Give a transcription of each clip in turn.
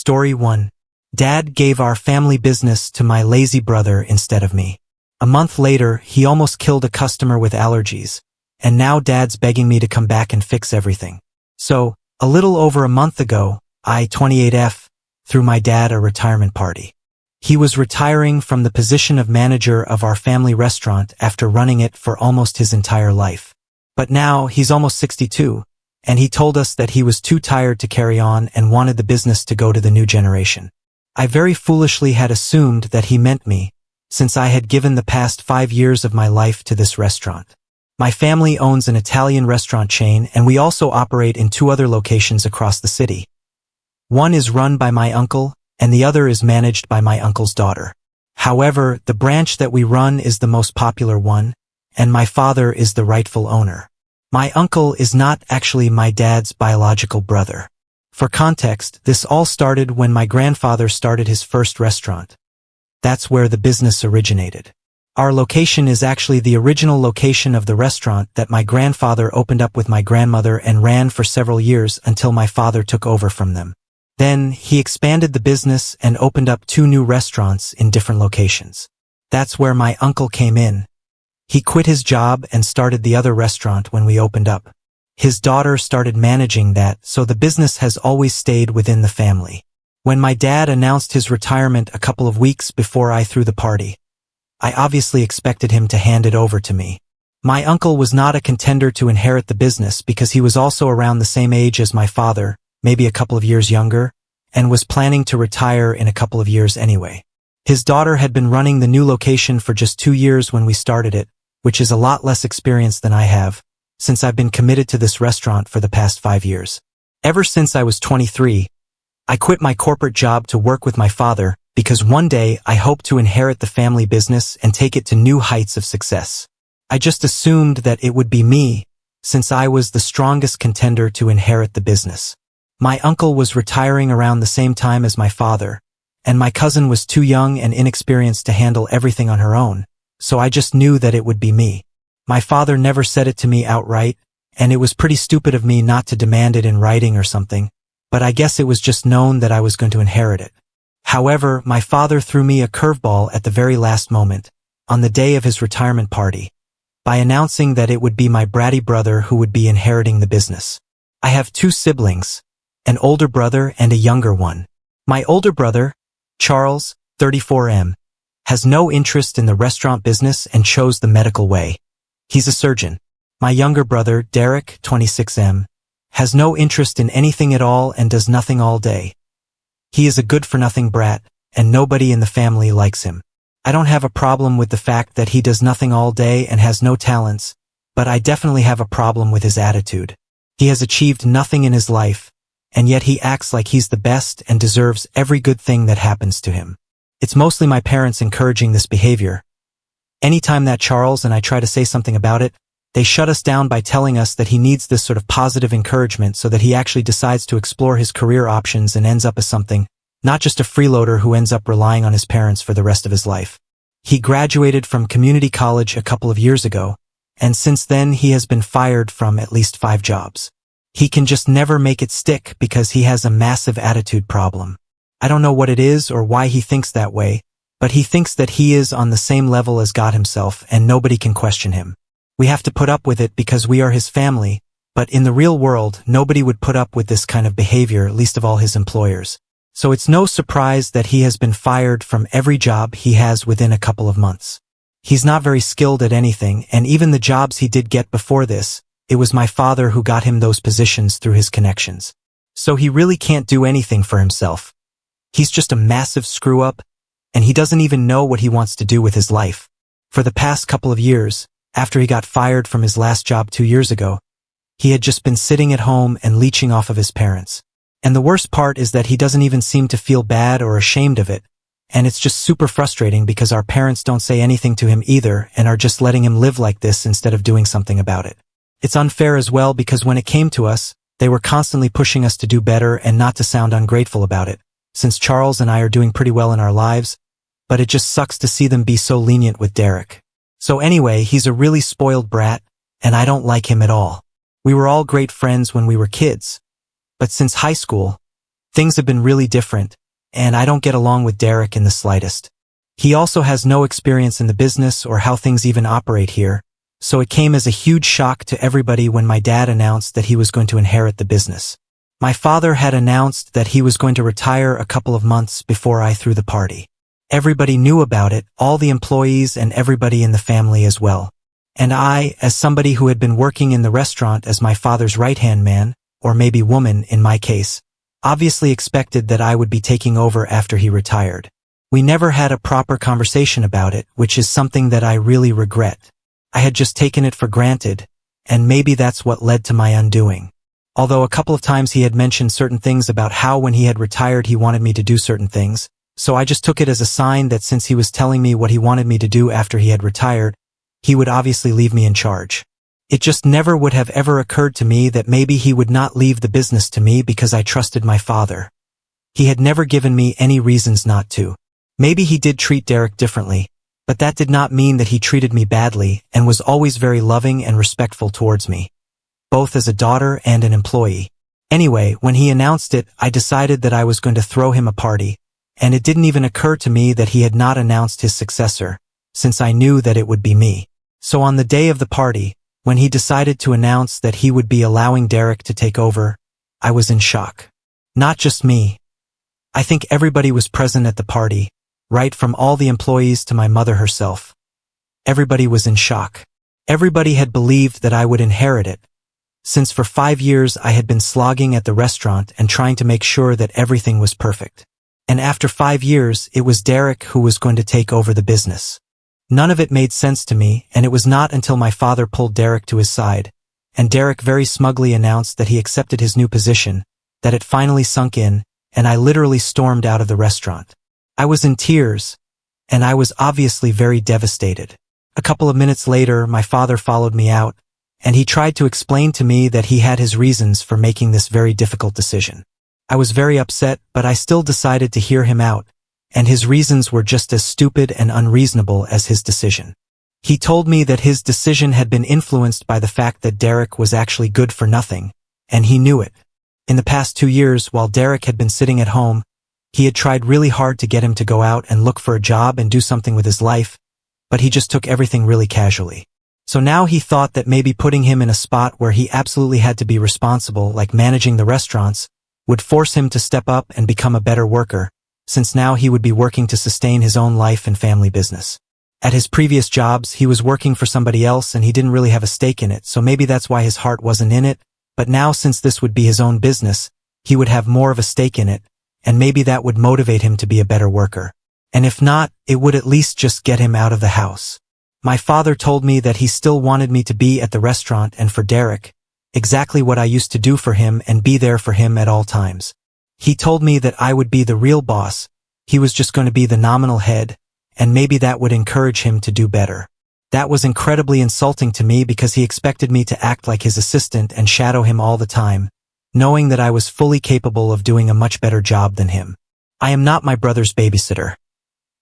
Story 1. Dad gave our family business to my lazy brother instead of me. A month later, he almost killed a customer with allergies, and now Dad's begging me to come back and fix everything. So, a little over a month ago, I, 28F, threw my dad a retirement party. He was retiring from the position of manager of our family restaurant after running it for almost his entire life. But now, he's almost 62, and he told us that he was too tired to carry on and wanted the business to go to the new generation. I very foolishly had assumed that he meant me, since I had given the past 5 years of my life to this restaurant. My family owns an Italian restaurant chain, and we also operate in 2 other locations across the city. One is run by my uncle, and the other is managed by my uncle's daughter. However, the branch that we run is the most popular one, and my father is the rightful owner. My uncle is not actually my dad's biological brother. For context, this all started when my grandfather started his first restaurant. That's where the business originated. Our location is actually the original location of the restaurant that my grandfather opened up with my grandmother and ran for several years until my father took over from them. Then, he expanded the business and opened up 2 new restaurants in different locations. That's where my uncle came in. He quit his job and started the other restaurant when we opened up. His daughter started managing that, so the business has always stayed within the family. When my dad announced his retirement a couple of weeks before I threw the party, I obviously expected him to hand it over to me. My uncle was not a contender to inherit the business because he was also around the same age as my father, maybe a couple of years younger, and was planning to retire in a couple of years anyway. His daughter had been running the new location for just 2 years when we started it, which is a lot less experience than I have, since I've been committed to this restaurant for the past 5 years. Ever since I was 23, I quit my corporate job to work with my father because one day I hoped to inherit the family business and take it to new heights of success. I just assumed that it would be me, since I was the strongest contender to inherit the business. My uncle was retiring around the same time as my father, and my cousin was too young and inexperienced to handle everything on her own, so I just knew that it would be me. My father never said it to me outright, and it was pretty stupid of me not to demand it in writing or something, but I guess it was just known that I was going to inherit it. However, my father threw me a curveball at the very last moment, on the day of his retirement party, by announcing that it would be my bratty brother who would be inheriting the business. I have 2 siblings, an older brother and a younger one. My older brother, Charles, 34M, has no interest in the restaurant business and chose the medical way. He's a surgeon. My younger brother, Derek, 26M, has no interest in anything at all and does nothing all day. He is a good-for-nothing brat, and nobody in the family likes him. I don't have a problem with the fact that he does nothing all day and has no talents, but I definitely have a problem with his attitude. He has achieved nothing in his life, and yet he acts like he's the best and deserves every good thing that happens to him. It's mostly my parents encouraging this behavior. Anytime that Charles and I try to say something about it, they shut us down by telling us that he needs this sort of positive encouragement so that he actually decides to explore his career options and ends up as something, not just a freeloader who ends up relying on his parents for the rest of his life. He graduated from community college a couple of years ago, and since then he has been fired from at least 5 jobs. He can just never make it stick because he has a massive attitude problem. I don't know what it is or why he thinks that way, but he thinks that he is on the same level as God himself and nobody can question him. We have to put up with it because we are his family, but in the real world, nobody would put up with this kind of behavior, least of all his employers. So it's no surprise that he has been fired from every job he has within a couple of months. He's not very skilled at anything, and even the jobs he did get before this, it was my father who got him those positions through his connections. So he really can't do anything for himself. He's just a massive screw-up, and he doesn't even know what he wants to do with his life. For the past couple of years, after he got fired from his last job 2 years ago, he had just been sitting at home and leeching off of his parents. And the worst part is that he doesn't even seem to feel bad or ashamed of it, and it's just super frustrating because our parents don't say anything to him either and are just letting him live like this instead of doing something about it. It's unfair as well because when it came to us, they were constantly pushing us to do better and not to sound ungrateful about it, since Charles and I are doing pretty well in our lives, but it just sucks to see them be so lenient with Derek. So anyway, he's a really spoiled brat, and I don't like him at all. We were all great friends when we were kids, but since high school, Things have been really different, and I don't get along with Derek in the slightest. He also has no experience in the business or how things even operate here, so it came as a huge shock to everybody when my dad announced that he was going to inherit the business. My father had announced that he was going to retire a couple of months before I threw the party. Everybody knew about it, all the employees and everybody in the family as well. And I, as somebody who had been working in the restaurant as my father's right-hand man, or maybe woman in my case, obviously expected that I would be taking over after he retired. We never had a proper conversation about it, which is something that I really regret. I had just taken it for granted, and maybe that's what led to my undoing. Although a couple of times he had mentioned certain things about how when he had retired he wanted me to do certain things, so I just took it as a sign that since he was telling me what he wanted me to do after he had retired, he would obviously leave me in charge. It just never would have ever occurred to me that maybe he would not leave the business to me because I trusted my father. He had never given me any reasons not to. Maybe he did treat Derek differently, but that did not mean that he treated me badly and was always very loving and respectful towards me, both as a daughter and an employee. Anyway, when he announced it, I decided that I was going to throw him a party, and it didn't even occur to me that he had not announced his successor, since I knew that it would be me. So on the day of the party, when he decided to announce that he would be allowing Derek to take over, I was in shock. Not just me. I think everybody was present at the party, right from all the employees to my mother herself. Everybody was in shock. Everybody had believed that I would inherit it, since for 5 years I had been slogging at the restaurant and trying to make sure that everything was perfect. And after 5 years, it was Derek who was going to take over the business. None of it made sense to me, and it was not until my father pulled Derek to his side, and Derek very smugly announced that he accepted his new position, that it finally sunk in, and I literally stormed out of the restaurant. I was in tears, and I was obviously very devastated. A couple of minutes later, my father followed me out, and he tried to explain to me that he had his reasons for making this very difficult decision. I was very upset, but I still decided to hear him out, and his reasons were just as stupid and unreasonable as his decision. He told me that his decision had been influenced by the fact that Derek was actually good for nothing, and he knew it. In the past 2 years, while Derek had been sitting at home, he had tried really hard to get him to go out and look for a job and do something with his life, but he just took everything really casually. So now he thought that maybe putting him in a spot where he absolutely had to be responsible, like managing the restaurants, would force him to step up and become a better worker, since now he would be working to sustain his own life and family business. At his previous jobs, he was working for somebody else and he didn't really have a stake in it, so maybe that's why his heart wasn't in it, but now since this would be his own business, he would have more of a stake in it, and maybe that would motivate him to be a better worker. And if not, it would at least just get him out of the house. My father told me that he still wanted me to be at the restaurant and for Derek, exactly what I used to do for him and be there for him at all times. He told me that I would be the real boss, he was just going to be the nominal head, and maybe that would encourage him to do better. That was incredibly insulting to me because he expected me to act like his assistant and shadow him all the time, knowing that I was fully capable of doing a much better job than him. I am not my brother's babysitter.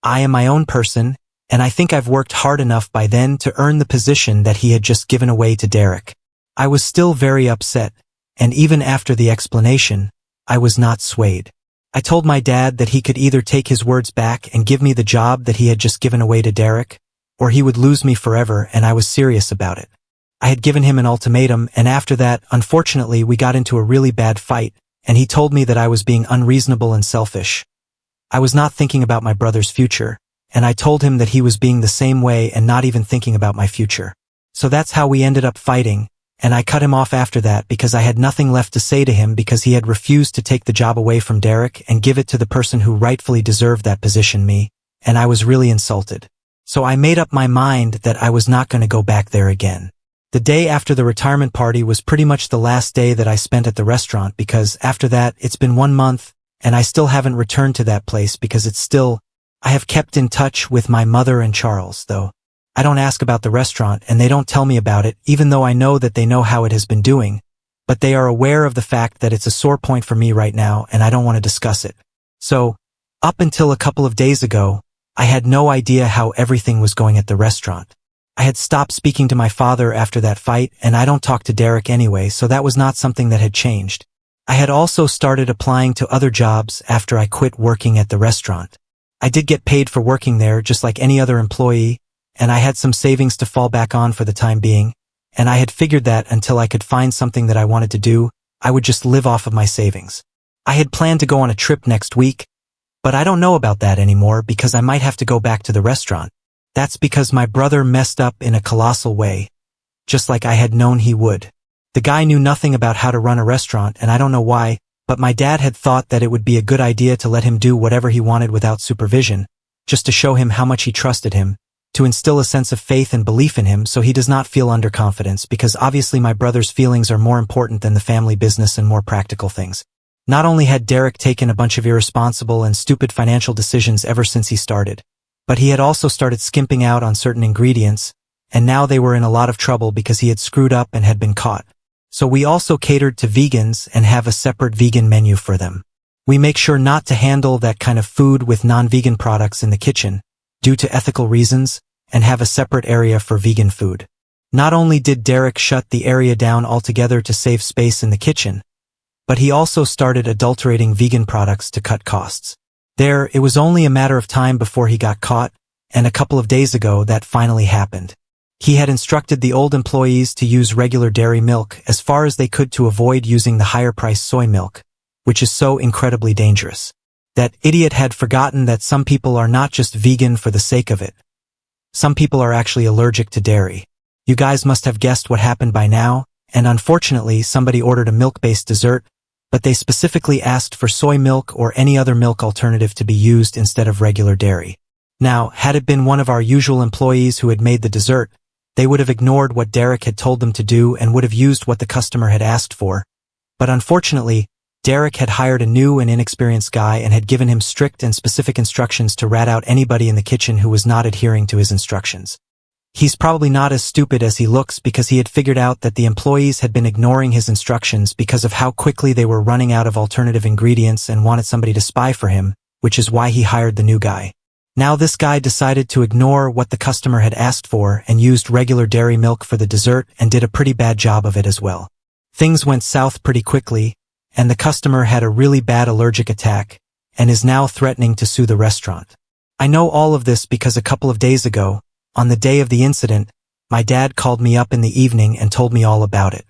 I am my own person, and I think I've worked hard enough by then to earn the position that he had just given away to Derek. I was still very upset, and even after the explanation, I was not swayed. I told my dad that he could either take his words back and give me the job that he had just given away to Derek, or he would lose me forever, and I was serious about it. I had given him an ultimatum, and after that, unfortunately, we got into a really bad fight, and he told me that I was being unreasonable and selfish. I was not thinking about my brother's future, and I told him that he was being the same way and not even thinking about my future. So that's how we ended up fighting, and I cut him off after that because I had nothing left to say to him because he had refused to take the job away from Derek and give it to the person who rightfully deserved that position, me, and I was really insulted. So I made up my mind that I was not going to go back there again. The day after the retirement party was pretty much the last day that I spent at the restaurant because after that it's been 1 month and I still haven't returned to that place because I have kept in touch with my mother and Charles, though. I don't ask about the restaurant and they don't tell me about it even though I know that they know how it has been doing, but they are aware of the fact that it's a sore point for me right now and I don't want to discuss it. So, up until a couple of days ago, I had no idea how everything was going at the restaurant. I had stopped speaking to my father after that fight, and I don't talk to Derek anyway, so that was not something that had changed. I had also started applying to other jobs after I quit working at the restaurant. I did get paid for working there just like any other employee, and I had some savings to fall back on for the time being, and I had figured that until I could find something that I wanted to do, I would just live off of my savings. I had planned to go on a trip next week, but I don't know about that anymore because I might have to go back to the restaurant. That's because my brother messed up in a colossal way, just like I had known he would. The guy knew nothing about how to run a restaurant, and I don't know why, but my dad had thought that it would be a good idea to let him do whatever he wanted without supervision, just to show him how much he trusted him, to instill a sense of faith and belief in him so he does not feel underconfidence, because obviously my brother's feelings are more important than the family business and more practical things. Not only had Derek taken a bunch of irresponsible and stupid financial decisions ever since he started, but he had also started skimping out on certain ingredients, and now they were in a lot of trouble because he had screwed up and had been caught. So we also catered to vegans and have a separate vegan menu for them. We make sure not to handle that kind of food with non-vegan products in the kitchen, due to ethical reasons, and have a separate area for vegan food. Not only did Derek shut the area down altogether to save space in the kitchen, but he also started adulterating vegan products to cut costs. It was only a matter of time before he got caught, and a couple of days ago that finally happened. He had instructed the old employees to use regular dairy milk as far as they could to avoid using the higher-priced soy milk, which is so incredibly dangerous. That idiot had forgotten that some people are not just vegan for the sake of it. Some people are actually allergic to dairy. You guys must have guessed what happened by now, and unfortunately somebody ordered a milk-based dessert, but they specifically asked for soy milk or any other milk alternative to be used instead of regular dairy. Now, had it been one of our usual employees who had made the dessert, they would have ignored what Derek had told them to do and would have used what the customer had asked for. But unfortunately, Derek had hired a new and inexperienced guy and had given him strict and specific instructions to rat out anybody in the kitchen who was not adhering to his instructions. He's probably not as stupid as he looks because he had figured out that the employees had been ignoring his instructions because of how quickly they were running out of alternative ingredients and wanted somebody to spy for him, which is why he hired the new guy. Now this guy decided to ignore what the customer had asked for and used regular dairy milk for the dessert and did a pretty bad job of it as well. Things went south pretty quickly, and the customer had a really bad allergic attack and is now threatening to sue the restaurant. I know all of this because a couple of days ago, on the day of the incident, my dad called me up in the evening and told me all about it.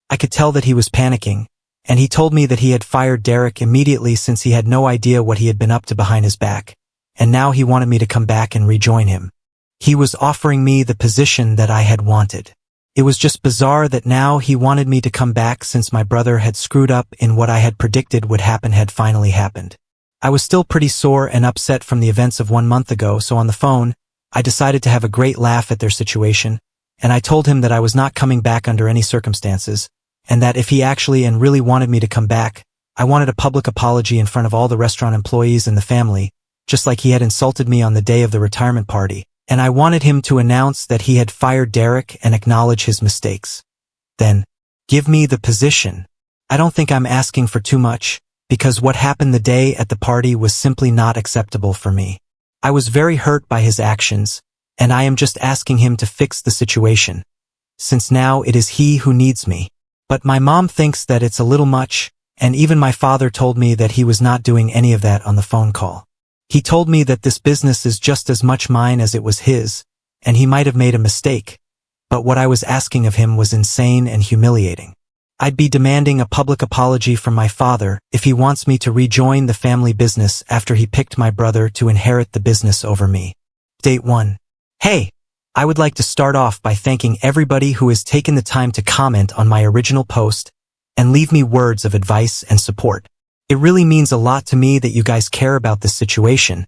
I could tell that he was panicking, and he told me that he had fired Derek immediately since he had no idea what he had been up to behind his back, and now he wanted me to come back and rejoin him. He was offering me the position that I had wanted. It was just bizarre that now he wanted me to come back since my brother had screwed up in what I had predicted would happen had finally happened. I was still pretty sore and upset from the events of 1 month ago, so on the phone, I decided to have a great laugh at their situation, and I told him that I was not coming back under any circumstances, and that if he actually and really wanted me to come back, I wanted a public apology in front of all the restaurant employees and the family, just like he had insulted me on the day of the retirement party, and I wanted him to announce that he had fired Derek and acknowledge his mistakes. Then, give me the position. I don't think I'm asking for too much, because what happened the day at the party was simply not acceptable for me. I was very hurt by his actions, and I am just asking him to fix the situation, since now it is he who needs me. But my mom thinks that it's a little much, and even my father told me that he was not doing any of that on the phone call. He told me that this business is just as much mine as it was his, and he might have made a mistake, but what I was asking of him was insane and humiliating. I'd be demanding a public apology from my father if he wants me to rejoin the family business after he picked my brother to inherit the business over me. Date 1. Hey, I would like to start off by thanking everybody who has taken the time to comment on my original post and leave me words of advice and support. It really means a lot to me that you guys care about this situation,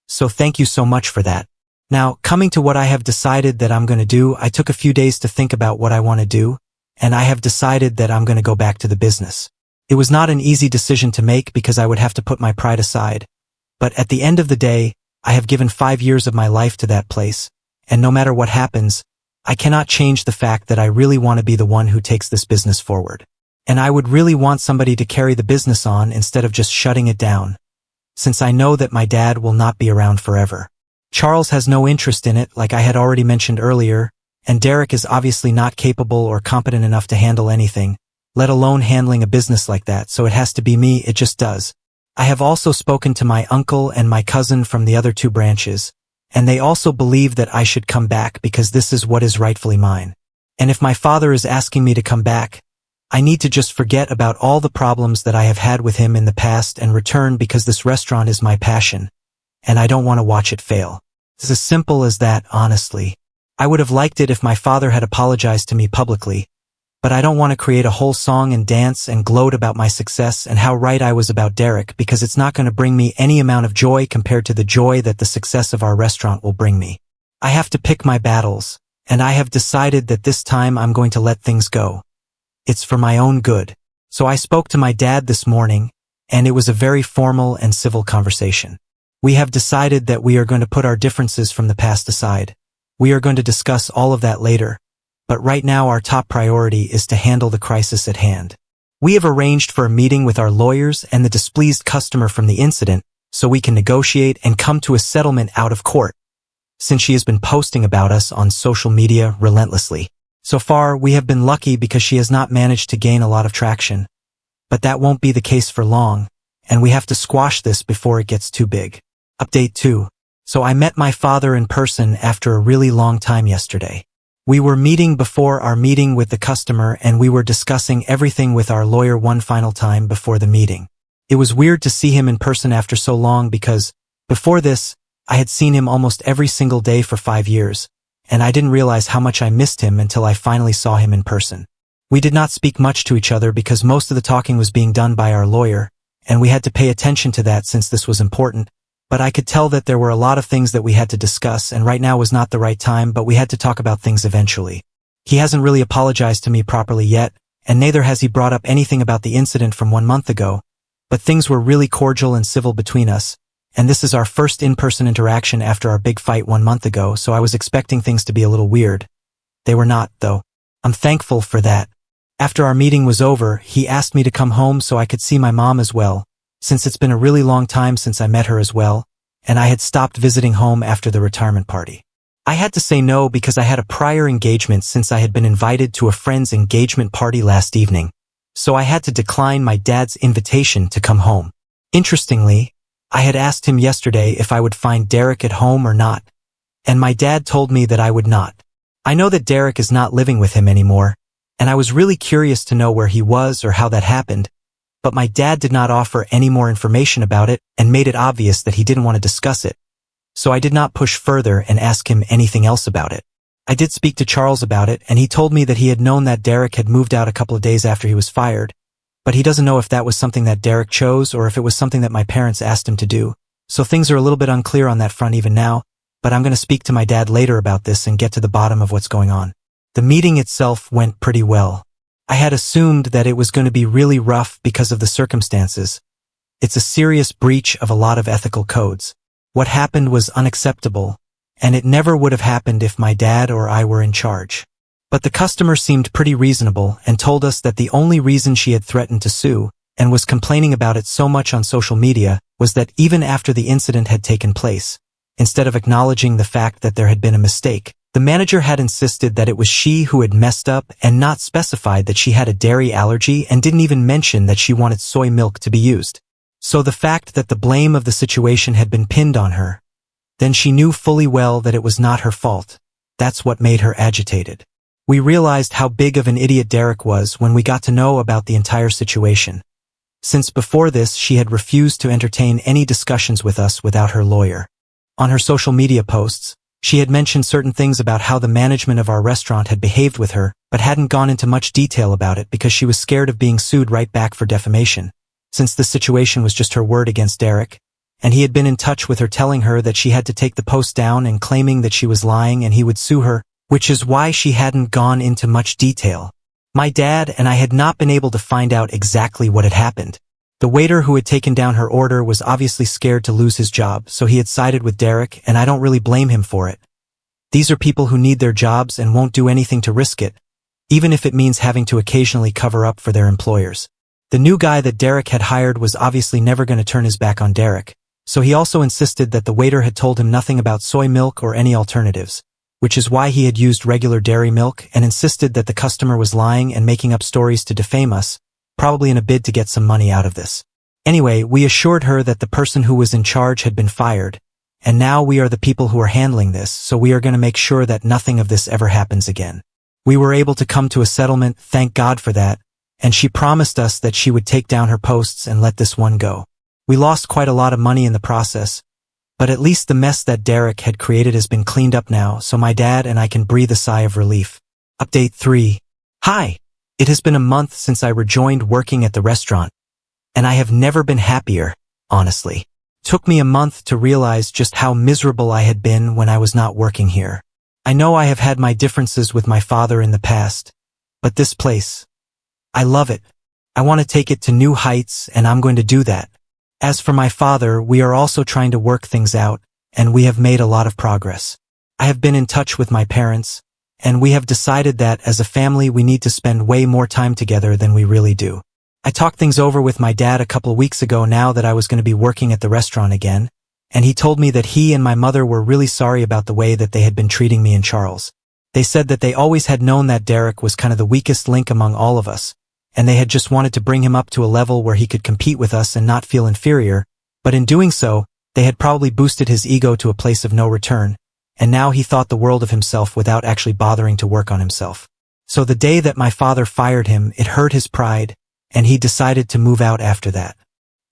so thank you so much for that. Now, coming to what I have decided that I'm going to do, I took a few days to think about what I want to do, and I have decided that I'm going to go back to the business. It was not an easy decision to make because I would have to put my pride aside, but at the end of the day, I have given 5 years of my life to that place, and no matter what happens, I cannot change the fact that I really want to be the one who takes this business forward. And I would really want somebody to carry the business on instead of just shutting it down, since I know that my dad will not be around forever. Charles has no interest in it, like I had already mentioned earlier, and Derek is obviously not capable or competent enough to handle anything, let alone handling a business like that, so it has to be me, it just does. I have also spoken to my uncle and my cousin from the other 2 branches, and they also believe that I should come back because this is what is rightfully mine. And if my father is asking me to come back, I need to just forget about all the problems that I have had with him in the past and return because this restaurant is my passion, and I don't want to watch it fail. It's as simple as that, honestly. I would have liked it if my father had apologized to me publicly, but I don't want to create a whole song and dance and gloat about my success and how right I was about Derek because it's not going to bring me any amount of joy compared to the joy that the success of our restaurant will bring me. I have to pick my battles, and I have decided that this time I'm going to let things go. It's for my own good. So I spoke to my dad this morning, and it was a very formal and civil conversation. We have decided that we are going to put our differences from the past aside. We are going to discuss all of that later, but right now our top priority is to handle the crisis at hand. We have arranged for a meeting with our lawyers and the displeased customer from the incident so we can negotiate and come to a settlement out of court, since she has been posting about us on social media relentlessly. So far, we have been lucky because she has not managed to gain a lot of traction. But that won't be the case for long, and we have to squash this before it gets too big. Update 2. So I met my father in person after a really long time yesterday. We were meeting before our meeting with the customer and we were discussing everything with our lawyer one final time before the meeting. It was weird to see him in person after so long because, before this, I had seen him almost every single day for 5 years. And I didn't realize how much I missed him until I finally saw him in person. We did not speak much to each other because most of the talking was being done by our lawyer, and we had to pay attention to that since this was important, but I could tell that there were a lot of things that we had to discuss, and right now was not the right time, but we had to talk about things eventually. He hasn't really apologized to me properly yet, and neither has he brought up anything about the incident from 1 month ago, but things were really cordial and civil between us. And this is our first in-person interaction after our big fight 1 month ago, so I was expecting things to be a little weird. They were not, though. I'm thankful for that. After our meeting was over, he asked me to come home so I could see my mom as well, since it's been a really long time since I met her as well, and I had stopped visiting home after the retirement party. I had to say no because I had a prior engagement since I had been invited to a friend's engagement party last evening, so I had to decline my dad's invitation to come home. Interestingly, I had asked him yesterday if I would find Derek at home or not, and my dad told me that I would not. I know that Derek is not living with him anymore, and I was really curious to know where he was or how that happened, but my dad did not offer any more information about it and made it obvious that he didn't want to discuss it, so I did not push further and ask him anything else about it. I did speak to Charles about it, and he told me that he had known that Derek had moved out a couple of days after he was fired, but he doesn't know if that was something that Derek chose or if it was something that my parents asked him to do, so things are a little bit unclear on that front even now, but I'm going to speak to my dad later about this and get to the bottom of what's going on. The meeting itself went pretty well. I had assumed that it was going to be really rough because of the circumstances. It's a serious breach of a lot of ethical codes. What happened was unacceptable, and it never would have happened if my dad or I were in charge. But the customer seemed pretty reasonable and told us that the only reason she had threatened to sue, and was complaining about it so much on social media, was that even after the incident had taken place, instead of acknowledging the fact that there had been a mistake, the manager had insisted that it was she who had messed up and not specified that she had a dairy allergy and didn't even mention that she wanted soy milk to be used. So the fact that the blame of the situation had been pinned on her, then she knew fully well that it was not her fault. That's what made her agitated. We realized how big of an idiot Derek was when we got to know about the entire situation. Since before this she had refused to entertain any discussions with us without her lawyer. On her social media posts, she had mentioned certain things about how the management of our restaurant had behaved with her, but hadn't gone into much detail about it because she was scared of being sued right back for defamation, since the situation was just her word against Derek, and he had been in touch with her telling her that she had to take the post down and claiming that she was lying and he would sue her, which is why she hadn't gone into much detail. My dad and I had not been able to find out exactly what had happened. The waiter who had taken down her order was obviously scared to lose his job, so he had sided with Derek, and I don't really blame him for it. These are people who need their jobs and won't do anything to risk it, even if it means having to occasionally cover up for their employers. The new guy that Derek had hired was obviously never going to turn his back on Derek, so he also insisted that the waiter had told him nothing about soy milk or any alternatives, which is why he had used regular dairy milk and insisted that the customer was lying and making up stories to defame us, probably in a bid to get some money out of this. Anyway, we assured her that the person who was in charge had been fired, and now we are the people who are handling this, so we are going to make sure that nothing of this ever happens again. We were able to come to a settlement, thank God for that, and she promised us that she would take down her posts and let this one go. We lost quite a lot of money in the process, but at least the mess that Derek had created has been cleaned up now, so my dad and I can breathe a sigh of relief. Update 3. Hi! It has been a month since I rejoined working at the restaurant, and I have never been happier, honestly. Took me a month to realize just how miserable I had been when I was not working here. I know I have had my differences with my father in the past, but this place, I love it. I want to take it to new heights, and I'm going to do that. As for my father, we are also trying to work things out, and we have made a lot of progress. I have been in touch with my parents, and we have decided that as a family we need to spend way more time together than we really do. I talked things over with my dad a couple weeks ago now that I was going to be working at the restaurant again, and he told me that he and my mother were really sorry about the way that they had been treating me and Charles. They said that they always had known that Derek was kind of the weakest link among all of us, and they had just wanted to bring him up to a level where he could compete with us and not feel inferior, but in doing so, they had probably boosted his ego to a place of no return, and now he thought the world of himself without actually bothering to work on himself. So the day that my father fired him, it hurt his pride, and he decided to move out after that.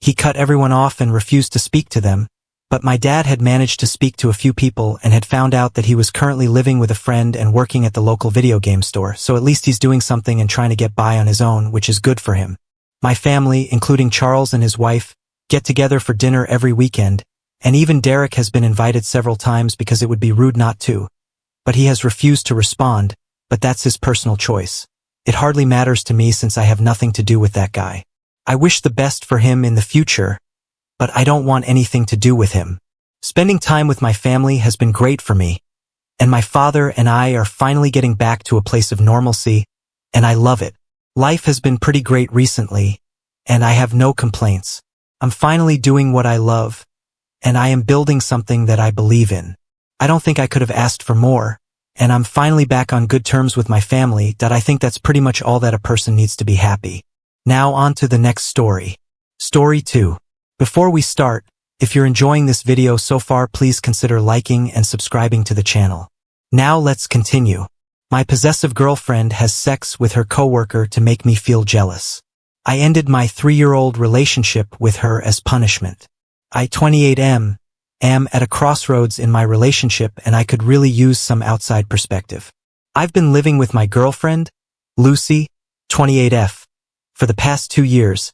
He cut everyone off and refused to speak to them, but my dad had managed to speak to a few people and had found out that he was currently living with a friend and working at the local video game store, so at least he's doing something and trying to get by on his own, which is good for him. My family, including Charles and his wife, get together for dinner every weekend, and even Derek has been invited several times because it would be rude not to. But he has refused to respond, but that's his personal choice. It hardly matters to me since I have nothing to do with that guy. I wish the best for him in the future, but I don't want anything to do with him. Spending time with my family has been great for me, and my father and I are finally getting back to a place of normalcy, and I love it. Life has been pretty great recently, and I have no complaints. I'm finally doing what I love, and I am building something that I believe in. I don't think I could have asked for more, and I'm finally back on good terms with my family. I think that's pretty much all that a person needs to be happy. Now on to the next story. Story 2. Before we start, if you're enjoying this video so far, please consider liking and subscribing to the channel. Now let's continue. My possessive girlfriend has sex with her coworker to make me feel jealous. I ended my 3-year-old relationship with her as punishment. I, 28, am at a crossroads in my relationship, and I could really use some outside perspective. I've been living with my girlfriend, Lucy, 28F, for the past 2 years,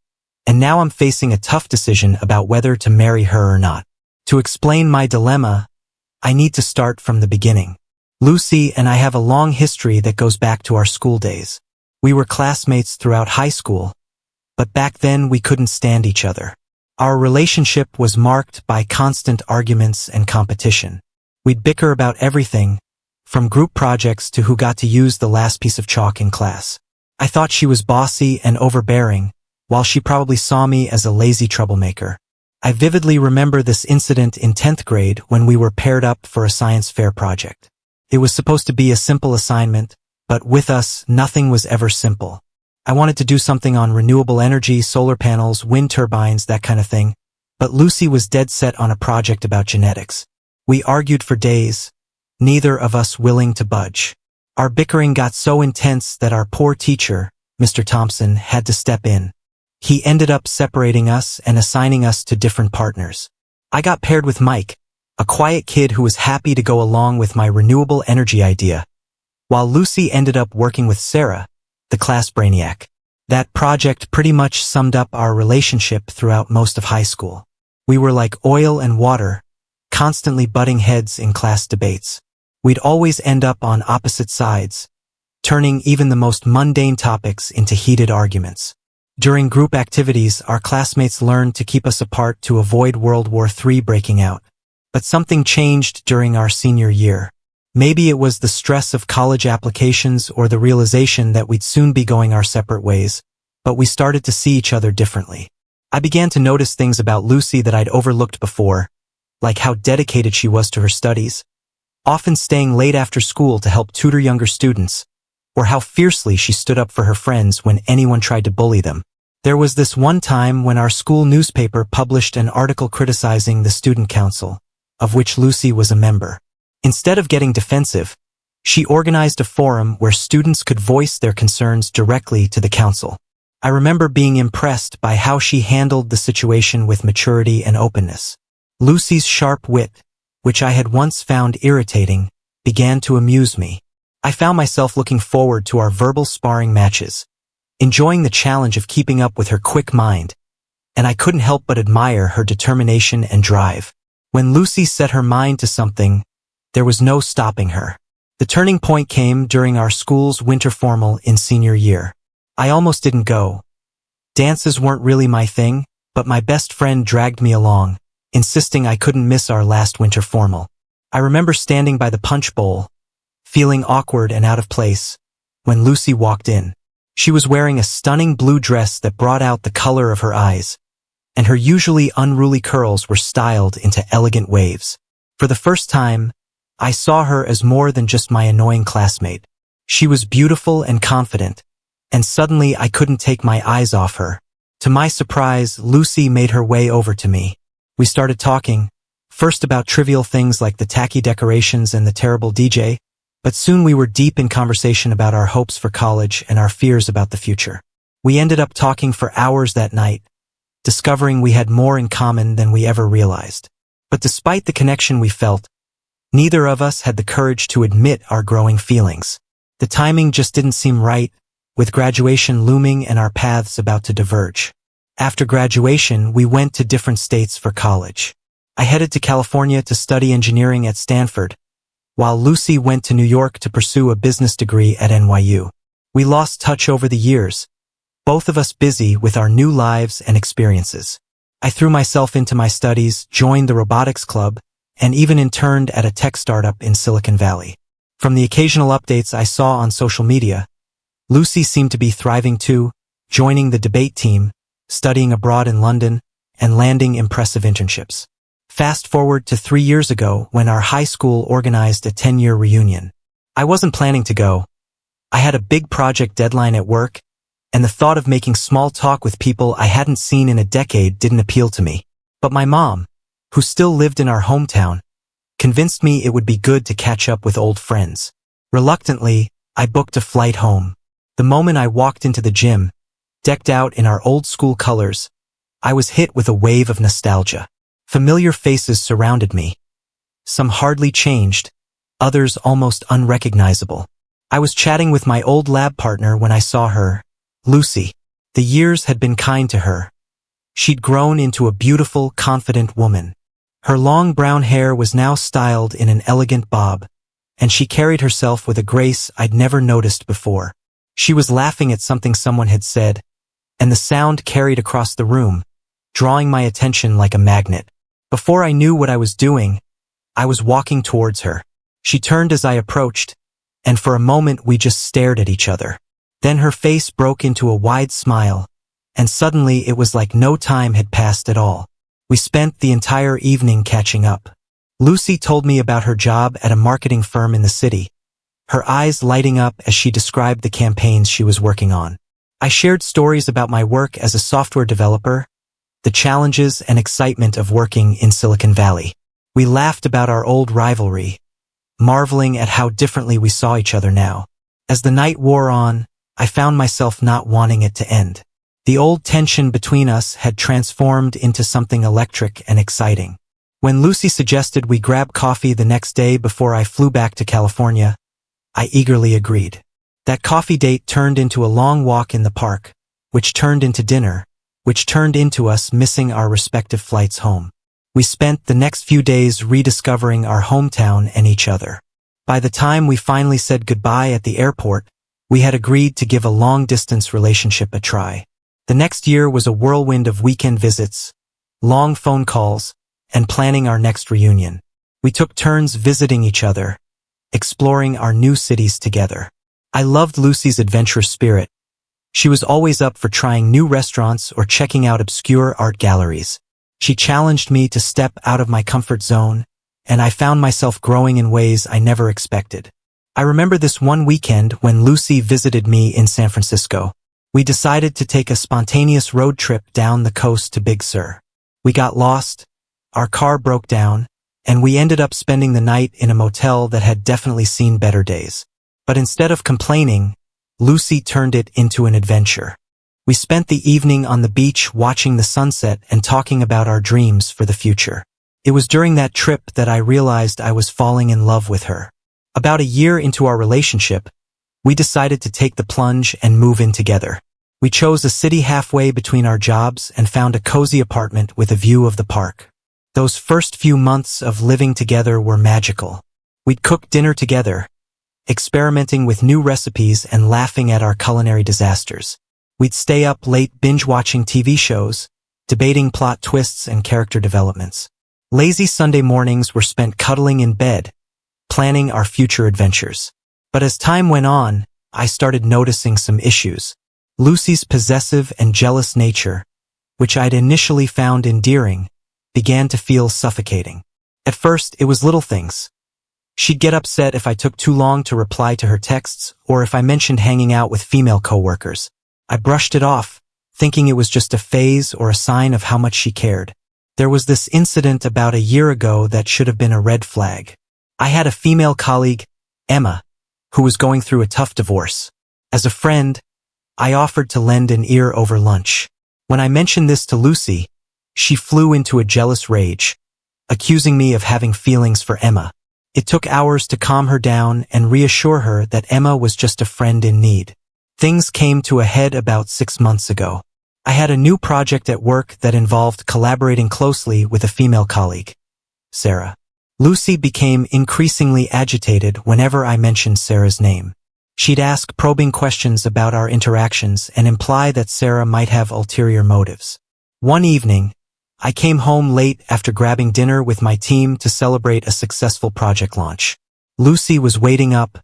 and now I'm facing a tough decision about whether to marry her or not. To explain my dilemma, I need to start from the beginning. Lucy and I have a long history that goes back to our school days. We were classmates throughout high school, but back then we couldn't stand each other. Our relationship was marked by constant arguments and competition. We'd bicker about everything, from group projects to who got to use the last piece of chalk in class. I thought she was bossy and overbearing, while she probably saw me as a lazy troublemaker. I vividly remember this incident in 10th grade when we were paired up for a science fair project. It was supposed to be a simple assignment, but with us, nothing was ever simple. I wanted to do something on renewable energy, solar panels, wind turbines, that kind of thing, but Lucy was dead set on a project about genetics. We argued for days, neither of us willing to budge. Our bickering got so intense that our poor teacher, Mr. Thompson, had to step in. He ended up separating us and assigning us to different partners. I got paired with Mike, a quiet kid who was happy to go along with my renewable energy idea, while Lucy ended up working with Sarah, the class brainiac. That project pretty much summed up our relationship throughout most of high school. We were like oil and water, constantly butting heads in class debates. We'd always end up on opposite sides, turning even the most mundane topics into heated arguments. During group activities, our classmates learned to keep us apart to avoid World War III breaking out. But something changed during our senior year. Maybe it was the stress of college applications or the realization that we'd soon be going our separate ways, but we started to see each other differently. I began to notice things about Lucy that I'd overlooked before, like how dedicated she was to her studies, often staying late after school to help tutor younger students, or how fiercely she stood up for her friends when anyone tried to bully them. There was this one time when our school newspaper published an article criticizing the student council, of which Lucy was a member. Instead of getting defensive, she organized a forum where students could voice their concerns directly to the council. I remember being impressed by how she handled the situation with maturity and openness. Lucy's sharp wit, which I had once found irritating, began to amuse me. I found myself looking forward to our verbal sparring matches, enjoying the challenge of keeping up with her quick mind, and I couldn't help but admire her determination and drive. When Lucy set her mind to something, there was no stopping her. The turning point came during our school's winter formal in senior year. I almost didn't go. Dances weren't really my thing, but my best friend dragged me along, insisting I couldn't miss our last winter formal. I remember standing by the punch bowl, feeling awkward and out of place, when Lucy walked in. She was wearing a stunning blue dress that brought out the color of her eyes, and her usually unruly curls were styled into elegant waves. For the first time, I saw her as more than just my annoying classmate. She was beautiful and confident, and suddenly I couldn't take my eyes off her. To my surprise, Lucy made her way over to me. We started talking, first about trivial things like the tacky decorations and the terrible DJ, but soon we were deep in conversation about our hopes for college and our fears about the future. We ended up talking for hours that night, discovering we had more in common than we ever realized. But despite the connection we felt, neither of us had the courage to admit our growing feelings. The timing just didn't seem right, with graduation looming and our paths about to diverge. After graduation, we went to different states for college. I headed to California to study engineering at Stanford, while Lucy went to New York to pursue a business degree at NYU. We lost touch over the years, both of us busy with our new lives and experiences. I threw myself into my studies, joined the robotics club, and even interned at a tech startup in Silicon Valley. From the occasional updates I saw on social media, Lucy seemed to be thriving too, joining the debate team, studying abroad in London, and landing impressive internships. Fast forward to 3 years ago when our high school organized a 10-year reunion. I wasn't planning to go. I had a big project deadline at work, and the thought of making small talk with people I hadn't seen in a decade didn't appeal to me. But my mom, who still lived in our hometown, convinced me it would be good to catch up with old friends. Reluctantly, I booked a flight home. The moment I walked into the gym, decked out in our old school colors, I was hit with a wave of nostalgia. Familiar faces surrounded me. Some hardly changed, others almost unrecognizable. I was chatting with my old lab partner when I saw her, Lucy. The years had been kind to her. She'd grown into a beautiful, confident woman. Her long brown hair was now styled in an elegant bob, and she carried herself with a grace I'd never noticed before. She was laughing at something someone had said, and the sound carried across the room, drawing my attention like a magnet. Before I knew what I was doing, I was walking towards her. She turned as I approached, and for a moment we just stared at each other. Then her face broke into a wide smile, and suddenly it was like no time had passed at all. We spent the entire evening catching up. Lucy told me about her job at a marketing firm in the city, her eyes lighting up as she described the campaigns she was working on. I shared stories about my work as a software developer, the challenges and excitement of working in Silicon Valley. We laughed about our old rivalry, marveling at how differently we saw each other now. As the night wore on, I found myself not wanting it to end. The old tension between us had transformed into something electric and exciting. When Lucy suggested we grab coffee the next day before I flew back to California, I eagerly agreed. That coffee date turned into a long walk in the park, which turned into dinner, which turned into us missing our respective flights home. We spent the next few days rediscovering our hometown and each other. By the time we finally said goodbye at the airport, we had agreed to give a long-distance relationship a try. The next year was a whirlwind of weekend visits, long phone calls, and planning our next reunion. We took turns visiting each other, exploring our new cities together. I loved Lucy's adventurous spirit. She was always up for trying new restaurants or checking out obscure art galleries. She challenged me to step out of my comfort zone and I found myself growing in ways I never expected. I remember this one weekend when Lucy visited me in San Francisco. We decided to take a spontaneous road trip down the coast to Big Sur. We got lost, our car broke down, and we ended up spending the night in a motel that had definitely seen better days. But instead of complaining, Lucy turned it into an adventure. We spent the evening on the beach watching the sunset and talking about our dreams for the future. It was during that trip that I realized I was falling in love with her. About a year into our relationship, we decided to take the plunge and move in together. We chose a city halfway between our jobs and found a cozy apartment with a view of the park. Those first few months of living together were magical. We'd cook dinner together, experimenting with new recipes and laughing at our culinary disasters. We'd stay up late binge-watching TV shows, debating plot twists and character developments. Lazy Sunday mornings were spent cuddling in bed, planning our future adventures. But as time went on, I started noticing some issues. Lucy's possessive and jealous nature, which I'd initially found endearing, began to feel suffocating. At first, it was little things. She'd get upset if I took too long to reply to her texts or if I mentioned hanging out with female coworkers. I brushed it off, thinking it was just a phase or a sign of how much she cared. There was this incident about a year ago that should have been a red flag. I had a female colleague, Emma, who was going through a tough divorce. As a friend, I offered to lend an ear over lunch. When I mentioned this to Lucy, she flew into a jealous rage, accusing me of having feelings for Emma. It took hours to calm her down and reassure her that Emma was just a friend in need. Things came to a head about 6 months ago. I had a new project at work that involved collaborating closely with a female colleague, Sarah. Lucy became increasingly agitated whenever I mentioned Sarah's name. She'd ask probing questions about our interactions and imply that Sarah might have ulterior motives. One evening, I came home late after grabbing dinner with my team to celebrate a successful project launch. Lucy was waiting up,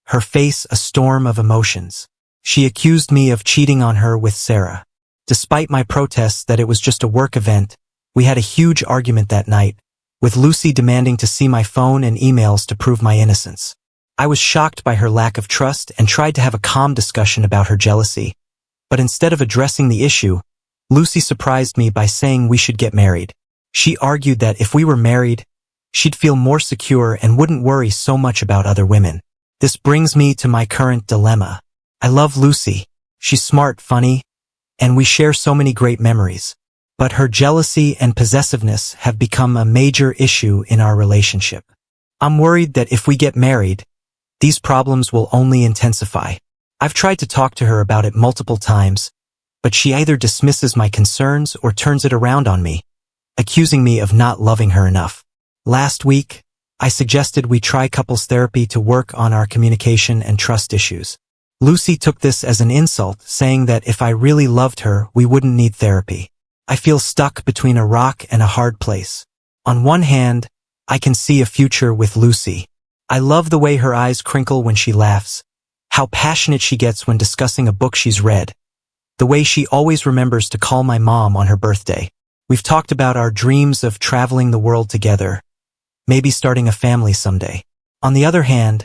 her face a storm of emotions. She accused me of cheating on her with Sarah. Despite my protests that it was just a work event, we had a huge argument that night, with Lucy demanding to see my phone and emails to prove my innocence. I was shocked by her lack of trust and tried to have a calm discussion about her jealousy. But instead of addressing the issue, Lucy surprised me by saying we should get married. She argued that if we were married, she'd feel more secure and wouldn't worry so much about other women. This brings me to my current dilemma. I love Lucy. She's smart, funny, and we share so many great memories. But her jealousy and possessiveness have become a major issue in our relationship. I'm worried that if we get married, these problems will only intensify. I've tried to talk to her about it multiple times, but she either dismisses my concerns or turns it around on me, accusing me of not loving her enough. Last week, I suggested we try couples therapy to work on our communication and trust issues. Lucy took this as an insult, saying that if I really loved her, we wouldn't need therapy. I feel stuck between a rock and a hard place. On one hand, I can see a future with Lucy. I love the way her eyes crinkle when she laughs, how passionate she gets when discussing a book she's read, the way she always remembers to call my mom on her birthday. We've talked about our dreams of traveling the world together, maybe starting a family someday. On the other hand,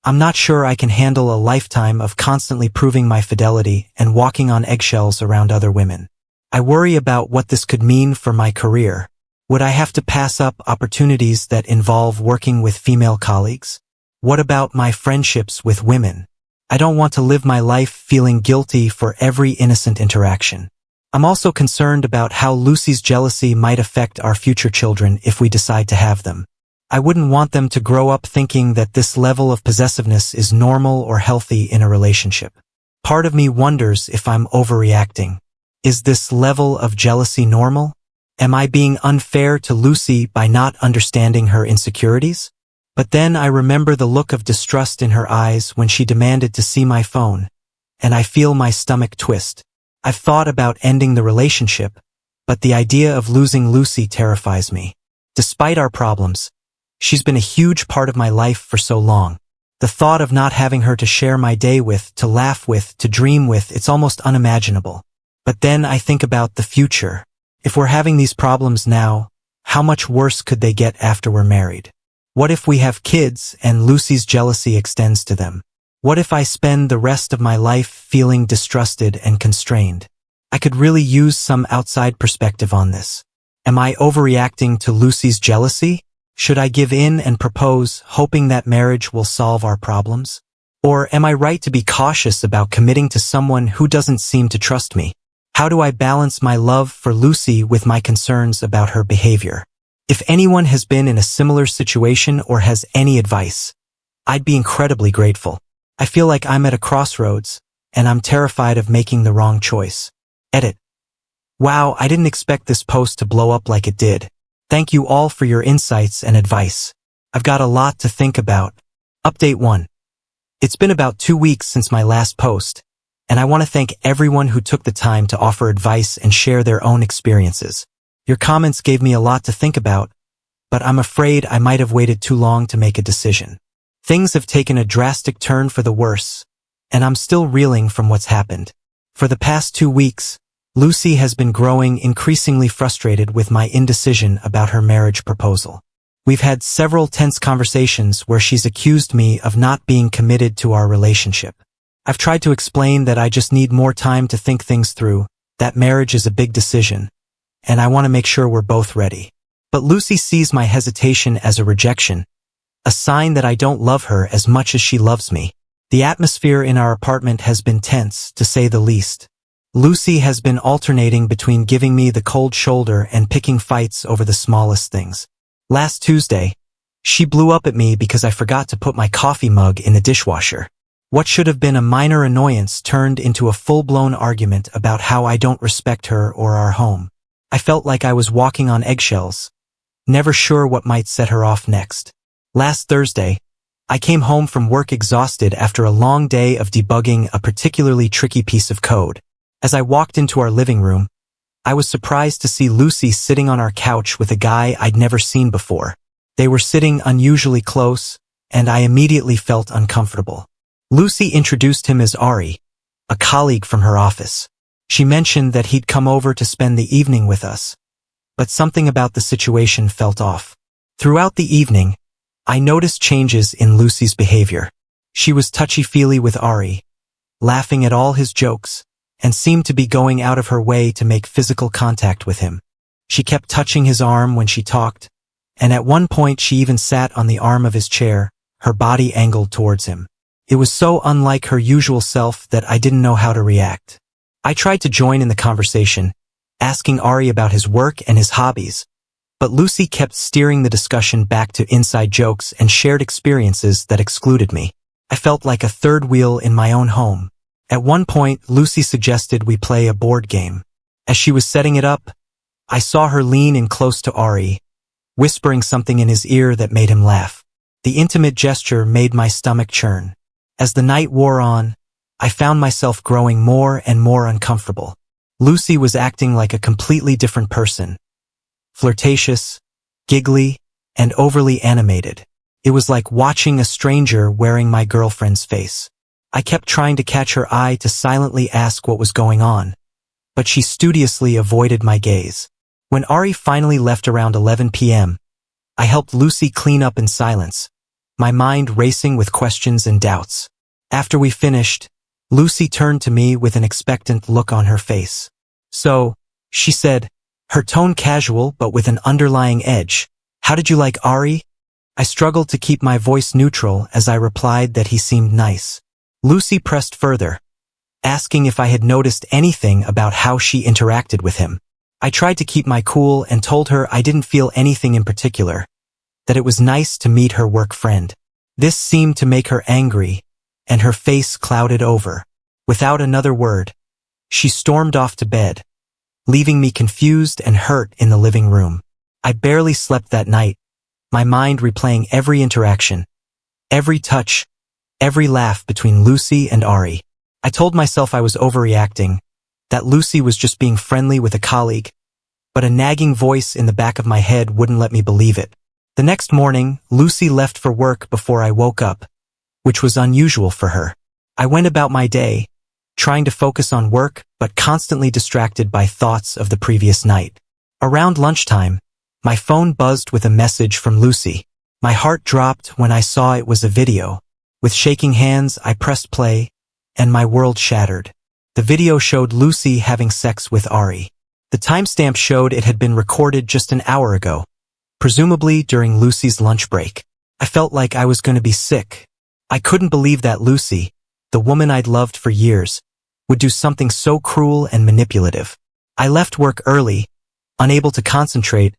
I'm not sure I can handle a lifetime of constantly proving my fidelity and walking on eggshells around other women. I worry about what this could mean for my career. Would I have to pass up opportunities that involve working with female colleagues? What about my friendships with women? I don't want to live my life feeling guilty for every innocent interaction. I'm also concerned about how Lucy's jealousy might affect our future children if we decide to have them. I wouldn't want them to grow up thinking that this level of possessiveness is normal or healthy in a relationship. Part of me wonders if I'm overreacting. Is this level of jealousy normal? Am I being unfair to Lucy by not understanding her insecurities? But then I remember the look of distrust in her eyes when she demanded to see my phone, and I feel my stomach twist. I've thought about ending the relationship, but the idea of losing Lucy terrifies me. Despite our problems, she's been a huge part of my life for so long. The thought of not having her to share my day with, to laugh with, to dream with, it's almost unimaginable. But then I think about the future. If we're having these problems now, How much worse could they get after we're married? What if we have kids and Lucy's jealousy extends to them? What if I spend the rest of my life feeling distrusted and constrained? I could really use some outside perspective on this. Am I overreacting to Lucy's jealousy? Should I give in and propose, hoping that marriage will solve our problems? Or am I right to be cautious about committing to someone who doesn't seem to trust me? How do I balance my love for Lucy with my concerns about her behavior? If anyone has been in a similar situation or has any advice, I'd be incredibly grateful. I feel like I'm at a crossroads, and I'm terrified of making the wrong choice. Edit. Wow, I didn't expect this post to blow up like it did. Thank you all for your insights and advice. I've got a lot to think about. Update 1. It's been about 2 weeks since my last post, and I want to thank everyone who took the time to offer advice and share their own experiences. Your comments gave me a lot to think about, but I'm afraid I might have waited too long to make a decision. Things have taken a drastic turn for the worse, and I'm still reeling from what's happened. For the past 2 weeks, Lucy has been growing increasingly frustrated with my indecision about her marriage proposal. We've had several tense conversations where she's accused me of not being committed to our relationship. I've tried to explain that I just need more time to think things through, that marriage is a big decision, and I want to make sure we're both ready. But Lucy sees my hesitation as a rejection, a sign that I don't love her as much as she loves me. The atmosphere in our apartment has been tense, to say the least. Lucy has been alternating between giving me the cold shoulder and picking fights over the smallest things. Last Tuesday, she blew up at me because I forgot to put my coffee mug in the dishwasher. What should have been a minor annoyance turned into a full-blown argument about how I don't respect her or our home. I felt like I was walking on eggshells, never sure what might set her off next. Last Thursday, I came home from work exhausted after a long day of debugging a particularly tricky piece of code. As I walked into our living room, I was surprised to see Lucy sitting on our couch with a guy I'd never seen before. They were sitting unusually close, and I immediately felt uncomfortable. Lucy introduced him as Ari, a colleague from her office. She mentioned that he'd come over to spend the evening with us, but something about the situation felt off. Throughout the evening, I noticed changes in Lucy's behavior. She was touchy-feely with Ari, laughing at all his jokes, and seemed to be going out of her way to make physical contact with him. She kept touching his arm when she talked, and at one point she even sat on the arm of his chair, her body angled towards him. It was so unlike her usual self that I didn't know how to react. I tried to join in the conversation, asking Ari about his work and his hobbies, but Lucy kept steering the discussion back to inside jokes and shared experiences that excluded me. I felt like a third wheel in my own home. At one point, Lucy suggested we play a board game. As she was setting it up, I saw her lean in close to Ari, whispering something in his ear that made him laugh. The intimate gesture made my stomach churn. As the night wore on, I found myself growing more and more uncomfortable. Lucy was acting like a completely different person. Flirtatious, giggly, and overly animated. It was like watching a stranger wearing my girlfriend's face. I kept trying to catch her eye to silently ask what was going on, but she studiously avoided my gaze. When Ari finally left around 11 p.m., I helped Lucy clean up in silence, my mind racing with questions and doubts. After we finished, Lucy turned to me with an expectant look on her face. "So," she said, her tone casual but with an underlying edge, "how did you like Ari?" I struggled to keep my voice neutral as I replied that he seemed nice. Lucy pressed further, asking if I had noticed anything about how she interacted with him. I tried to keep my cool and told her I didn't feel anything in particular, that it was nice to meet her work friend. This seemed to make her angry, and her face clouded over. Without another word, she stormed off to bed, leaving me confused and hurt in the living room. I barely slept that night, my mind replaying every interaction, every touch, every laugh between Lucy and Ari. I told myself I was overreacting, that Lucy was just being friendly with a colleague, but a nagging voice in the back of my head wouldn't let me believe it. The next morning, Lucy left for work before I woke up, which was unusual for her. I went about my day, trying to focus on work but constantly distracted by thoughts of the previous night. Around lunchtime, My phone buzzed with a message from Lucy. My heart dropped when I saw it was a video. With shaking hands, I pressed play, and my world shattered. The video showed Lucy having sex with Ari. The timestamp showed it had been recorded just an hour ago, presumably during Lucy's lunch break. I felt like I was going to be sick. I couldn't believe that Lucy, the woman I'd loved for years, would do something so cruel and manipulative. I left work early, unable to concentrate,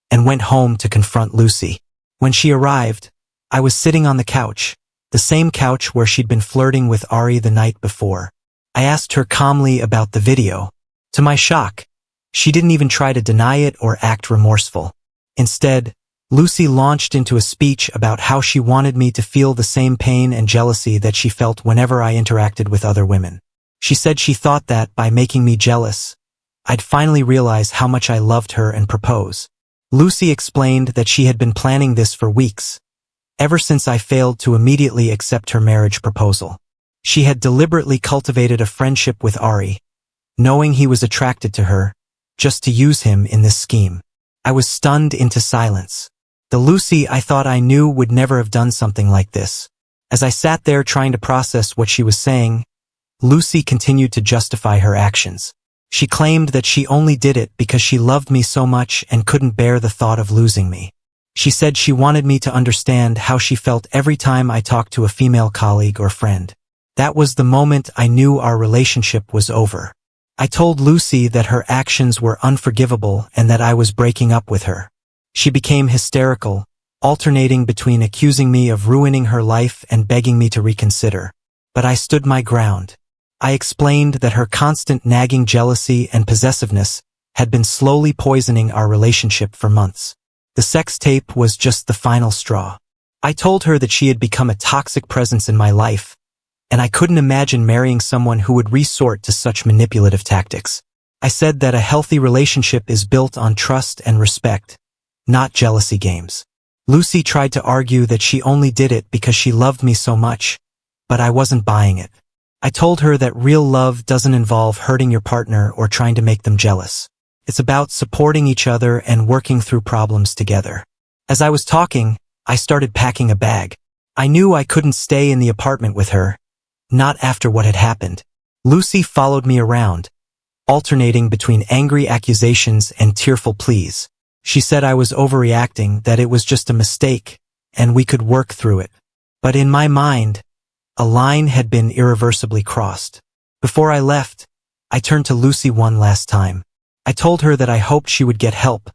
and went home to confront Lucy. When she arrived, I was sitting on the couch, the same couch where she'd been flirting with Ari the night before. I asked her calmly about the video. To my shock, she didn't even try to deny it or act remorseful. Instead, Lucy launched into a speech about how she wanted me to feel the same pain and jealousy that she felt whenever I interacted with other women. She said she thought that, by making me jealous, I'd finally realize how much I loved her and propose. Lucy explained that she had been planning this for weeks, ever since I failed to immediately accept her marriage proposal. She had deliberately cultivated a friendship with Ari, knowing he was attracted to her, just to use him in this scheme. I was stunned into silence. The Lucy I thought I knew would never have done something like this. As I sat there trying to process what she was saying, Lucy continued to justify her actions. She claimed that she only did it because she loved me so much and couldn't bear the thought of losing me. She said she wanted me to understand how she felt every time I talked to a female colleague or friend. That was the moment I knew our relationship was over. I told Lucy that her actions were unforgivable and that I was breaking up with her. She became hysterical, alternating between accusing me of ruining her life and begging me to reconsider. But I stood my ground. I explained that her constant nagging jealousy and possessiveness had been slowly poisoning our relationship for months. The sex tape was just the final straw. I told her that she had become a toxic presence in my life, and I couldn't imagine marrying someone who would resort to such manipulative tactics. I said that a healthy relationship is built on trust and respect, not jealousy games. Lucy tried to argue that she only did it because she loved me so much, but I wasn't buying it. I told her that real love doesn't involve hurting your partner or trying to make them jealous. It's about supporting each other and working through problems together. As I was talking, I started packing a bag. I knew I couldn't stay in the apartment with her, not after what had happened. Lucy followed me around, alternating between angry accusations and tearful pleas. She said I was overreacting, that it was just a mistake, and we could work through it. But in my mind, a line had been irreversibly crossed. Before I left, I turned to Lucy one last time. I told her that I hoped she would get help,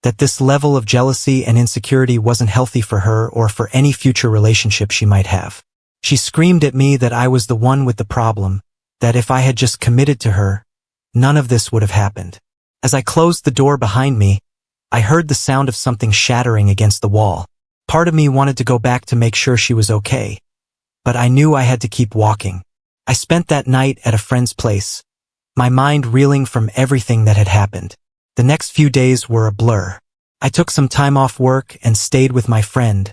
that this level of jealousy and insecurity wasn't healthy for her or for any future relationship she might have. She screamed at me that I was the one with the problem, that if I had just committed to her, none of this would have happened. As I closed the door behind me, I heard the sound of something shattering against the wall. Part of me wanted to go back to make sure she was okay, but I knew I had to keep walking. I spent that night at a friend's place, my mind reeling from everything that had happened. The next few days were a blur. I took some time off work and stayed with my friend,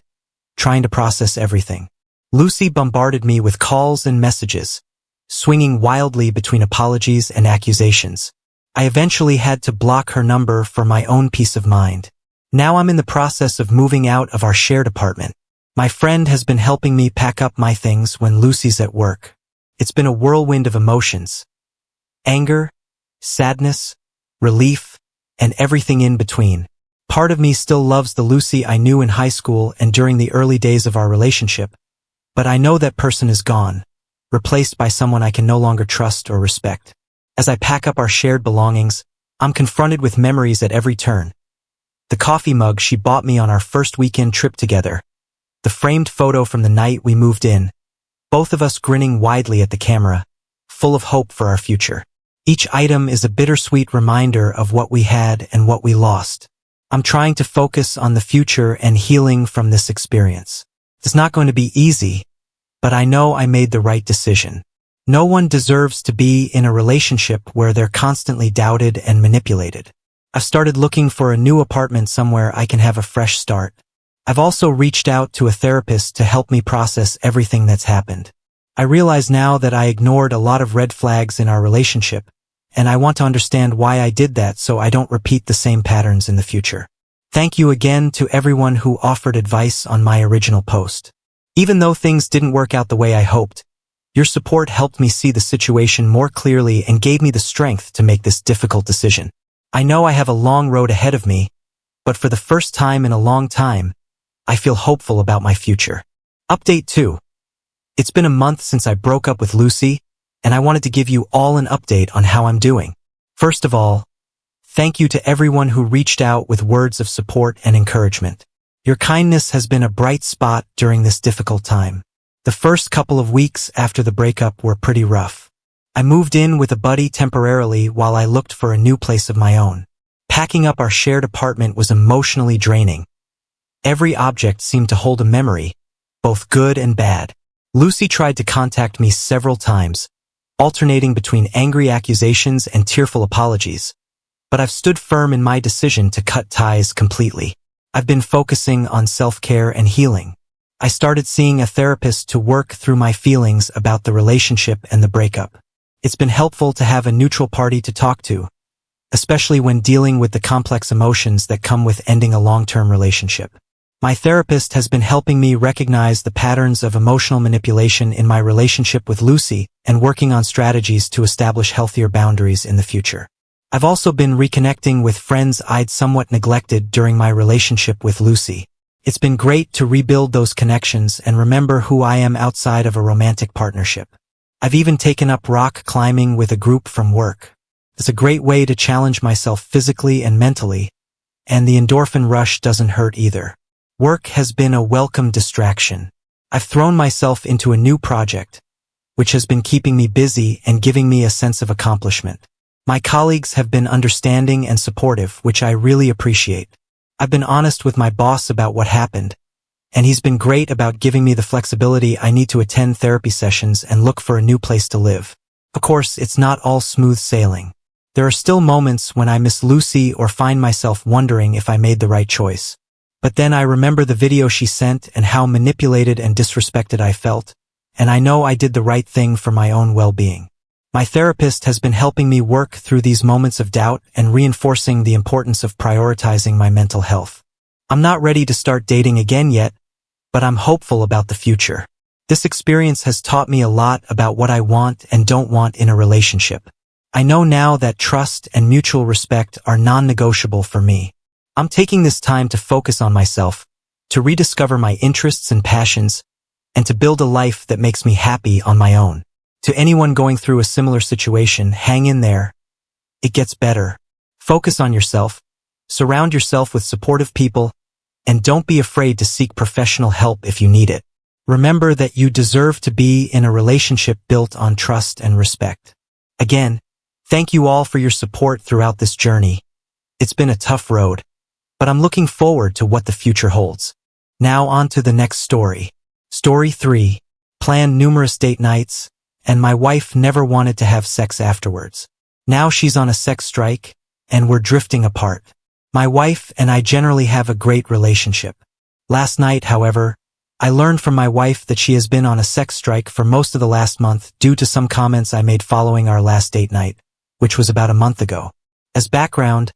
trying to process everything. Lucy bombarded me with calls and messages, swinging wildly between apologies and accusations. I eventually had to block her number for my own peace of mind. Now I'm in the process of moving out of our shared apartment. My friend has been helping me pack up my things when Lucy's at work. It's been a whirlwind of emotions. Anger, sadness, relief, and everything in between. Part of me still loves the Lucy I knew in high school and during the early days of our relationship, but I know that person is gone, replaced by someone I can no longer trust or respect. As I pack up our shared belongings, I'm confronted with memories at every turn. The coffee mug she bought me on our first weekend trip together. The framed photo from the night we moved in, both of us grinning widely at the camera, full of hope for our future. Each item is a bittersweet reminder of what we had and what we lost. I'm trying to focus on the future and healing from this experience. It's not going to be easy, but I know I made the right decision. No one deserves to be in a relationship where they're constantly doubted and manipulated. I've started looking for a new apartment somewhere I can have a fresh start. I've also reached out to a therapist to help me process everything that's happened. I realize now that I ignored a lot of red flags in our relationship, and I want to understand why I did that so I don't repeat the same patterns in the future. Thank you again to everyone who offered advice on my original post. Even though things didn't work out the way I hoped, your support helped me see the situation more clearly and gave me the strength to make this difficult decision. I know I have a long road ahead of me, but for the first time in a long time, I feel hopeful about my future. Update 2. It's been a month since I broke up with Lucy, and I wanted to give you all an update on how I'm doing. First of all, thank you to everyone who reached out with words of support and encouragement. Your kindness has been a bright spot during this difficult time. The first couple of weeks after the breakup were pretty rough. I moved in with a buddy temporarily while I looked for a new place of my own. Packing up our shared apartment was emotionally draining. Every object seemed to hold a memory, both good and bad. Lucy tried to contact me several times, alternating between angry accusations and tearful apologies. But I've stood firm in my decision to cut ties completely. I've been focusing on self-care and healing. I started seeing a therapist to work through my feelings about the relationship and the breakup. It's been helpful to have a neutral party to talk to, especially when dealing with the complex emotions that come with ending a long-term relationship. My therapist has been helping me recognize the patterns of emotional manipulation in my relationship with Lucy and working on strategies to establish healthier boundaries in the future. I've also been reconnecting with friends I'd somewhat neglected during my relationship with Lucy. It's been great to rebuild those connections and remember who I am outside of a romantic partnership. I've even taken up rock climbing with a group from work. It's a great way to challenge myself physically and mentally, and the endorphin rush doesn't hurt either. Work has been a welcome distraction. I've thrown myself into a new project, which has been keeping me busy and giving me a sense of accomplishment. My colleagues have been understanding and supportive, which I really appreciate. I've been honest with my boss about what happened, and he's been great about giving me the flexibility I need to attend therapy sessions and look for a new place to live. Of course, it's not all smooth sailing. There are still moments when I miss Lucy or find myself wondering if I made the right choice. But then I remember the video she sent and how manipulated and disrespected I felt, and I know I did the right thing for my own well-being. My therapist has been helping me work through these moments of doubt and reinforcing the importance of prioritizing my mental health. I'm not ready to start dating again yet, but I'm hopeful about the future. This experience has taught me a lot about what I want and don't want in a relationship. I know now that trust and mutual respect are non-negotiable for me. I'm taking this time to focus on myself, to rediscover my interests and passions, and to build a life that makes me happy on my own. To anyone going through a similar situation, hang in there. It gets better. Focus on yourself, surround yourself with supportive people, and don't be afraid to seek professional help if you need it. Remember that you deserve to be in a relationship built on trust and respect. Again, thank you all for your support throughout this journey. It's been a tough road, but I'm looking forward to what the future holds. Now on to the next story. Story 3. Planned numerous date nights, and my wife never wanted to have sex afterwards. Now she's on a sex strike, and we're drifting apart. My wife and I generally have a great relationship. Last night, however, I learned from my wife that she has been on a sex strike for most of the last month due to some comments I made following our last date night, which was about a month ago. As background,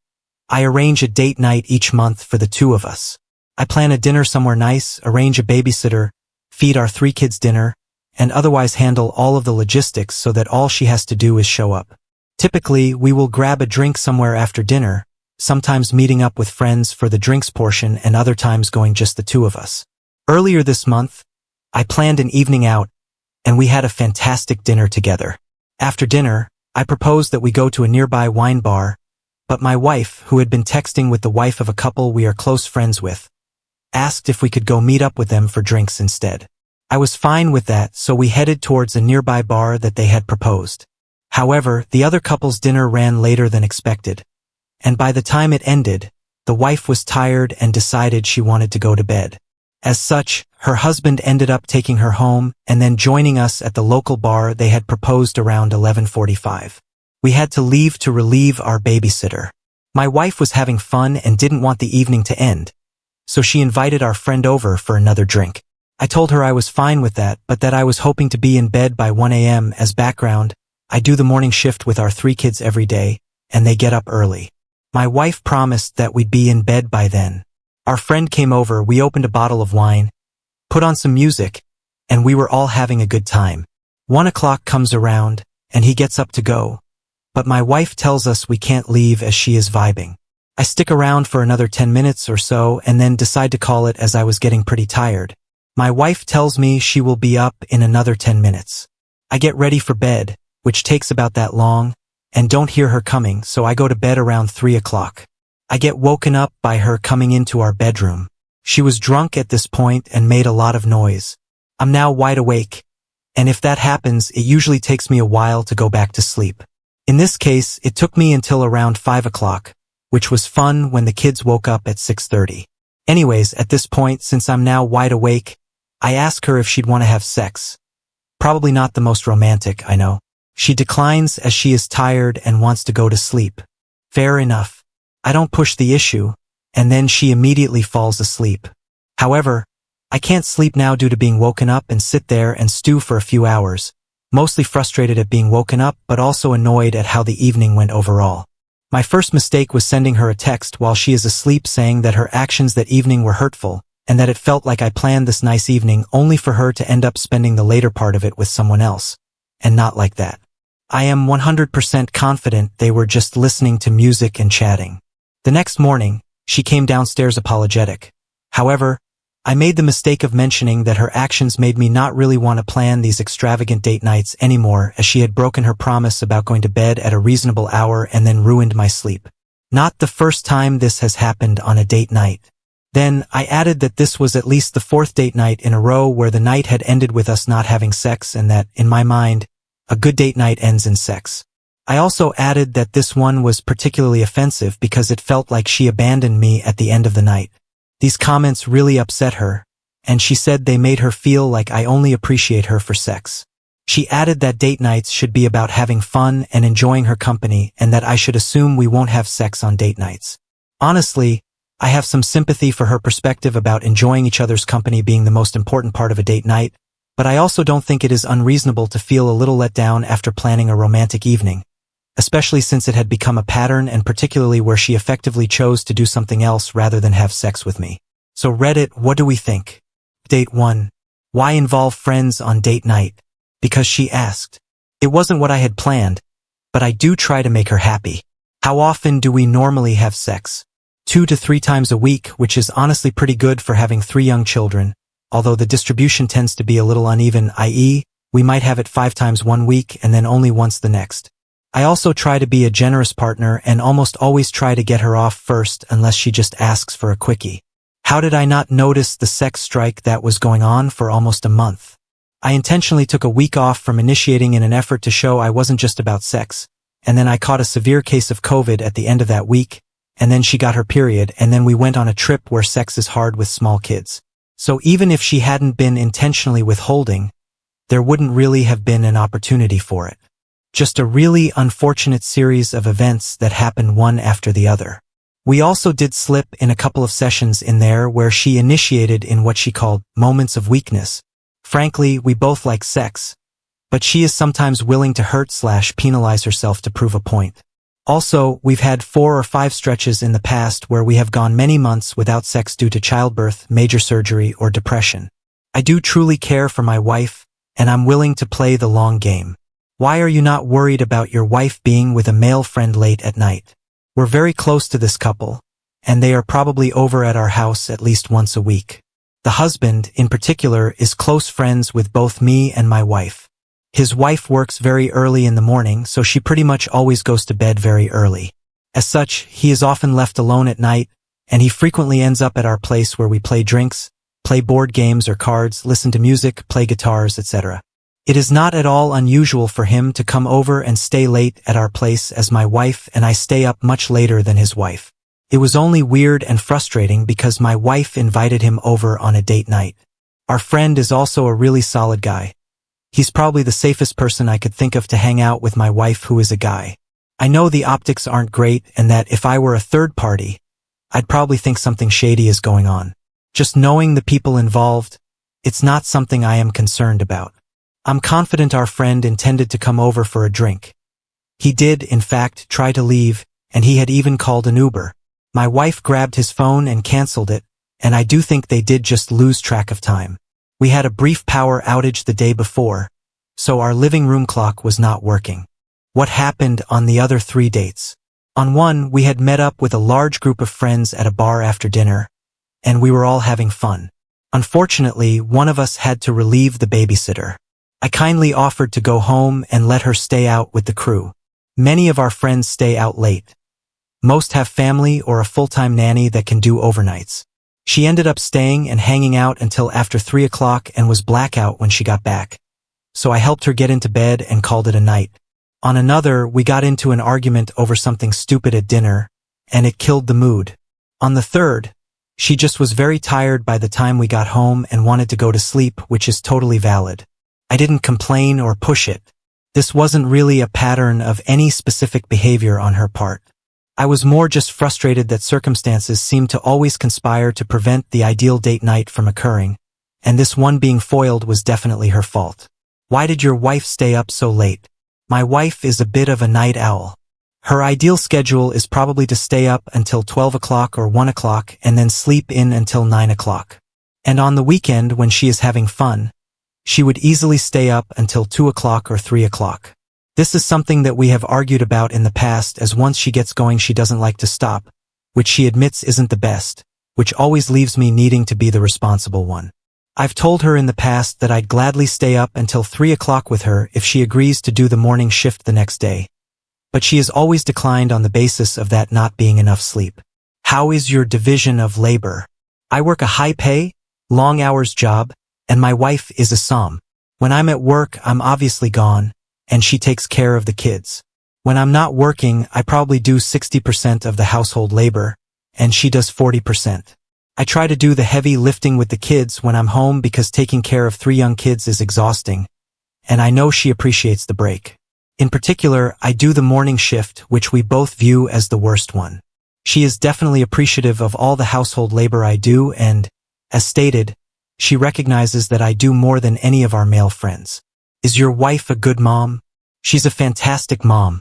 I arrange a date night each month for the two of us. I plan a dinner somewhere nice, arrange a babysitter, feed our 3 kids dinner, and otherwise handle all of the logistics so that all she has to do is show up. Typically, we will grab a drink somewhere after dinner, sometimes meeting up with friends for the drinks portion and other times going just the two of us. Earlier this month, I planned an evening out, and we had a fantastic dinner together. After dinner, I proposed that we go to a nearby wine bar, but my wife, who had been texting with the wife of a couple we are close friends with, asked if we could go meet up with them for drinks instead. I was fine with that, so we headed towards a nearby bar that they had proposed. However, the other couple's dinner ran later than expected, and by the time it ended, the wife was tired and decided she wanted to go to bed. As such, her husband ended up taking her home and then joining us at the local bar they had proposed around 11:45. We had to leave to relieve our babysitter. My wife was having fun and didn't want the evening to end, so she invited our friend over for another drink. I told her I was fine with that, but that I was hoping to be in bed by 1 a.m. As background, I do the morning shift with our 3 kids every day, and they get up early. My wife promised that we'd be in bed by then. Our friend came over, we opened a bottle of wine, put on some music, and we were all having a good time. 1 o'clock comes around, and he gets up to go. But my wife tells us we can't leave as she is vibing. I stick around for another 10 minutes or so and then decide to call it as I was getting pretty tired. My wife tells me she will be up in another 10 minutes. I get ready for bed, which takes about that long, and don't hear her coming, so I go to bed around 3 o'clock. I get woken up by her coming into our bedroom. She was drunk at this point and made a lot of noise. I'm now wide awake, and if that happens, it usually takes me a while to go back to sleep. In this case, it took me until around 5 o'clock, which was fun when the kids woke up at 6:30. Anyways, at this point, since I'm now wide awake, I ask her if she'd want to have sex. Probably not the most romantic, I know. She declines as she is tired and wants to go to sleep. Fair enough. I don't push the issue, and then she immediately falls asleep. However, I can't sleep now due to being woken up and sit there and stew for a few hours, mostly frustrated at being woken up but also annoyed at how the evening went overall. My first mistake was sending her a text while she is asleep saying that her actions that evening were hurtful, and that it felt like I planned this nice evening only for her to end up spending the later part of it with someone else, and not like that. I am 100% confident they were just listening to music and chatting. The next morning, she came downstairs apologetic. However, I made the mistake of mentioning that her actions made me not really want to plan these extravagant date nights anymore, as she had broken her promise about going to bed at a reasonable hour and then ruined my sleep. Not the first time this has happened on a date night. Then, I added that this was at least the 4th date night in a row where the night had ended with us not having sex, and that, in my mind, a good date night ends in sex. I also added that this one was particularly offensive because it felt like she abandoned me at the end of the night. These comments really upset her, and she said they made her feel like I only appreciate her for sex. She added that date nights should be about having fun and enjoying her company, and that I should assume we won't have sex on date nights. Honestly, I have some sympathy for her perspective about enjoying each other's company being the most important part of a date night, but I also don't think it is unreasonable to feel a little let down after planning a romantic evening, especially since it had become a pattern, and particularly where she effectively chose to do something else rather than have sex with me. So Reddit, what do we think? Date 1. Why involve friends on date night? Because she asked. It wasn't what I had planned, but I do try to make her happy. How often do we normally have sex? 2 to 3 times a week, which is honestly pretty good for having 3 young children, although the distribution tends to be a little uneven, i.e., we might have it 5 times one week and then only once the next. I also try to be a generous partner and almost always try to get her off first unless she just asks for a quickie. How did I not notice the sex strike that was going on for almost a month? I intentionally took a week off from initiating in an effort to show I wasn't just about sex, and then I caught a severe case of COVID at the end of that week, and then she got her period, and then we went on a trip where sex is hard with small kids. So even if she hadn't been intentionally withholding, there wouldn't really have been an opportunity for it. Just a really unfortunate series of events that happened one after the other. We also did slip in a couple of sessions in there where she initiated in what she called moments of weakness. Frankly, we both like sex, but she is sometimes willing to hurt/penalize herself to prove a point. Also, we've had 4 or 5 stretches in the past where we have gone many months without sex due to childbirth, major surgery, or depression. I do truly care for my wife, and I'm willing to play the long game. Why are you not worried about your wife being with a male friend late at night? We're very close to this couple, and they are probably over at our house at least once a week. The husband, in particular, is close friends with both me and my wife. His wife works very early in the morning, so she pretty much always goes to bed very early. As such, he is often left alone at night, and he frequently ends up at our place where we play drinks, play board games or cards, listen to music, play guitars, etc. It is not at all unusual for him to come over and stay late at our place, as my wife and I stay up much later than his wife. It was only weird and frustrating because my wife invited him over on a date night. Our friend is also a really solid guy. He's probably the safest person I could think of to hang out with my wife, who is a guy. I know the optics aren't great, and that if I were a third party, I'd probably think something shady is going on. Just knowing the people involved, it's not something I am concerned about. I'm confident our friend intended to come over for a drink. He did, in fact, try to leave, and he had even called an Uber. My wife grabbed his phone and canceled it, and I do think they did just lose track of time. We had a brief power outage the day before, so our living room clock was not working. What happened on the other 3 dates? On one, we had met up with a large group of friends at a bar after dinner, and we were all having fun. Unfortunately, one of us had to relieve the babysitter. I kindly offered to go home and let her stay out with the crew. Many of our friends stay out late. Most have family or a full-time nanny that can do overnights. She ended up staying and hanging out until after 3 o'clock and was blackout when she got back. So I helped her get into bed and called it a night. On another, we got into an argument over something stupid at dinner, and it killed the mood. On the third, she just was very tired by the time we got home and wanted to go to sleep, which is totally valid. I didn't complain or push it. This wasn't really a pattern of any specific behavior on her part. I was more just frustrated that circumstances seemed to always conspire to prevent the ideal date night from occurring, and this one being foiled was definitely her fault. Why did your wife stay up so late? My wife is a bit of a night owl. Her ideal schedule is probably to stay up until 12 o'clock or 1 o'clock and then sleep in until 9 o'clock. And on the weekend when she is having fun, she would easily stay up until 2 o'clock or 3 o'clock. This is something that we have argued about in the past, as once she gets going she doesn't like to stop, which she admits isn't the best, which always leaves me needing to be the responsible one. I've told her in the past that I'd gladly stay up until 3 o'clock with her if she agrees to do the morning shift the next day. But she has always declined on the basis of that not being enough sleep. How is your division of labor? I work a high-pay, long-hours job, and my wife is a som. When I'm at work, I'm obviously gone, and she takes care of the kids. When I'm not working, I probably do 60% of the household labor, and she does 40%. I try to do the heavy lifting with the kids when I'm home because taking care of 3 young kids is exhausting, and I know she appreciates the break. In particular, I do the morning shift, which we both view as the worst one. She is definitely appreciative of all the household labor I do and, as stated, she recognizes that I do more than any of our male friends. Is your wife a good mom? She's a fantastic mom.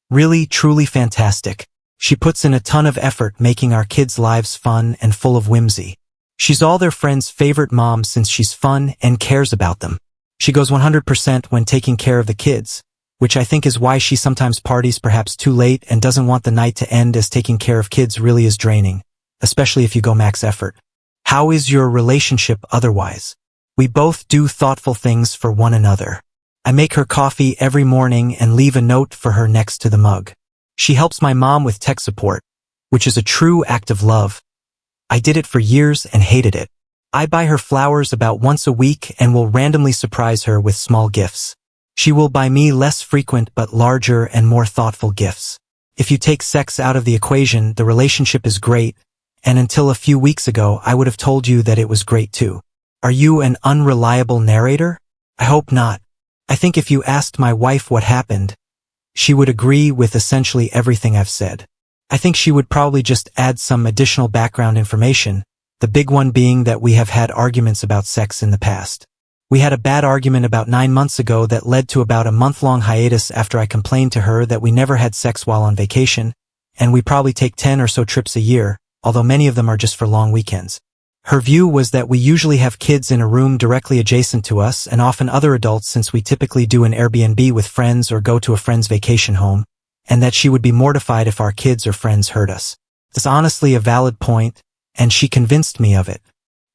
Really, truly fantastic. She puts in a ton of effort making our kids' lives fun and full of whimsy. She's all their friends' favorite mom since she's fun and cares about them. She goes 100% when taking care of the kids, which I think is why she sometimes parties perhaps too late and doesn't want the night to end, as taking care of kids really is draining, especially if you go max effort. How is your relationship otherwise? We both do thoughtful things for one another. I make her coffee every morning and leave a note for her next to the mug. She helps my mom with tech support, which is a true act of love. I did it for years and hated it. I buy her flowers about once a week and will randomly surprise her with small gifts. She will buy me less frequent but larger and more thoughtful gifts. If you take sex out of the equation, the relationship is great, and until a few weeks ago I would have told you that it was great too. Are you an unreliable narrator? I hope not. I think if you asked my wife what happened, she would agree with essentially everything I've said. I think she would probably just add some additional background information, the big one being that we have had arguments about sex in the past. We had a bad argument about 9 months ago that led to about a month-long hiatus after I complained to her that we never had sex while on vacation, and we probably take 10 or so trips a year, although many of them are just for long weekends. Her view was that we usually have kids in a room directly adjacent to us and often other adults, since we typically do an Airbnb with friends or go to a friend's vacation home, and that she would be mortified if our kids or friends heard us. It's honestly a valid point, and she convinced me of it.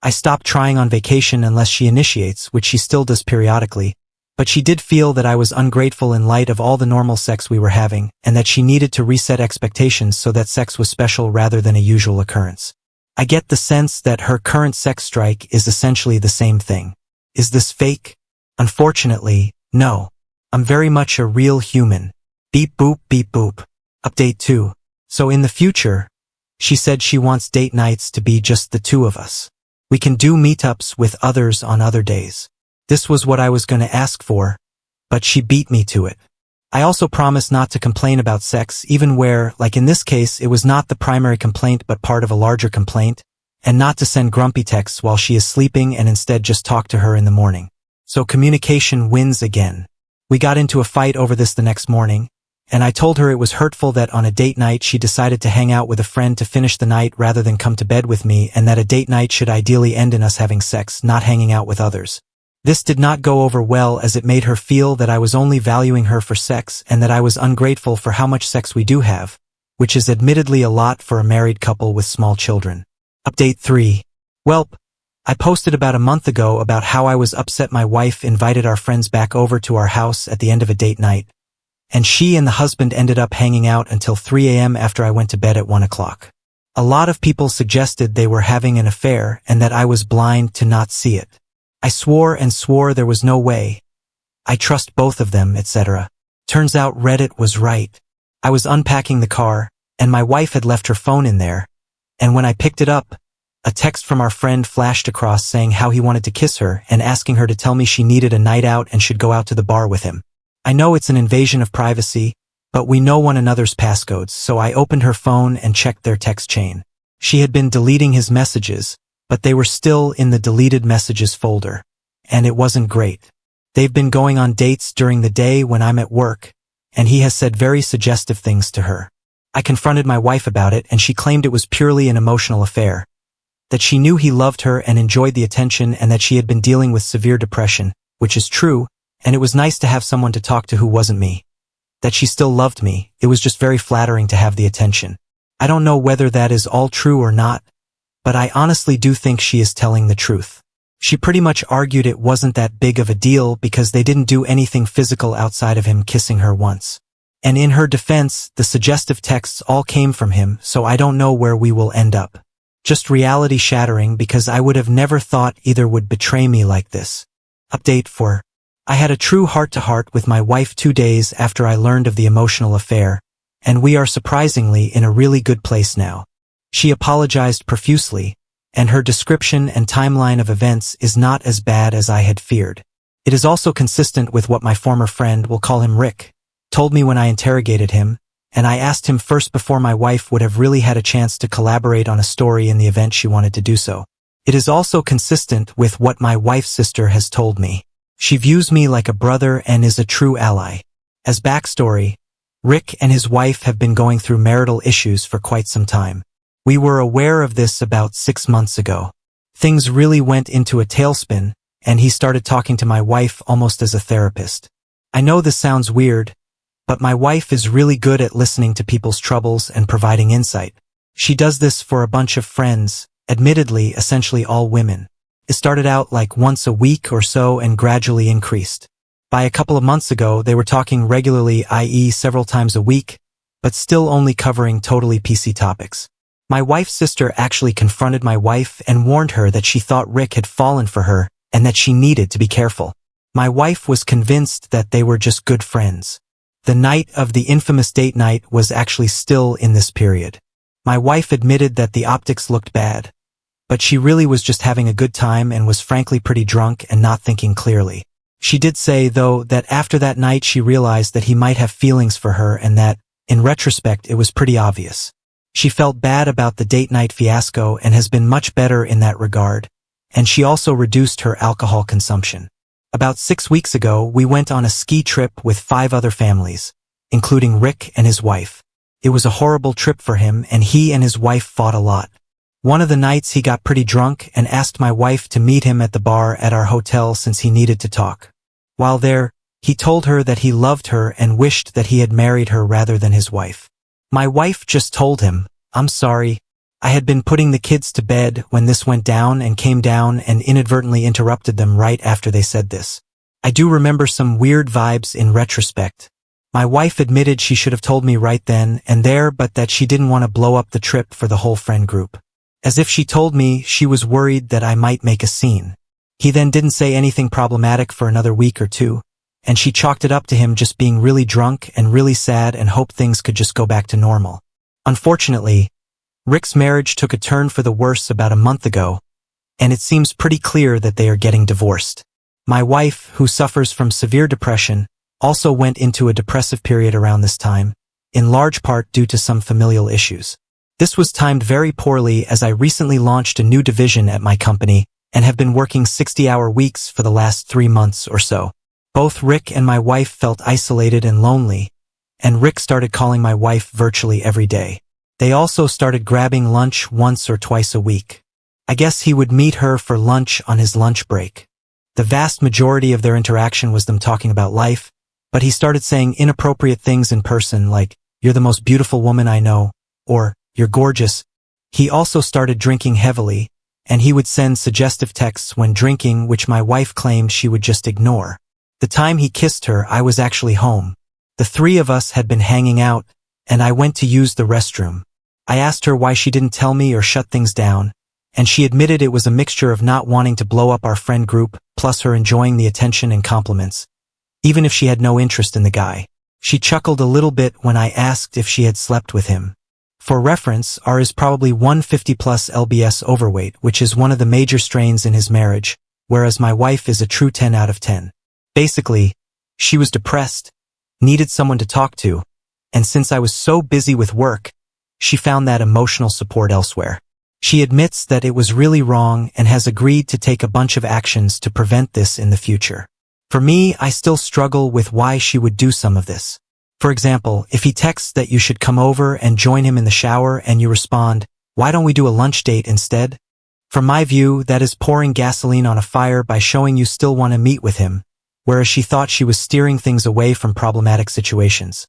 I stopped trying on vacation unless she initiates, which she still does periodically, but she did feel that I was ungrateful in light of all the normal sex we were having, and that she needed to reset expectations so that sex was special rather than a usual occurrence. I get the sense that her current sex strike is essentially the same thing. Is this fake? Unfortunately, no. I'm very much a real human. Beep boop beep boop. Update 2. So in the future, she said she wants date nights to be just the two of us. We can do meetups with others on other days. This was what I was going to ask for, but she beat me to it. I also promise not to complain about sex, even where, like in this case, it was not the primary complaint but part of a larger complaint, and not to send grumpy texts while she is sleeping and instead just talk to her in the morning. So communication wins again. We got into a fight over this the next morning, and I told her it was hurtful that on a date night she decided to hang out with a friend to finish the night rather than come to bed with me, and that a date night should ideally end in us having sex, not hanging out with others. This did not go over well, as it made her feel that I was only valuing her for sex and that I was ungrateful for how much sex we do have, which is admittedly a lot for a married couple with small children. Update 3. Welp, I posted about a month ago about how I was upset my wife invited our friends back over to our house at the end of a date night, and she and the husband ended up hanging out until 3 a.m. after I went to bed at 1 o'clock. A lot of people suggested they were having an affair and that I was blind to not see it. I swore and swore there was no way. I trust both of them, etc. Turns out Reddit was right. I was unpacking the car, and my wife had left her phone in there, and when I picked it up, a text from our friend flashed across saying how he wanted to kiss her and asking her to tell me she needed a night out and should go out to the bar with him. I know it's an invasion of privacy, but we know one another's passcodes, so I opened her phone and checked their text chain. She had been deleting his messages, but they were still in the deleted messages folder, and it wasn't great. They've been going on dates during the day when I'm at work, and he has said very suggestive things to her. I confronted my wife about it, and she claimed it was purely an emotional affair, that she knew he loved her and enjoyed the attention, and that she had been dealing with severe depression, which is true, and it was nice to have someone to talk to who wasn't me. That she still loved me, it was just very flattering to have the attention. I don't know whether that is all true or not, but I honestly do think she is telling the truth. She pretty much argued it wasn't that big of a deal because they didn't do anything physical outside of him kissing her once. And in her defense, the suggestive texts all came from him, so I don't know where we will end up. Just reality shattering, because I would have never thought either would betray me like this. Update 4. I had a true heart-to-heart with my wife 2 days after I learned of the emotional affair, and we are surprisingly in a really good place now. She apologized profusely, and her description and timeline of events is not as bad as I had feared. It is also consistent with what my former friend, we'll call him Rick, told me when I interrogated him, and I asked him first before my wife would have really had a chance to collaborate on a story in the event she wanted to do so. It is also consistent with what my wife's sister has told me. She views me like a brother and is a true ally. As backstory, Rick and his wife have been going through marital issues for quite some time. We were aware of this about 6 months ago. Things really went into a tailspin, and he started talking to my wife almost as a therapist. I know this sounds weird, but my wife is really good at listening to people's troubles and providing insight. She does this for a bunch of friends, admittedly essentially all women. It started out like once a week or so and gradually increased. By a couple of months ago, they were talking regularly, i.e. several times a week, but still only covering totally PC topics. My wife's sister actually confronted my wife and warned her that she thought Rick had fallen for her and that she needed to be careful. My wife was convinced that they were just good friends. The night of the infamous date night was actually still in this period. My wife admitted that the optics looked bad, but she really was just having a good time and was frankly pretty drunk and not thinking clearly. She did say, though, that after that night she realized that he might have feelings for her and that, in retrospect, it was pretty obvious. She felt bad about the date night fiasco and has been much better in that regard, and she also reduced her alcohol consumption. About 6 weeks ago, we went on a ski trip with 5 other families, including Rick and his wife. It was a horrible trip for him, and he and his wife fought a lot. One of the nights he got pretty drunk and asked my wife to meet him at the bar at our hotel since he needed to talk. While there, he told her that he loved her and wished that he had married her rather than his wife. My wife just told him, "I'm sorry. I had been putting the kids to bed when this went down and came down and inadvertently interrupted them right after they said this. I do remember some weird vibes in retrospect. My wife admitted she should have told me right then and there, but that she didn't want to blow up the trip for the whole friend group. As if she told me she was worried that I might make a scene. He then didn't say anything problematic for another week or two, and she chalked it up to him just being really drunk and really sad and hoped things could just go back to normal. Unfortunately, Rick's marriage took a turn for the worse about a month ago, and it seems pretty clear that they are getting divorced. My wife, who suffers from severe depression, also went into a depressive period around this time, in large part due to some familial issues. This was timed very poorly as I recently launched a new division at my company and have been working 60-hour weeks for the last 3 months or so. Both Rick and my wife felt isolated and lonely, and Rick started calling my wife virtually every day. They also started grabbing lunch once or twice a week. I guess he would meet her for lunch on his lunch break. The vast majority of their interaction was them talking about life, but he started saying inappropriate things in person like, "You're the most beautiful woman I know," or "You're gorgeous." He also started drinking heavily, and he would send suggestive texts when drinking which my wife claimed she would just ignore. The time he kissed her, I was actually home. The three of us had been hanging out, and I went to use the restroom. I asked her why she didn't tell me or shut things down, and she admitted it was a mixture of not wanting to blow up our friend group, plus her enjoying the attention and compliments, even if she had no interest in the guy. She chuckled a little bit when I asked if she had slept with him. For reference, R is probably 150 plus lbs overweight, which is one of the major strains in his marriage, whereas my wife is a true 10 out of 10. Basically, she was depressed, needed someone to talk to, and since I was so busy with work, she found that emotional support elsewhere. She admits that it was really wrong and has agreed to take a bunch of actions to prevent this in the future. For me, I still struggle with why she would do some of this. For example, if he texts that you should come over and join him in the shower and you respond, "Why don't we do a lunch date instead?" From my view, that is pouring gasoline on a fire by showing you still want to meet with him, whereas she thought she was steering things away from problematic situations.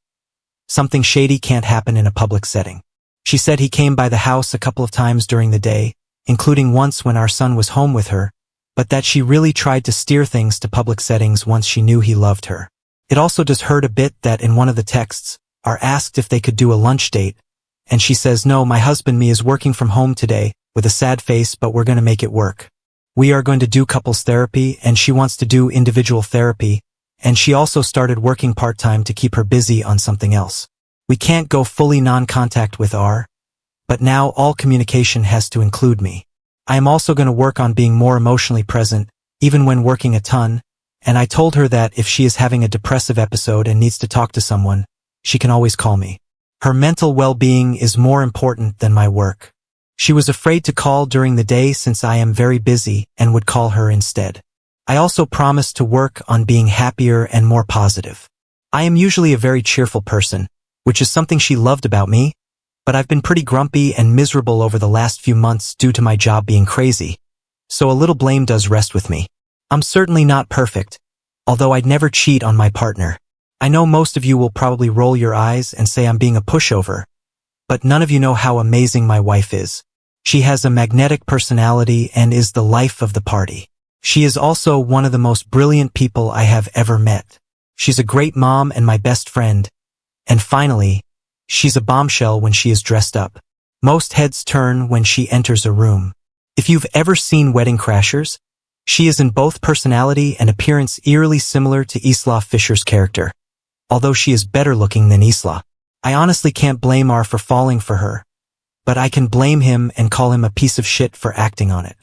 Something shady can't happen in a public setting. She said he came by the house a couple of times during the day, including once when our son was home with her, but that she really tried to steer things to public settings once she knew he loved her. It also just hurt a bit that in one of the texts, are asked if they could do a lunch date, and she says, "No, my husband me is working from home today," with a sad face, "but we're going to make it work. We are going to do couples therapy, and she wants to do individual therapy, and she also started working part-time to keep her busy on something else. We can't go fully non-contact with R, but now all communication has to include me. I am also going to work on being more emotionally present, even when working a ton, and I told her that if she is having a depressive episode and needs to talk to someone, she can always call me. Her mental well-being is more important than my work. She was afraid to call during the day since I am very busy and would call her instead. I also promised to work on being happier and more positive. I am usually a very cheerful person, which is something she loved about me, but I've been pretty grumpy and miserable over the last few months due to my job being crazy, so a little blame does rest with me. I'm certainly not perfect, although I'd never cheat on my partner. I know most of you will probably roll your eyes and say I'm being a pushover, but none of you know how amazing my wife is. She has a magnetic personality and is the life of the party. She is also one of the most brilliant people I have ever met. She's a great mom and my best friend. And finally, she's a bombshell when she is dressed up. Most heads turn when she enters a room. If you've ever seen Wedding Crashers, she is in both personality and appearance eerily similar to Isla Fisher's character, although she is better looking than Isla. I honestly can't blame R for falling for her, but I can blame him and call him a piece of shit for acting on it.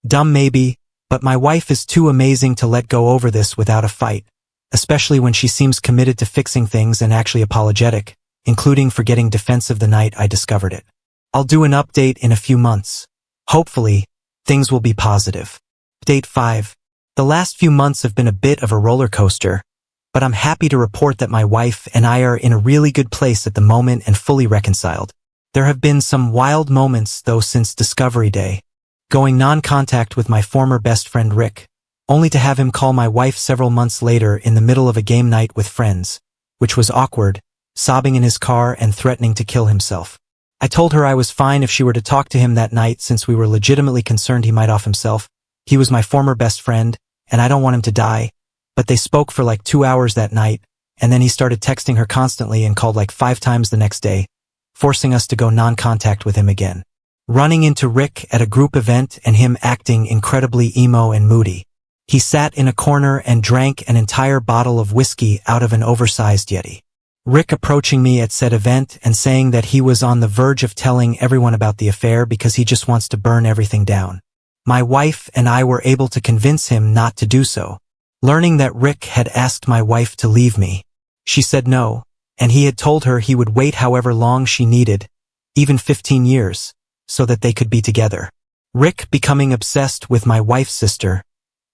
Dumb maybe, but my wife is too amazing to let go over this without a fight, especially when she seems committed to fixing things and actually apologetic, including for getting defensive the night I discovered it. I'll do an update in a few months. Hopefully, things will be positive. Update 5. The last few months have been a bit of a roller coaster, but I'm happy to report that my wife and I are in a really good place at the moment and fully reconciled. There have been some wild moments, though, since Discovery Day. Going non-contact with my former best friend Rick, only to have him call my wife several months later in the middle of a game night with friends, which was awkward, sobbing in his car and threatening to kill himself. I told her I was fine if she were to talk to him that night since we were legitimately concerned he might off himself. He was my former best friend, and I don't want him to die, but they spoke for like 2 hours that night, and then he started texting her constantly and called like 5 times the next day, forcing us to go non-contact with him again. Running into Rick at a group event and him acting incredibly emo and moody. He sat in a corner and drank an entire bottle of whiskey out of an oversized Yeti. Rick approaching me at said event and saying that he was on the verge of telling everyone about the affair because he just wants to burn everything down. My wife and I were able to convince him not to do so. Learning that Rick had asked my wife to leave me, she said no, and he had told her he would wait however long she needed, even 15 years, so that they could be together. Rick becoming obsessed with my wife's sister,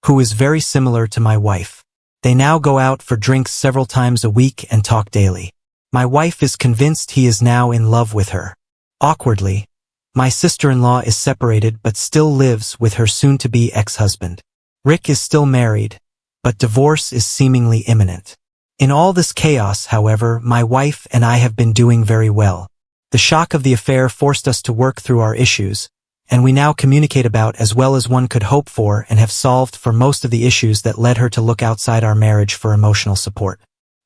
who is very similar to my wife. They now go out for drinks several times a week and talk daily. My wife is convinced he is now in love with her. Awkwardly, my sister-in-law is separated but still lives with her soon-to-be ex-husband. Rick is still married, but divorce is seemingly imminent. In all this chaos, however, my wife and I have been doing very well. The shock of the affair forced us to work through our issues, and we now communicate about as well as one could hope for and have solved for most of the issues that led her to look outside our marriage for emotional support.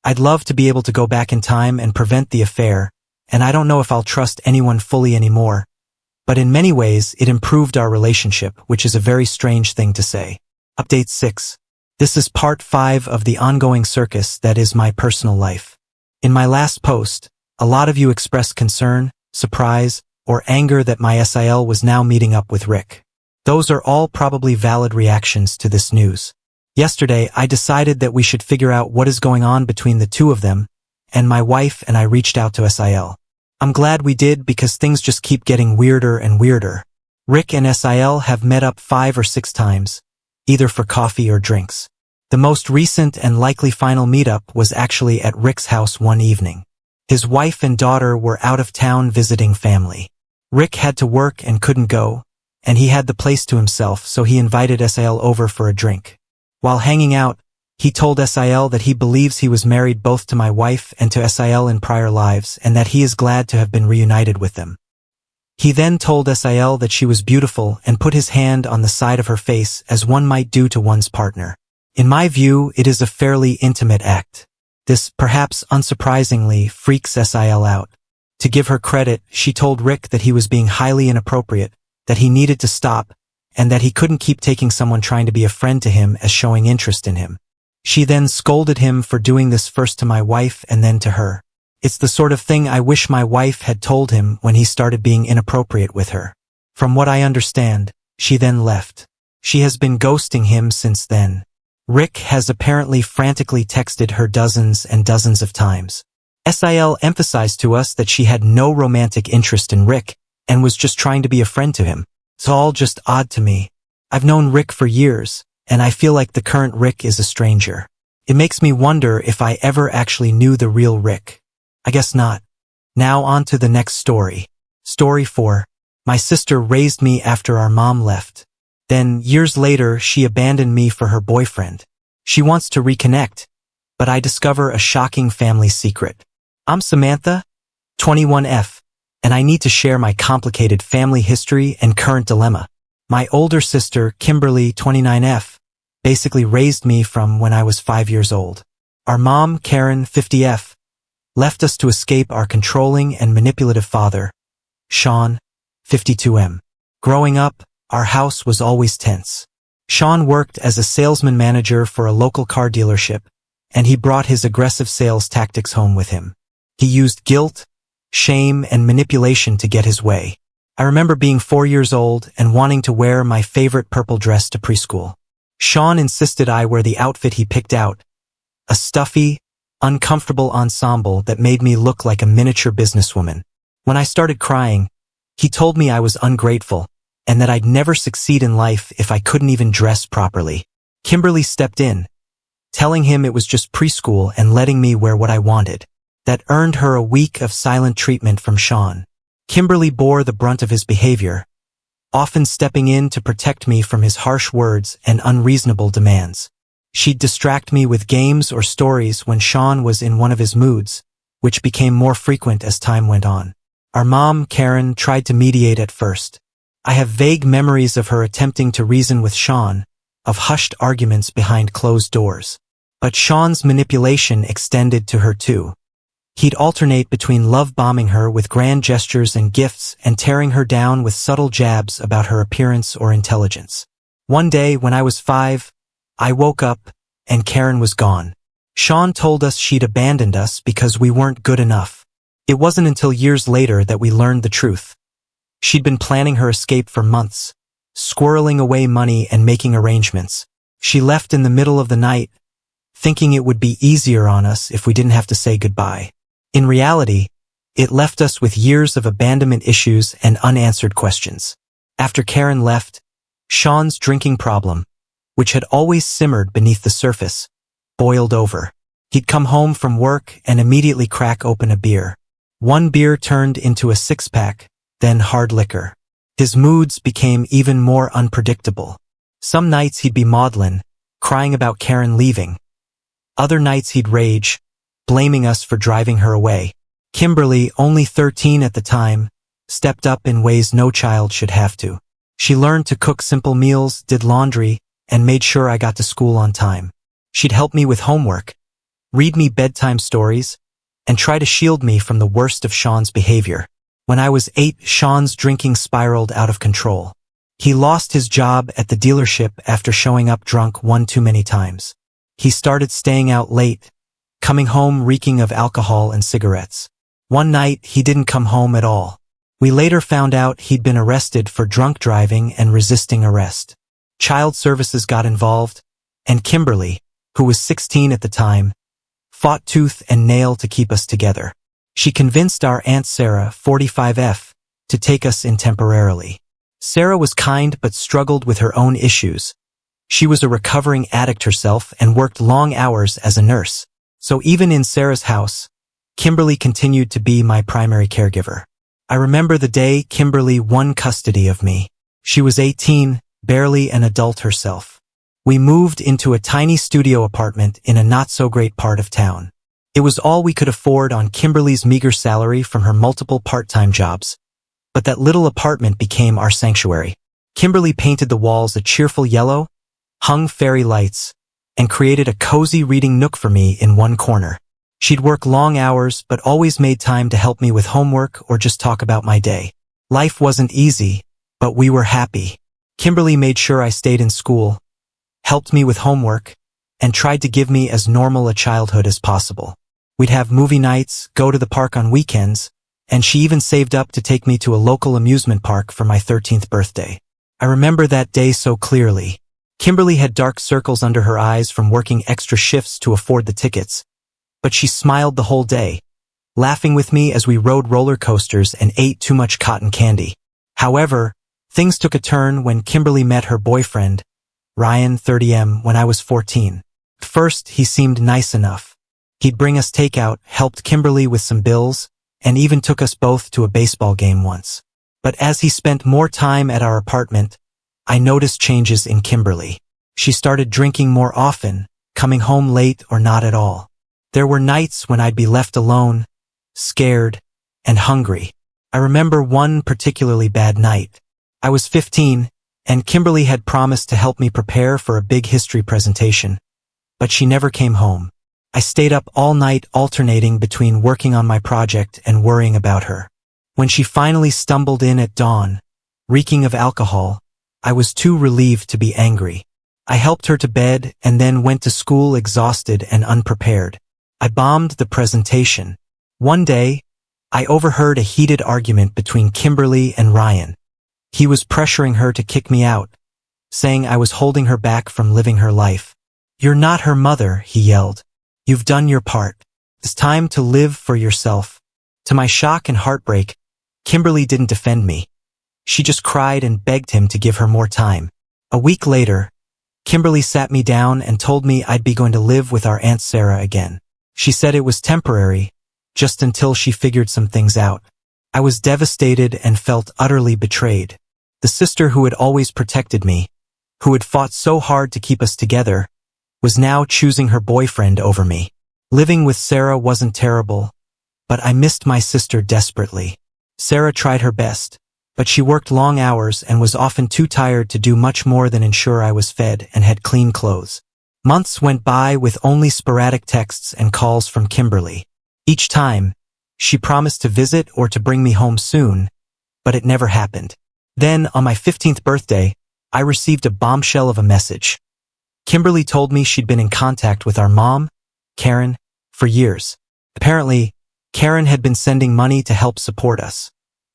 I'd love to be able to go back in time and prevent the affair, and I don't know if I'll trust anyone fully anymore, but in many ways it improved our relationship, which is a very strange thing to say. Update 6. This is part 5 of the ongoing circus that is my personal life. In my last post, a lot of you expressed concern, surprise, or anger that my SIL was now meeting up with Rick. Those are all probably valid reactions to this news. Yesterday, I decided that we should figure out what is going on between the two of them, and my wife and I reached out to SIL. I'm glad we did because things just keep getting weirder and weirder. Rick and SIL have met up 5 or 6 times, either for coffee or drinks. The most recent and likely final meetup was actually at Rick's house one evening. His wife and daughter were out of town visiting family. Rick had to work and couldn't go, and he had the place to himself, so he invited SIL over for a drink. While hanging out, he told SIL that he believes he was married both to my wife and to SIL in prior lives and that he is glad to have been reunited with them. He then told SIL that she was beautiful and put his hand on the side of her face as one might do to one's partner. In my view, it is a fairly intimate act. This, perhaps unsurprisingly, freaks SIL out. To give her credit, she told Rick that he was being highly inappropriate, that he needed to stop, and that he couldn't keep taking someone trying to be a friend to him as showing interest in him. She then scolded him for doing this first to my wife and then to her. It's the sort of thing I wish my wife had told him when he started being inappropriate with her. From what I understand, she then left. She has been ghosting him since then. Rick has apparently frantically texted her dozens and dozens of times. SIL emphasized to us that she had no romantic interest in Rick and was just trying to be a friend to him. It's all just odd to me. I've known Rick for years, and I feel like the current Rick is a stranger. It makes me wonder if I ever actually knew the real Rick. I guess not. Now on to the next story. Story 4. My sister raised me after our mom left. Then, years later, she abandoned me for her boyfriend. She wants to reconnect, but I discover a shocking family secret. I'm Samantha, 21F, and I need to share my complicated family history and current dilemma. My older sister, Kimberly, 29F, basically raised me from when I was 5 years old. Our mom, Karen, 50F, left us to escape our controlling and manipulative father, Sean, 52M. Growing up, our house was always tense. Sean worked as a salesman manager for a local car dealership, and he brought his aggressive sales tactics home with him. He used guilt, shame, and manipulation to get his way. I remember being 4 years old and wanting to wear my favorite purple dress to preschool. Sean insisted I wear the outfit he picked out, a stuffy, uncomfortable ensemble that made me look like a miniature businesswoman. When I started crying, he told me I was ungrateful and that I'd never succeed in life if I couldn't even dress properly. Kimberly stepped in, telling him it was just preschool and letting me wear what I wanted. That earned her a week of silent treatment from Sean. Kimberly bore the brunt of his behavior, often stepping in to protect me from his harsh words and unreasonable demands. She'd distract me with games or stories when Sean was in one of his moods, which became more frequent as time went on. Our mom, Karen, tried to mediate at first. I have vague memories of her attempting to reason with Sean, of hushed arguments behind closed doors. But Sean's manipulation extended to her too. He'd alternate between love-bombing her with grand gestures and gifts and tearing her down with subtle jabs about her appearance or intelligence. One day, when I was 5, I woke up and Karen was gone. Sean told us she'd abandoned us because we weren't good enough. It wasn't until years later that we learned the truth. She'd been planning her escape for months, squirreling away money and making arrangements. She left in the middle of the night, thinking it would be easier on us if we didn't have to say goodbye. In reality, it left us with years of abandonment issues and unanswered questions. After Karen left, Sean's drinking problem, which had always simmered beneath the surface, boiled over. He'd come home from work and immediately crack open a beer. One beer turned into a six-pack, then hard liquor. His moods became even more unpredictable. Some nights he'd be maudlin, crying about Karen leaving. Other nights he'd rage, blaming us for driving her away. Kimberly, only 13 at the time, stepped up in ways no child should have to. She learned to cook simple meals, did laundry, and made sure I got to school on time. She'd help me with homework, read me bedtime stories, and try to shield me from the worst of Sean's behavior. When I was 8, Sean's drinking spiraled out of control. He lost his job at the dealership after showing up drunk one too many times. He started staying out late, coming home reeking of alcohol and cigarettes. One night, he didn't come home at all. We later found out he'd been arrested for drunk driving and resisting arrest. Child services got involved, and Kimberly, who was 16 at the time, fought tooth and nail to keep us together. She convinced our Aunt Sarah, 45F, to take us in temporarily. Sarah was kind but struggled with her own issues. She was a recovering addict herself and worked long hours as a nurse. So even in Sarah's house, Kimberly continued to be my primary caregiver. I remember the day Kimberly won custody of me. She was 18, barely an adult herself. We moved into a tiny studio apartment in a not-so-great part of town. It was all we could afford on Kimberly's meager salary from her multiple part-time jobs. But that little apartment became our sanctuary. Kimberly painted the walls a cheerful yellow, hung fairy lights, and created a cozy reading nook for me in one corner. She'd work long hours but always made time to help me with homework or just talk about my day. Life wasn't easy, but we were happy. Kimberly made sure I stayed in school, helped me with homework, and tried to give me as normal a childhood as possible. We'd have movie nights, go to the park on weekends, and she even saved up to take me to a local amusement park for my 13th birthday. I remember that day so clearly. Kimberly had dark circles under her eyes from working extra shifts to afford the tickets, but she smiled the whole day, laughing with me as we rode roller coasters and ate too much cotton candy. However, things took a turn when Kimberly met her boyfriend, Ryan, 30M, when I was 14. At first, he seemed nice enough. He'd bring us takeout, helped Kimberly with some bills, and even took us both to a baseball game once. But as he spent more time at our apartment, I noticed changes in Kimberly. She started drinking more often, coming home late or not at all. There were nights when I'd be left alone, scared, and hungry. I remember one particularly bad night. I was 15, and Kimberly had promised to help me prepare for a big history presentation, but she never came home. I stayed up all night alternating between working on my project and worrying about her. When she finally stumbled in at dawn, reeking of alcohol, I was too relieved to be angry. I helped her to bed and then went to school exhausted and unprepared. I bombed the presentation. One day, I overheard a heated argument between Kimberly and Ryan. He was pressuring her to kick me out, saying I was holding her back from living her life. "You're not her mother," he yelled. "You've done your part. It's time to live for yourself." To my shock and heartbreak, Kimberly didn't defend me. She just cried and begged him to give her more time. A week later, Kimberly sat me down and told me I'd be going to live with our Aunt Sarah again. She said it was temporary, just until she figured some things out. I was devastated and felt utterly betrayed. The sister who had always protected me, who had fought so hard to keep us together, was now choosing her boyfriend over me. Living with Sarah wasn't terrible, but I missed my sister desperately. Sarah tried her best, but she worked long hours and was often too tired to do much more than ensure I was fed and had clean clothes. Months went by with only sporadic texts and calls from Kimberly. Each time, she promised to visit or to bring me home soon, but it never happened. Then, on my 15th birthday, I received a bombshell of a message. Kimberly told me she'd been in contact with our mom, Karen, for years. Apparently, Karen had been sending money to help support us,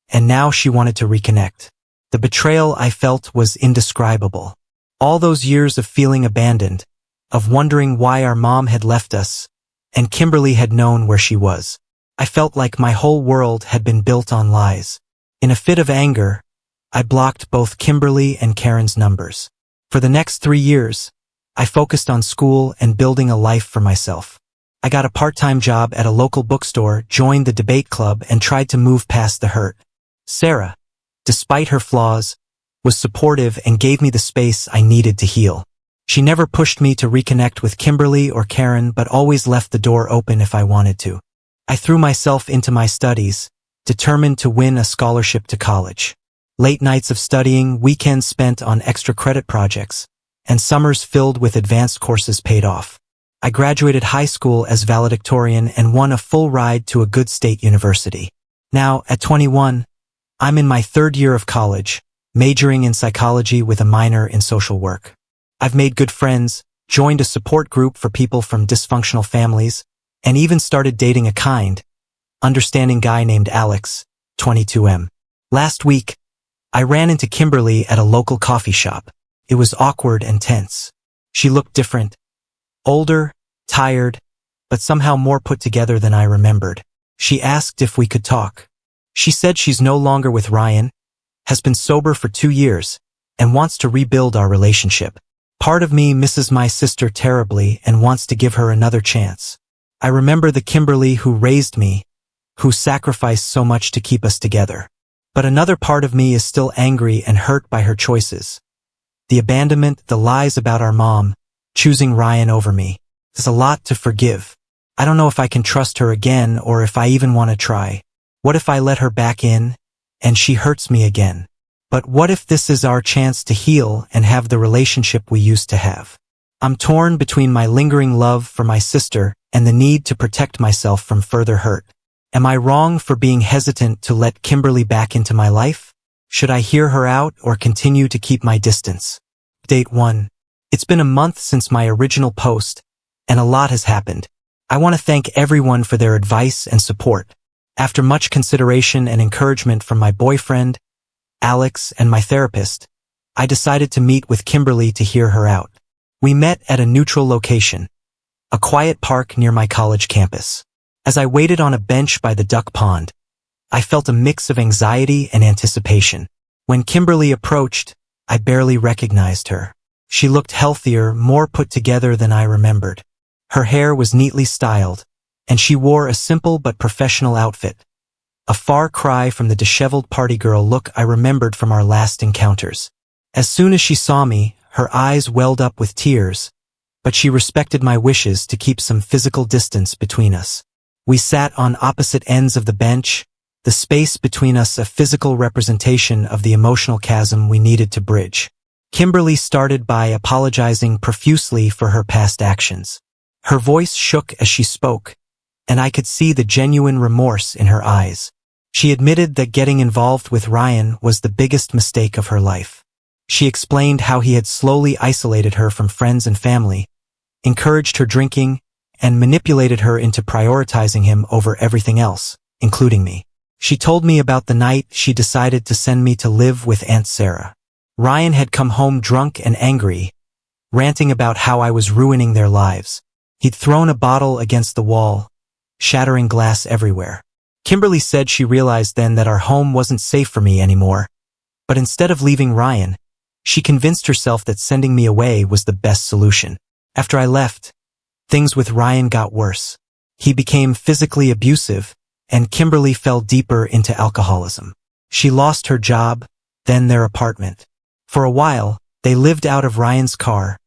and now she wanted to reconnect. The betrayal I felt was indescribable. All those years of feeling abandoned, of wondering why our mom had left us, and Kimberly had known where she was. I felt like my whole world had been built on lies. In a fit of anger, I blocked both Kimberly and Karen's numbers. For the next 3 years, I focused on school and building a life for myself. I got a part-time job at a local bookstore, joined the debate club, and tried to move past the hurt. Sarah, despite her flaws, was supportive and gave me the space I needed to heal. She never pushed me to reconnect with Kimberly or Karen, but always left the door open if I wanted to. I threw myself into my studies, determined to win a scholarship to college. Late nights of studying, weekends spent on extra credit projects, and summers filled with advanced courses paid off. I graduated high school as valedictorian and won a full ride to a good state university. Now, at 21, I'm in my third year of college, majoring in psychology with a minor in social work. I've made good friends, joined a support group for people from dysfunctional families, and even started dating a kind, understanding guy named Alex, 22M. Last week, I ran into Kimberly at a local coffee shop. It was awkward and tense. She looked different. Older, tired, but somehow more put together than I remembered. She asked if we could talk. She said she's no longer with Ryan, has been sober for 2 years, and wants to rebuild our relationship. Part of me misses my sister terribly and wants to give her another chance. I remember the Kimberly who raised me, who sacrificed so much to keep us together. But another part of me is still angry and hurt by her choices. The abandonment, the lies about our mom, choosing Ryan over me. There's a lot to forgive. I don't know if I can trust her again or if I even want to try. What if I let her back in, and she hurts me again? But what if this is our chance to heal and have the relationship we used to have? I'm torn between my lingering love for my sister and the need to protect myself from further hurt. Am I wrong for being hesitant to let Kimberly back into my life? Should I hear her out or continue to keep my distance? Date 1. It's been a month since my original post, and a lot has happened. I want to thank everyone for their advice and support. After much consideration and encouragement from my boyfriend, Alex, and my therapist, I decided to meet with Kimberly to hear her out. We met at a neutral location, a quiet park near my college campus. As I waited on a bench by the duck pond, I felt a mix of anxiety and anticipation. When Kimberly approached, I barely recognized her. She looked healthier, more put together than I remembered. Her hair was neatly styled, and she wore a simple but professional outfit, a far cry from the disheveled party girl look I remembered from our last encounters. As soon as she saw me, her eyes welled up with tears, but she respected my wishes to keep some physical distance between us. We sat on opposite ends of the bench, the space between us a physical representation of the emotional chasm we needed to bridge. Kimberly started by apologizing profusely for her past actions. Her voice shook as she spoke, and I could see the genuine remorse in her eyes. She admitted that getting involved with Ryan was the biggest mistake of her life. She explained how he had slowly isolated her from friends and family, encouraged her drinking, and manipulated her into prioritizing him over everything else, including me. She told me about the night she decided to send me to live with Aunt Sarah. Ryan had come home drunk and angry, ranting about how I was ruining their lives. He'd thrown a bottle against the wall, shattering glass everywhere. Kimberly said she realized then that our home wasn't safe for me anymore, but instead of leaving Ryan, she convinced herself that sending me away was the best solution. After I left, things with Ryan got worse. He became physically abusive, and Kimberly fell deeper into alcoholism. She lost her job, then their apartment. For a while, they lived out of Ryan's car,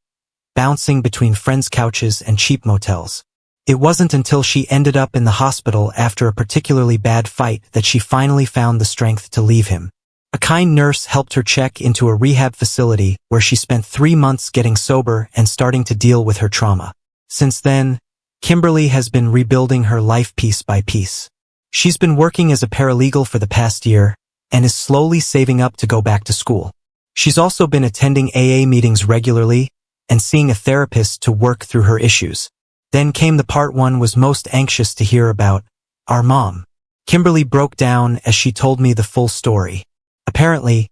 bouncing between friends' couches and cheap motels. It wasn't until she ended up in the hospital after a particularly bad fight that she finally found the strength to leave him. A kind nurse helped her check into a rehab facility where she spent 3 months getting sober and starting to deal with her trauma. Since then, Kimberly has been rebuilding her life piece by piece. She's been working as a paralegal for the past year and is slowly saving up to go back to school. She's also been attending AA meetings regularly and seeing a therapist to work through her issues. Then came the part one was most anxious to hear about, our mom. Kimberly broke down as she told me the full story. Apparently,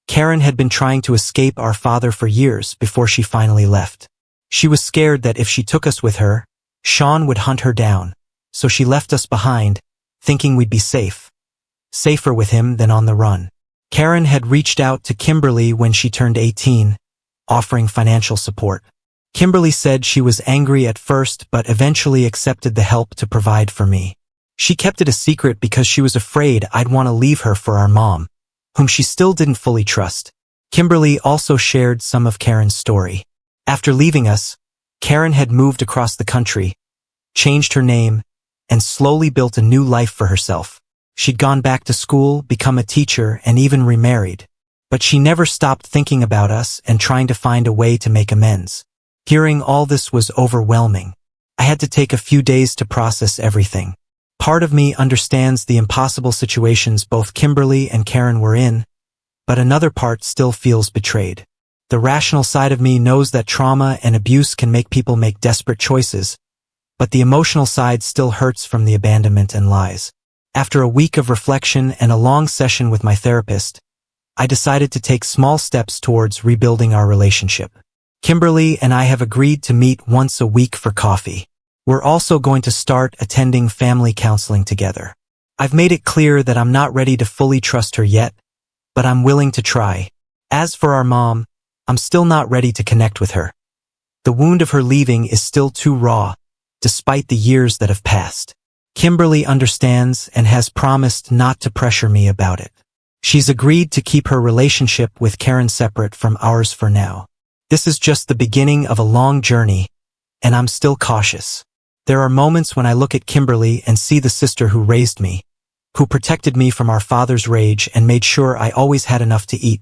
Karen had been trying to escape our father for years before she finally left. She was scared that if she took us with her, Sean would hunt her down, so she left us behind, thinking we'd be safe. Safer with him than on the run. Karen had reached out to Kimberly when she turned 18, offering financial support. Kimberly said she was angry at first but eventually accepted the help to provide for me. She kept it a secret because she was afraid I'd want to leave her for our mom, whom she still didn't fully trust. Kimberly also shared some of Karen's story. After leaving us, Karen had moved across the country, changed her name, and slowly built a new life for herself. She'd gone back to school, become a teacher, and even remarried. But she never stopped thinking about us and trying to find a way to make amends. Hearing all this was overwhelming. I had to take a few days to process everything. Part of me understands the impossible situations both Kimberly and Karen were in, but another part still feels betrayed. The rational side of me knows that trauma and abuse can make people make desperate choices, but the emotional side still hurts from the abandonment and lies. After a week of reflection and a long session with my therapist, I decided to take small steps towards rebuilding our relationship. Kimberly and I have agreed to meet once a week for coffee. We're also going to start attending family counseling together. I've made it clear that I'm not ready to fully trust her yet, but I'm willing to try. As for our mom, I'm still not ready to connect with her. The wound of her leaving is still too raw, despite the years that have passed. Kimberly understands and has promised not to pressure me about it. She's agreed to keep her relationship with Karen separate from ours for now. This is just the beginning of a long journey, and I'm still cautious. There are moments when I look at Kimberly and see the sister who raised me, who protected me from our father's rage and made sure I always had enough to eat,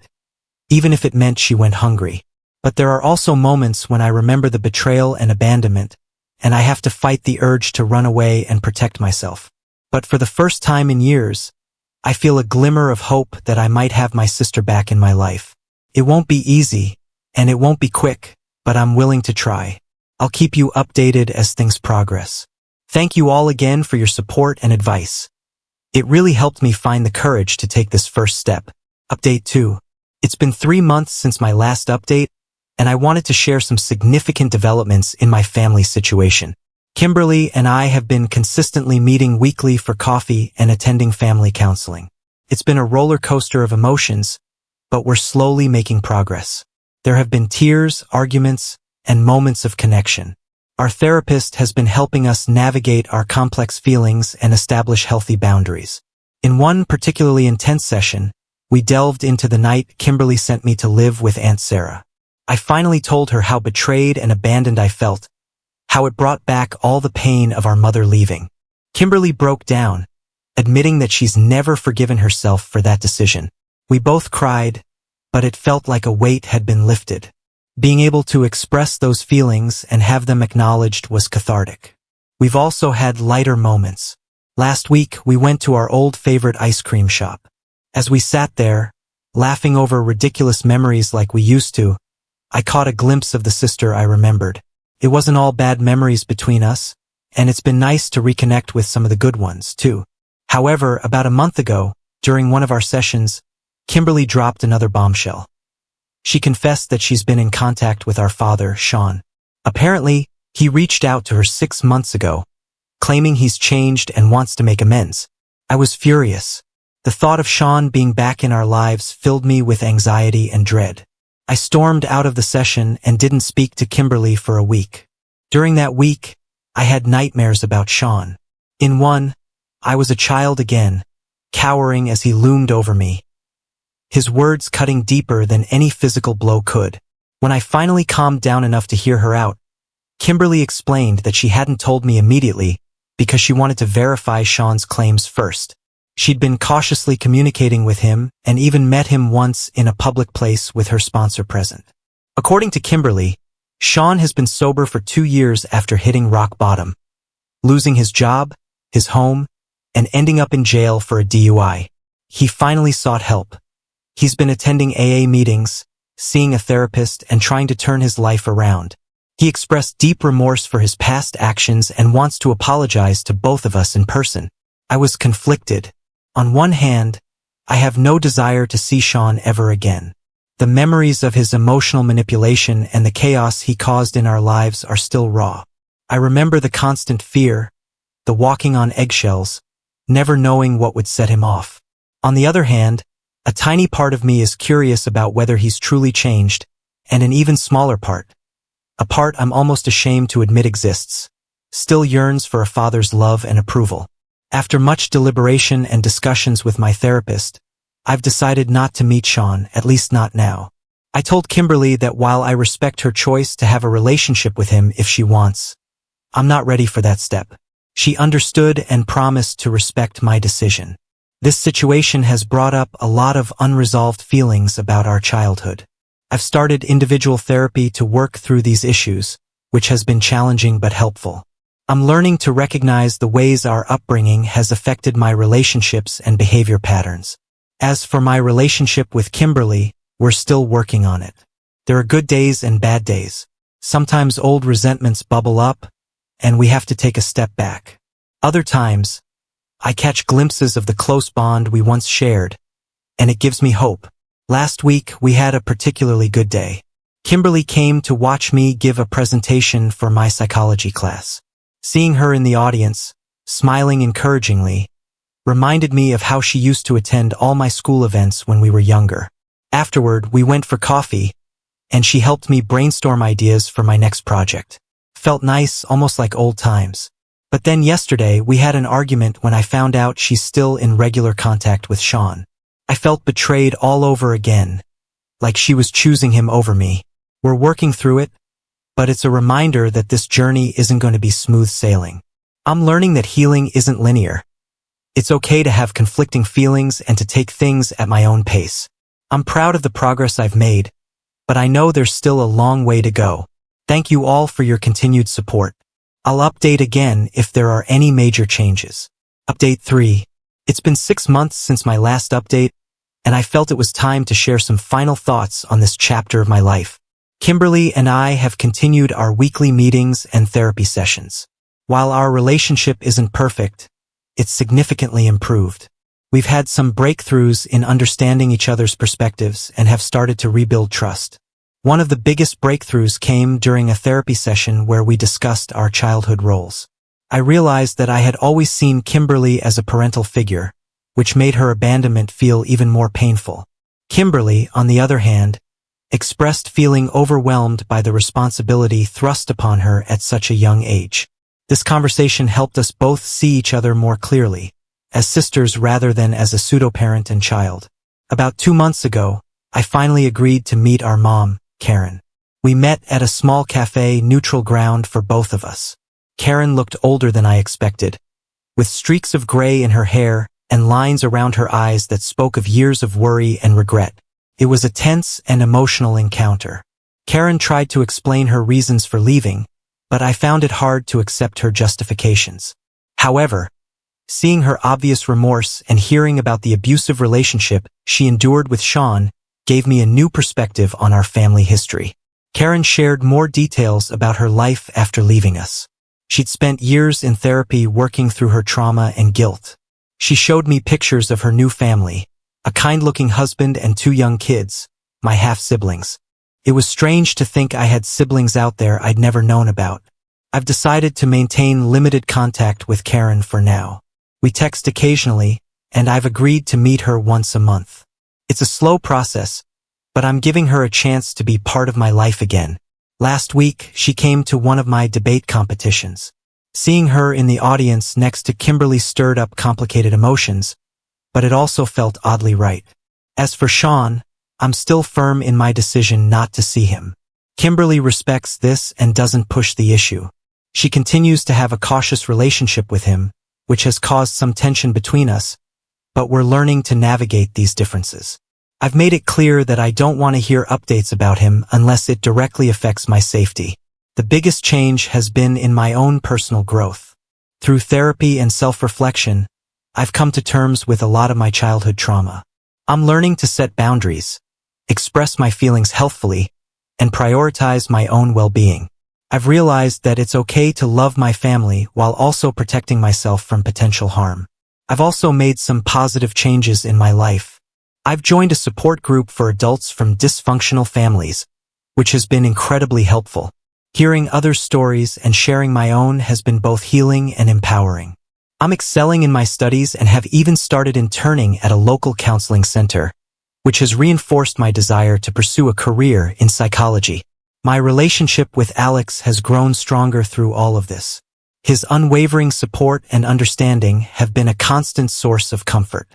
even if it meant she went hungry. But there are also moments when I remember the betrayal and abandonment, and I have to fight the urge to run away and protect myself. But for the first time in years, I feel a glimmer of hope that I might have my sister back in my life. It won't be easy, and it won't be quick, but I'm willing to try. I'll keep you updated as things progress. Thank you all again for your support and advice. It really helped me find the courage to take this first step. Update 2. It's been 3 months since my last update, and I wanted to share some significant developments in my family situation. Kimberly and I have been consistently meeting weekly for coffee and attending family counseling. It's been a roller coaster of emotions, but we're slowly making progress. There have been tears, arguments, and moments of connection. Our therapist has been helping us navigate our complex feelings and establish healthy boundaries. In one particularly intense session, we delved into the night Kimberly sent me to live with Aunt Sarah. I finally told her how betrayed and abandoned I felt, how it brought back all the pain of our mother leaving. Kimberly broke down, admitting that she's never forgiven herself for that decision. We both cried, but it felt like a weight had been lifted. Being able to express those feelings and have them acknowledged was cathartic. We've also had lighter moments. Last week, we went to our old favorite ice cream shop. As we sat there, laughing over ridiculous memories like we used to, I caught a glimpse of the sister I remembered. It wasn't all bad memories between us, and it's been nice to reconnect with some of the good ones, too. However, about a month ago, during one of our sessions, Kimberly dropped another bombshell. She confessed that she's been in contact with our father, Sean. Apparently, he reached out to her 6 months ago, claiming he's changed and wants to make amends. I was furious. The thought of Sean being back in our lives filled me with anxiety and dread. I stormed out of the session and didn't speak to Kimberly for a week. During that week, I had nightmares about Sean. In one, I was a child again, cowering as he loomed over me, his words cutting deeper than any physical blow could. When I finally calmed down enough to hear her out, Kimberly explained that she hadn't told me immediately because she wanted to verify Sean's claims first. She'd been cautiously communicating with him and even met him once in a public place with her sponsor present. According to Kimberly, Sean has been sober for 2 years after hitting rock bottom, losing his job, his home, and ending up in jail for a DUI. He finally sought help. He's been attending AA meetings, seeing a therapist, and trying to turn his life around. He expressed deep remorse for his past actions and wants to apologize to both of us in person. I was conflicted. On one hand, I have no desire to see Sean ever again. The memories of his emotional manipulation and the chaos he caused in our lives are still raw. I remember the constant fear, the walking on eggshells, never knowing what would set him off. On the other hand, a tiny part of me is curious about whether he's truly changed, and an even smaller part, a part I'm almost ashamed to admit exists, still yearns for a father's love and approval. After much deliberation and discussions with my therapist, I've decided not to meet Sean, at least not now. I told Kimberly that while I respect her choice to have a relationship with him if she wants, I'm not ready for that step. She understood and promised to respect my decision. This situation has brought up a lot of unresolved feelings about our childhood. I've started individual therapy to work through these issues, which has been challenging but helpful. I'm learning to recognize the ways our upbringing has affected my relationships and behavior patterns. As for my relationship with Kimberly, we're still working on it. There are good days and bad days. Sometimes old resentments bubble up, and we have to take a step back. Other times, I catch glimpses of the close bond we once shared, and it gives me hope. Last week, we had a particularly good day. Kimberly came to watch me give a presentation for my psychology class. Seeing her in the audience, smiling encouragingly, reminded me of how she used to attend all my school events when we were younger. Afterward, we went for coffee, and she helped me brainstorm ideas for my next project. Felt nice, almost like old times. But then yesterday, we had an argument when I found out she's still in regular contact with Sean. I felt betrayed all over again, like she was choosing him over me. We're working through it, but it's a reminder that this journey isn't going to be smooth sailing. I'm learning that healing isn't linear. It's okay to have conflicting feelings and to take things at my own pace. I'm proud of the progress I've made, but I know there's still a long way to go. Thank you all for your continued support. I'll update again if there are any major changes. Update 3. It's been 6 months since my last update, and I felt it was time to share some final thoughts on this chapter of my life. Kimberly and I have continued our weekly meetings and therapy sessions. While our relationship isn't perfect, it's significantly improved. We've had some breakthroughs in understanding each other's perspectives and have started to rebuild trust. One of the biggest breakthroughs came during a therapy session where we discussed our childhood roles. I realized that I had always seen Kimberly as a parental figure, which made her abandonment feel even more painful. Kimberly, on the other hand, expressed feeling overwhelmed by the responsibility thrust upon her at such a young age. This conversation helped us both see each other more clearly, as sisters rather than as a pseudo-parent and child. About 2 months ago, I finally agreed to meet our mom, Karen. We met at a small cafe, neutral ground for both of us. Karen looked older than I expected, with streaks of gray in her hair and lines around her eyes that spoke of years of worry and regret. It was a tense and emotional encounter. Karen tried to explain her reasons for leaving, but I found it hard to accept her justifications. However, seeing her obvious remorse and hearing about the abusive relationship she endured with Sean gave me a new perspective on our family history. Karen shared more details about her life after leaving us. She'd spent years in therapy working through her trauma and guilt. She showed me pictures of her new family, a kind-looking husband and 2 young kids, my half-siblings. It was strange to think I had siblings out there I'd never known about. I've decided to maintain limited contact with Karen for now. We text occasionally, and I've agreed to meet her once a month. It's a slow process, but I'm giving her a chance to be part of my life again. Last week, she came to one of my debate competitions. Seeing her in the audience next to Kimberly stirred up complicated emotions, but it also felt oddly right. As for Sean, I'm still firm in my decision not to see him. Kimberly respects this and doesn't push the issue. She continues to have a cautious relationship with him, which has caused some tension between us, but we're learning to navigate these differences. I've made it clear that I don't want to hear updates about him unless it directly affects my safety. The biggest change has been in my own personal growth. Through therapy and self-reflection, I've come to terms with a lot of my childhood trauma. I'm learning to set boundaries, express my feelings healthfully, and prioritize my own well-being. I've realized that it's okay to love my family while also protecting myself from potential harm. I've also made some positive changes in my life. I've joined a support group for adults from dysfunctional families, which has been incredibly helpful. Hearing others' stories and sharing my own has been both healing and empowering. I'm excelling in my studies and have even started interning at a local counseling center, which has reinforced my desire to pursue a career in psychology. My relationship with Alex has grown stronger through all of this. His unwavering support and understanding have been a constant source of comfort.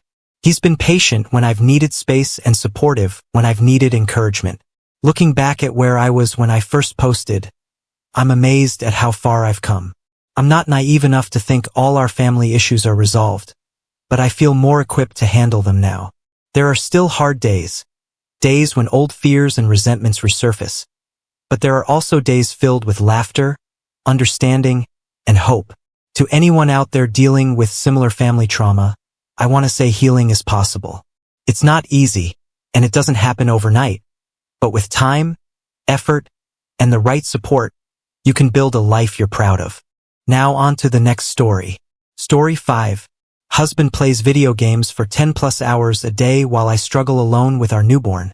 He's been patient when I've needed space and supportive when I've needed encouragement. Looking back at where I was when I first posted, I'm amazed at how far I've come. I'm not naive enough to think all our family issues are resolved, but I feel more equipped to handle them now. There are still hard days when old fears and resentments resurface, but there are also days filled with laughter, understanding, and hope. To anyone out there dealing with similar family trauma, I want to say healing is possible. It's not easy, and it doesn't happen overnight, but with time, effort, and the right support, you can build a life you're proud of. Now on to the next story. Story 5. Husband plays video games for 10+ hours a day while I struggle alone with our newborn.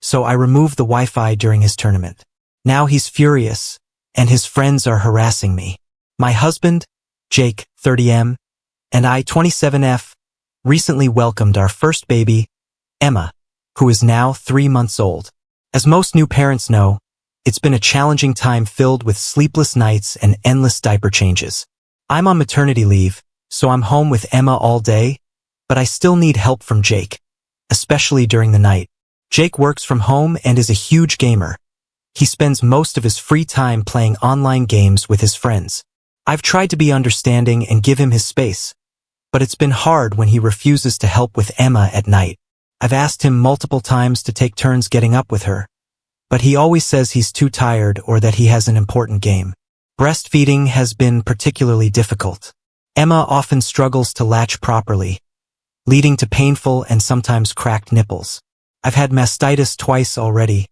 So I remove the Wi-Fi during his tournament. Now he's furious, and his friends are harassing me. My husband, Jake, 30M, and I, 27F, recently welcomed our first baby, Emma, who is now 3 months old. As most new parents know, it's been a challenging time filled with sleepless nights and endless diaper changes. I'm on maternity leave, so I'm home with Emma all day, but I still need help from Jake, especially during the night. Jake works from home and is a huge gamer. He spends most of his free time playing online games with his friends. I've tried to be understanding and give him his space, but it's been hard when he refuses to help with Emma at night. I've asked him multiple times to take turns getting up with her, but he always says he's too tired or that he has an important game. Breastfeeding has been particularly difficult. Emma often struggles to latch properly, leading to painful and sometimes cracked nipples. I've had mastitis twice already,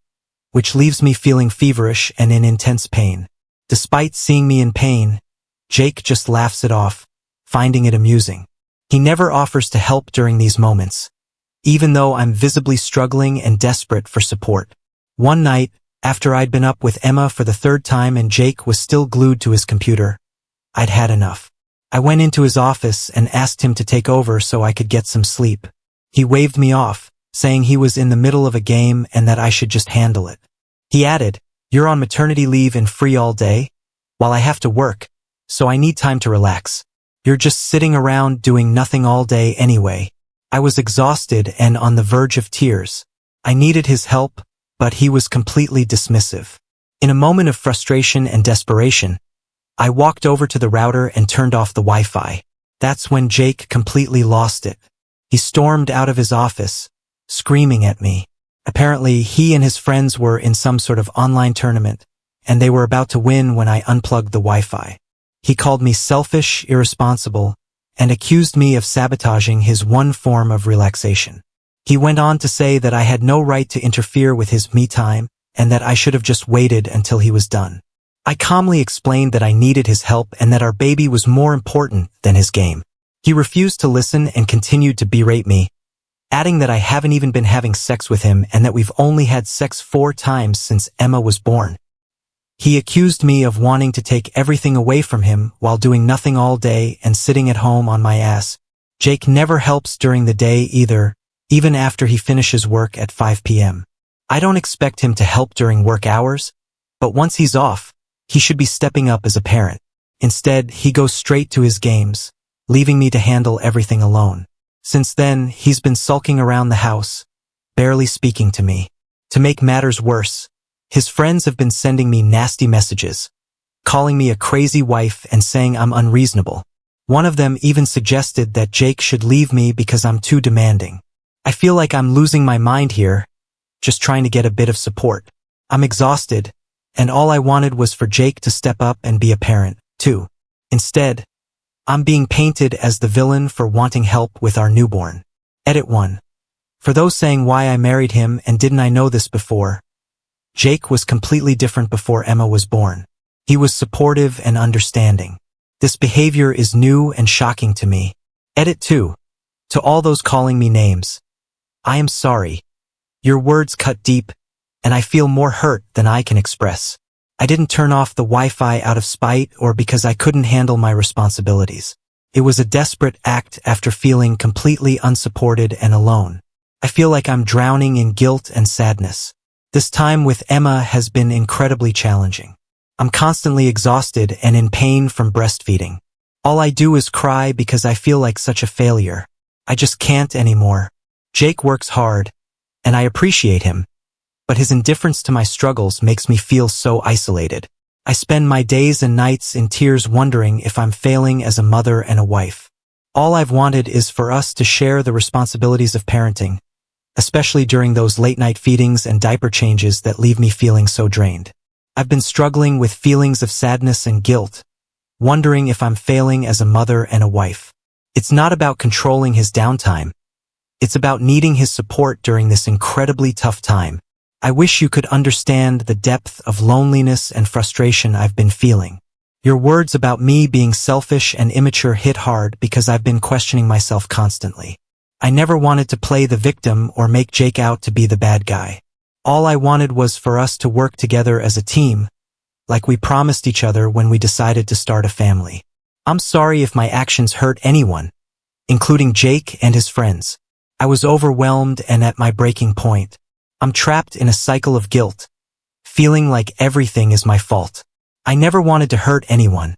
which leaves me feeling feverish and in intense pain. Despite seeing me in pain, Jake just laughs it off, finding it amusing. He never offers to help during these moments, even though I'm visibly struggling and desperate for support. One night, after I'd been up with Emma for the 3rd time and Jake was still glued to his computer, I'd had enough. I went into his office and asked him to take over so I could get some sleep. He waved me off, saying he was in the middle of a game and that I should just handle it. He added, "You're on maternity leave and free all day? While I have to work, so I need time to relax. You're just sitting around doing nothing all day anyway." I was exhausted and on the verge of tears. I needed his help, but he was completely dismissive. In a moment of frustration and desperation, I walked over to the router and turned off the Wi-Fi. That's when Jake completely lost it. He stormed out of his office, screaming at me. Apparently, he and his friends were in some sort of online tournament, and they were about to win when I unplugged the Wi-Fi. He called me selfish, irresponsible, and accused me of sabotaging his one form of relaxation. He went on to say that I had no right to interfere with his me time, and that I should have just waited until he was done. I calmly explained that I needed his help and that our baby was more important than his game. He refused to listen and continued to berate me, adding that I haven't even been having sex with him and that we've only had sex 4 times since Emma was born. He accused me of wanting to take everything away from him while doing nothing all day and sitting at home on my ass. Jake never helps during the day either, even after he finishes work at 5 p.m. I don't expect him to help during work hours, but once he's off, he should be stepping up as a parent. Instead, he goes straight to his games, leaving me to handle everything alone. Since then, he's been sulking around the house, barely speaking to me. To make matters worse, his friends have been sending me nasty messages, calling me a crazy wife and saying I'm unreasonable. One of them even suggested that Jake should leave me because I'm too demanding. I feel like I'm losing my mind here, just trying to get a bit of support. I'm exhausted, and all I wanted was for Jake to step up and be a parent, too. Instead, I'm being painted as the villain for wanting help with our newborn. Edit 1. For those saying why I married him and didn't I know this before, Jake was completely different before Emma was born. He was supportive and understanding. This behavior is new and shocking to me. Edit 2. To all those calling me names, I am sorry. Your words cut deep, and I feel more hurt than I can express. I didn't turn off the Wi-Fi out of spite or because I couldn't handle my responsibilities. It was a desperate act after feeling completely unsupported and alone. I feel like I'm drowning in guilt and sadness. This time with Emma has been incredibly challenging. I'm constantly exhausted and in pain from breastfeeding. All I do is cry because I feel like such a failure. I just can't anymore. Jake works hard, and I appreciate him, but his indifference to my struggles makes me feel so isolated. I spend my days and nights in tears wondering if I'm failing as a mother and a wife. All I've wanted is for us to share the responsibilities of parenting, especially during those late-night feedings and diaper changes that leave me feeling so drained. I've been struggling with feelings of sadness and guilt, wondering if I'm failing as a mother and a wife. It's not about controlling his downtime. It's about needing his support during this incredibly tough time. I wish you could understand the depth of loneliness and frustration I've been feeling. Your words about me being selfish and immature hit hard because I've been questioning myself constantly. I never wanted to play the victim or make Jake out to be the bad guy. All I wanted was for us to work together as a team, like we promised each other when we decided to start a family. I'm sorry if my actions hurt anyone, including Jake and his friends. I was overwhelmed and at my breaking point. I'm trapped in a cycle of guilt, feeling like everything is my fault. I never wanted to hurt anyone.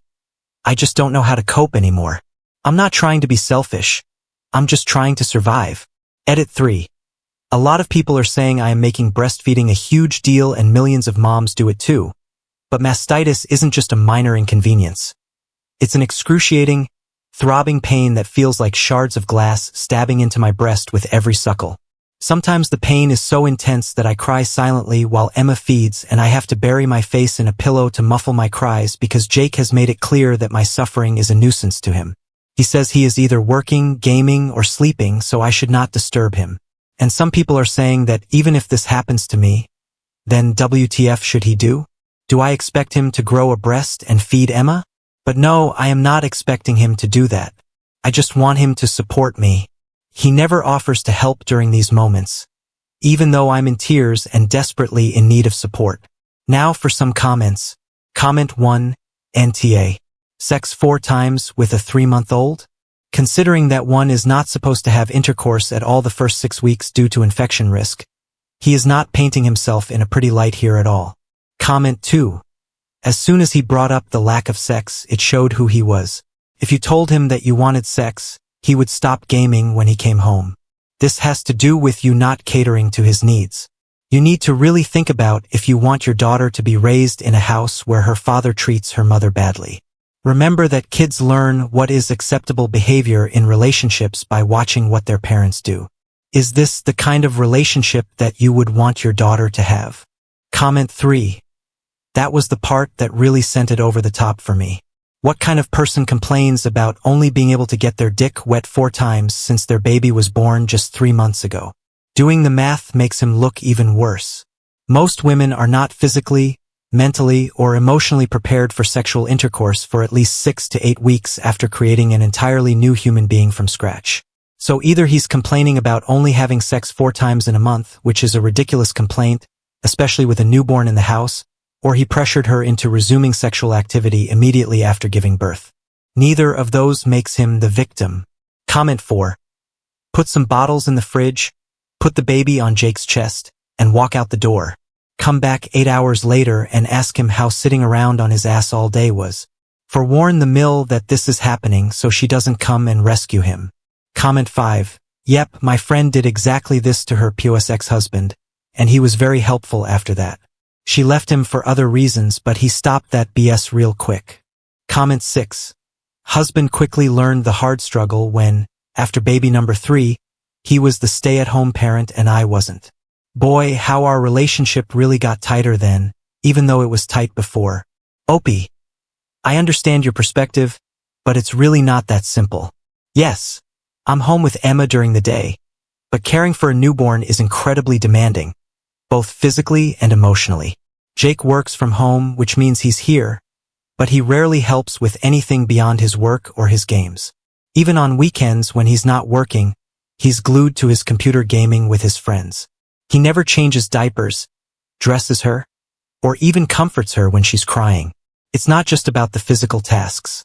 I just don't know how to cope anymore. I'm not trying to be selfish. I'm just trying to survive. Edit 3. A lot of people are saying I am making breastfeeding a huge deal and millions of moms do it too. But mastitis isn't just a minor inconvenience. It's an excruciating, throbbing pain that feels like shards of glass stabbing into my breast with every suckle. Sometimes the pain is so intense that I cry silently while Emma feeds and I have to bury my face in a pillow to muffle my cries because Jake has made it clear that my suffering is a nuisance to him. He says he is either working, gaming, or sleeping, so I should not disturb him. And some people are saying that even if this happens to me, then WTF should he do? Do I expect him to grow a breast and feed Emma? But no, I am not expecting him to do that. I just want him to support me. He never offers to help during these moments, even though I'm in tears and desperately in need of support. Now for some comments. Comment 1, NTA. Sex 4 times with a 3-month-old? Considering that one is not supposed to have intercourse at all the first 6 weeks due to infection risk, he is not painting himself in a pretty light here at all. Comment 2. As soon as he brought up the lack of sex, it showed who he was. If you told him that you wanted sex, he would stop gaming when he came home. This has to do with you not catering to his needs. You need to really think about if you want your daughter to be raised in a house where her father treats her mother badly. Remember that kids learn what is acceptable behavior in relationships by watching what their parents do. Is this the kind of relationship that you would want your daughter to have? Comment 3. That was the part that really sent it over the top for me. What kind of person complains about only being able to get their dick wet 4 times since their baby was born just 3 months ago? Doing the math makes him look even worse. Most women are not physically, mentally, or emotionally prepared for sexual intercourse for at least 6 to 8 weeks after creating an entirely new human being from scratch. So either he's complaining about only having sex 4 times in a month, which is a ridiculous complaint, especially with a newborn in the house, or he pressured her into resuming sexual activity immediately after giving birth. Neither of those makes him the victim. Comment 4. Put some bottles in the fridge, put the baby on Jake's chest, and walk out the door. Come back 8 hours later and ask him how sitting around on his ass all day was. Forewarn the mill that this is happening so she doesn't come and rescue him. Comment 5. Yep, my friend did exactly this to her POS ex-husband, and he was very helpful after that. She left him for other reasons, but he stopped that BS real quick. Comment 6. Husband quickly learned the hard struggle when, after baby number 3, he was the stay-at-home parent and I wasn't. Boy, how our relationship really got tighter then, even though it was tight before. Opie, I understand your perspective, but it's really not that simple. Yes, I'm home with Emma during the day, but caring for a newborn is incredibly demanding, both physically and emotionally. Jake works from home, which means he's here, but he rarely helps with anything beyond his work or his games. Even on weekends when he's not working, he's glued to his computer gaming with his friends. He never changes diapers, dresses her, or even comforts her when she's crying. It's not just about the physical tasks.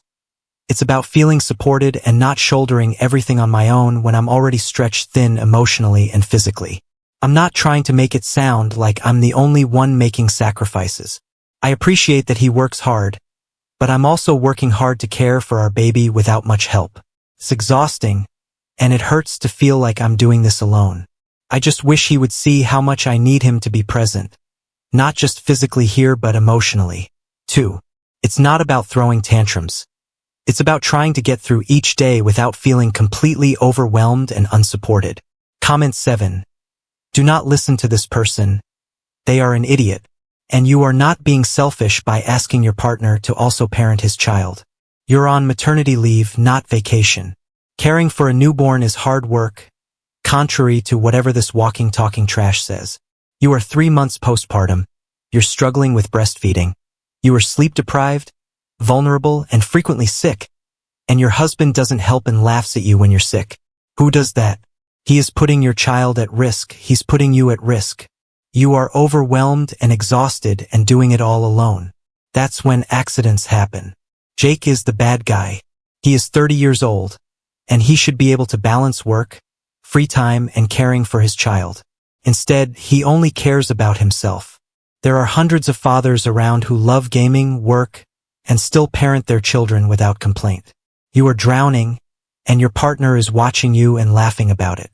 It's about feeling supported and not shouldering everything on my own when I'm already stretched thin emotionally and physically. I'm not trying to make it sound like I'm the only one making sacrifices. I appreciate that he works hard, but I'm also working hard to care for our baby without much help. It's exhausting, and it hurts to feel like I'm doing this alone. I just wish he would see how much I need him to be present, not just physically here but emotionally. 2. It's not about throwing tantrums. It's about trying to get through each day without feeling completely overwhelmed and unsupported. Comment 7. Do not listen to this person. They are an idiot, and you are not being selfish by asking your partner to also parent his child. You're on maternity leave, not vacation. Caring for a newborn is hard work, contrary to whatever this walking talking trash says. You are 3 months postpartum. You're struggling with breastfeeding. You are sleep deprived, vulnerable, and frequently sick, and your husband doesn't help and laughs at you when you're sick. Who does that? He is putting your child at risk. He's putting you at risk. You are overwhelmed and exhausted and doing it all alone. That's when accidents happen. Jake is the bad guy. He is 30 years old, and he should be able to balance work, free time, and caring for his child. Instead, he only cares about himself. There are hundreds of fathers around who love gaming, work, and still parent their children without complaint. You are drowning, and your partner is watching you and laughing about it.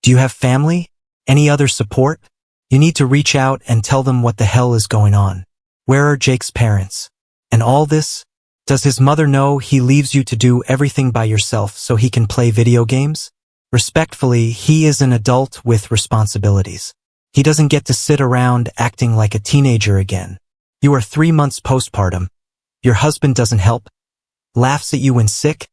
Do you have family? Any other support? You need to reach out and tell them what the hell is going on. Where are Jake's parents? And all this? Does his mother know he leaves you to do everything by yourself so he can play video games? Respectfully, he is an adult with responsibilities. He doesn't get to sit around acting like a teenager again. You are 3 months postpartum. Your husband doesn't help, laughs at you when sick,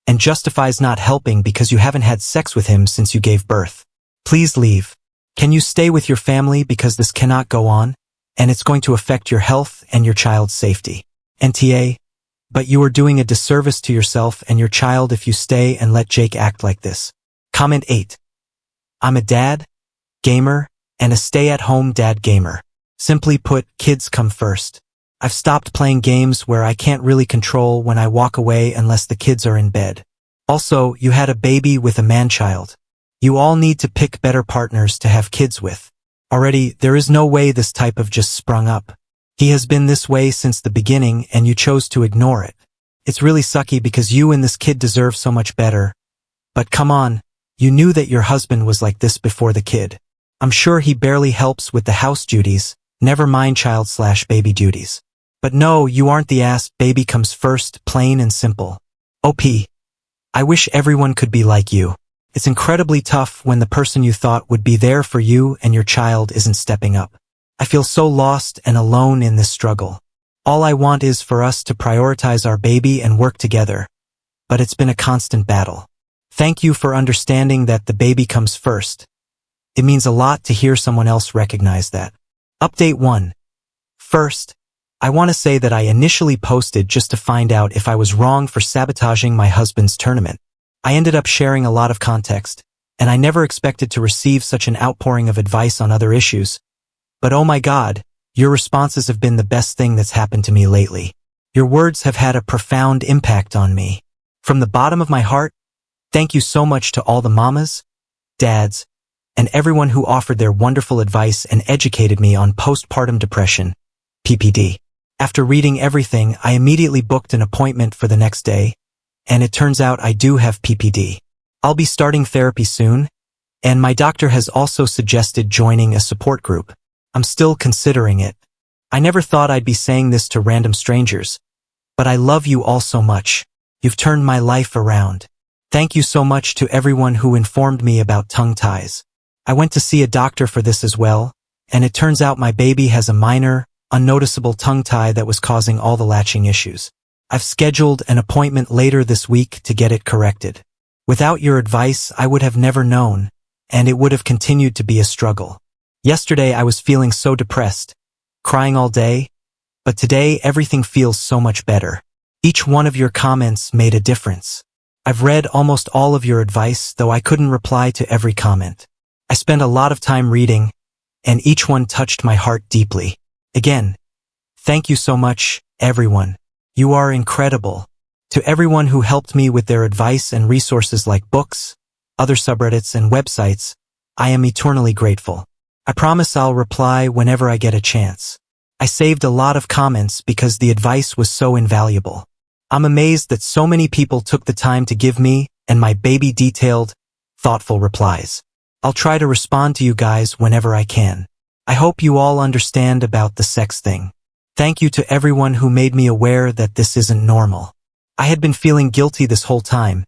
and justifies not helping because you haven't had sex with him since you gave birth. Please leave. Can you stay with your family because this cannot go on, and it's going to affect your health and your child's safety. NTA, but you are doing a disservice to yourself and your child if you stay and let Jake act like this. Comment 8. I'm a dad, gamer, and a stay-at-home dad gamer. Simply put, kids come first. I've stopped playing games where I can't really control when I walk away unless the kids are in bed. Also, you had a baby with a man-child. You all need to pick better partners to have kids with. Already, there is no way this type of just sprung up. He has been this way since the beginning and you chose to ignore it. It's really sucky because you and this kid deserve so much better. But come on, you knew that your husband was like this before the kid. I'm sure he barely helps with the house duties, never mind child/baby duties. But no, you aren't the ass, baby comes first, plain and simple. OP. I wish everyone could be like you. It's incredibly tough when the person you thought would be there for you and your child isn't stepping up. I feel so lost and alone in this struggle. All I want is for us to prioritize our baby and work together. But it's been a constant battle. Thank you for understanding that the baby comes first. It means a lot to hear someone else recognize that. Update 1. First, I want to say that I initially posted just to find out if I was wrong for sabotaging my husband's tournament. I ended up sharing a lot of context, and I never expected to receive such an outpouring of advice on other issues. But oh my God, your responses have been the best thing that's happened to me lately. Your words have had a profound impact on me. From the bottom of my heart, thank you so much to all the mamas, dads, and everyone who offered their wonderful advice and educated me on postpartum depression, PPD. After reading everything, I immediately booked an appointment for the next day, and it turns out I do have PPD. I'll be starting therapy soon, and my doctor has also suggested joining a support group. I'm still considering it. I never thought I'd be saying this to random strangers, but I love you all so much. You've turned my life around. Thank you so much to everyone who informed me about tongue ties. I went to see a doctor for this as well, and it turns out my baby has a minor, unnoticeable tongue tie that was causing all the latching issues. I've scheduled an appointment later this week to get it corrected. Without your advice, I would have never known, and it would have continued to be a struggle. Yesterday I was feeling so depressed, crying all day, but today everything feels so much better. Each one of your comments made a difference. I've read almost all of your advice, though I couldn't reply to every comment. I spent a lot of time reading, and each one touched my heart deeply. Again, thank you so much, everyone. You are incredible. To everyone who helped me with their advice and resources like books, other subreddits and websites, I am eternally grateful. I promise I'll reply whenever I get a chance. I saved a lot of comments because the advice was so invaluable. I'm amazed that so many people took the time to give me and my baby detailed, thoughtful replies. I'll try to respond to you guys whenever I can. I hope you all understand about the sex thing. Thank you to everyone who made me aware that this isn't normal. I had been feeling guilty this whole time,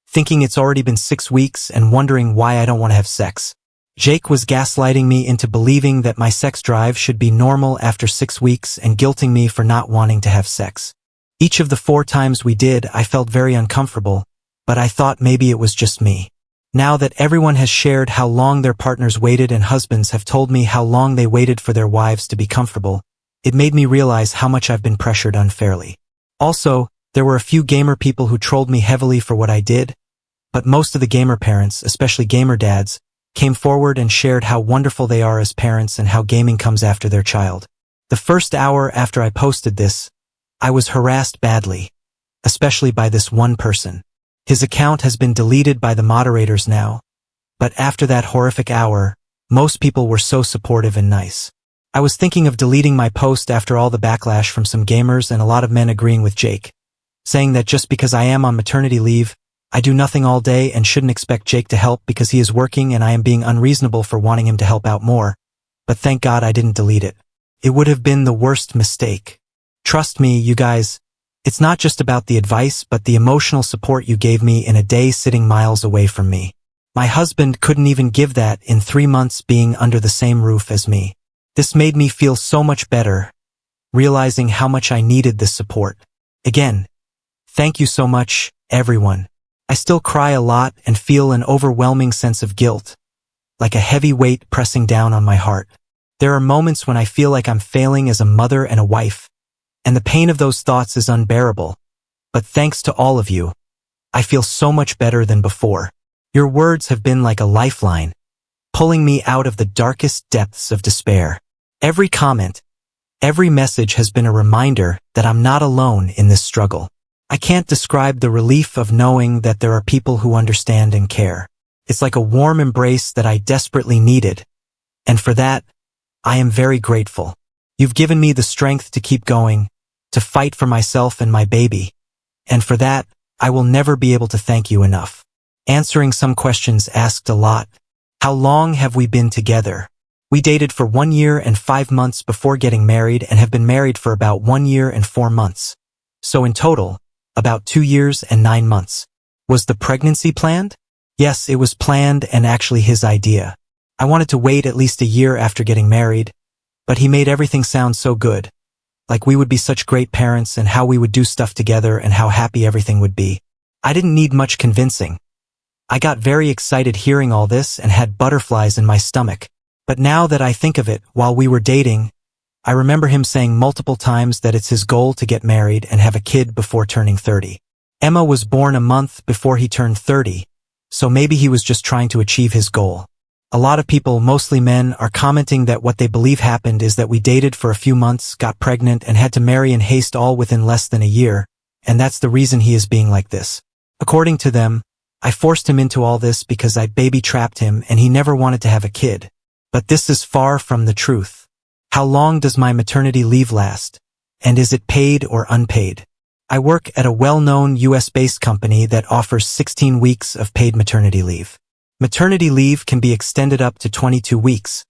thinking it's already been 6 weeks and wondering why I don't want to have sex. Jake was gaslighting me into believing that my sex drive should be normal after 6 weeks and guilting me for not wanting to have sex. Each of the 4 times we did, I felt very uncomfortable, but I thought maybe it was just me. Now that everyone has shared how long their partners waited and husbands have told me how long they waited for their wives to be comfortable, it made me realize how much I've been pressured unfairly. Also, there were a few gamer people who trolled me heavily for what I did, but most of the gamer parents, especially gamer dads, came forward and shared how wonderful they are as parents and how gaming comes after their child. The first hour after I posted this, I was harassed badly, especially by this one person. His account has been deleted by the moderators now, but after that horrific hour, most people were so supportive and nice. I was thinking of deleting my post after all the backlash from some gamers and a lot of men agreeing with Jake, saying that just because I am on maternity leave, I do nothing all day and shouldn't expect Jake to help because he is working and I am being unreasonable for wanting him to help out more, but thank God I didn't delete it. It would have been the worst mistake. Trust me, you guys, it's not just about the advice but the emotional support you gave me in a day sitting miles away from me. My husband couldn't even give that in 3 months being under the same roof as me. This made me feel so much better, realizing how much I needed this support. Again, thank you so much, everyone. I still cry a lot and feel an overwhelming sense of guilt, like a heavy weight pressing down on my heart. There are moments when I feel like I'm failing as a mother and a wife, and the pain of those thoughts is unbearable. But thanks to all of you, I feel so much better than before. Your words have been like a lifeline, pulling me out of the darkest depths of despair. Every comment, every message has been a reminder that I'm not alone in this struggle. I can't describe the relief of knowing that there are people who understand and care. It's like a warm embrace that I desperately needed, and for that, I am very grateful. You've given me the strength to keep going, to fight for myself and my baby, and for that, I will never be able to thank you enough. Answering some questions asked a lot. How long have we been together? We dated for 1 year and 5 months before getting married and have been married for about 1 year and 4 months. So in total, about 2 years and 9 months. Was the pregnancy planned? Yes, it was planned and actually his idea. I wanted to wait at least a year after getting married, but he made everything sound so good. Like we would be such great parents and how we would do stuff together and how happy everything would be. I didn't need much convincing. I got very excited hearing all this and had butterflies in my stomach. But now that I think of it, while we were dating, I remember him saying multiple times that it's his goal to get married and have a kid before turning 30. Emma was born a month before he turned 30, so maybe he was just trying to achieve his goal. A lot of people, mostly men, are commenting that what they believe happened is that we dated for a few months, got pregnant, and had to marry in haste all within less than a year, and that's the reason he is being like this. According to them, I forced him into all this because I baby-trapped him and he never wanted to have a kid. But this is far from the truth. How long does my maternity leave last? And is it paid or unpaid? I work at a well-known US-based company that offers 16 weeks of paid maternity leave. Maternity leave can be extended up to 22 weeks,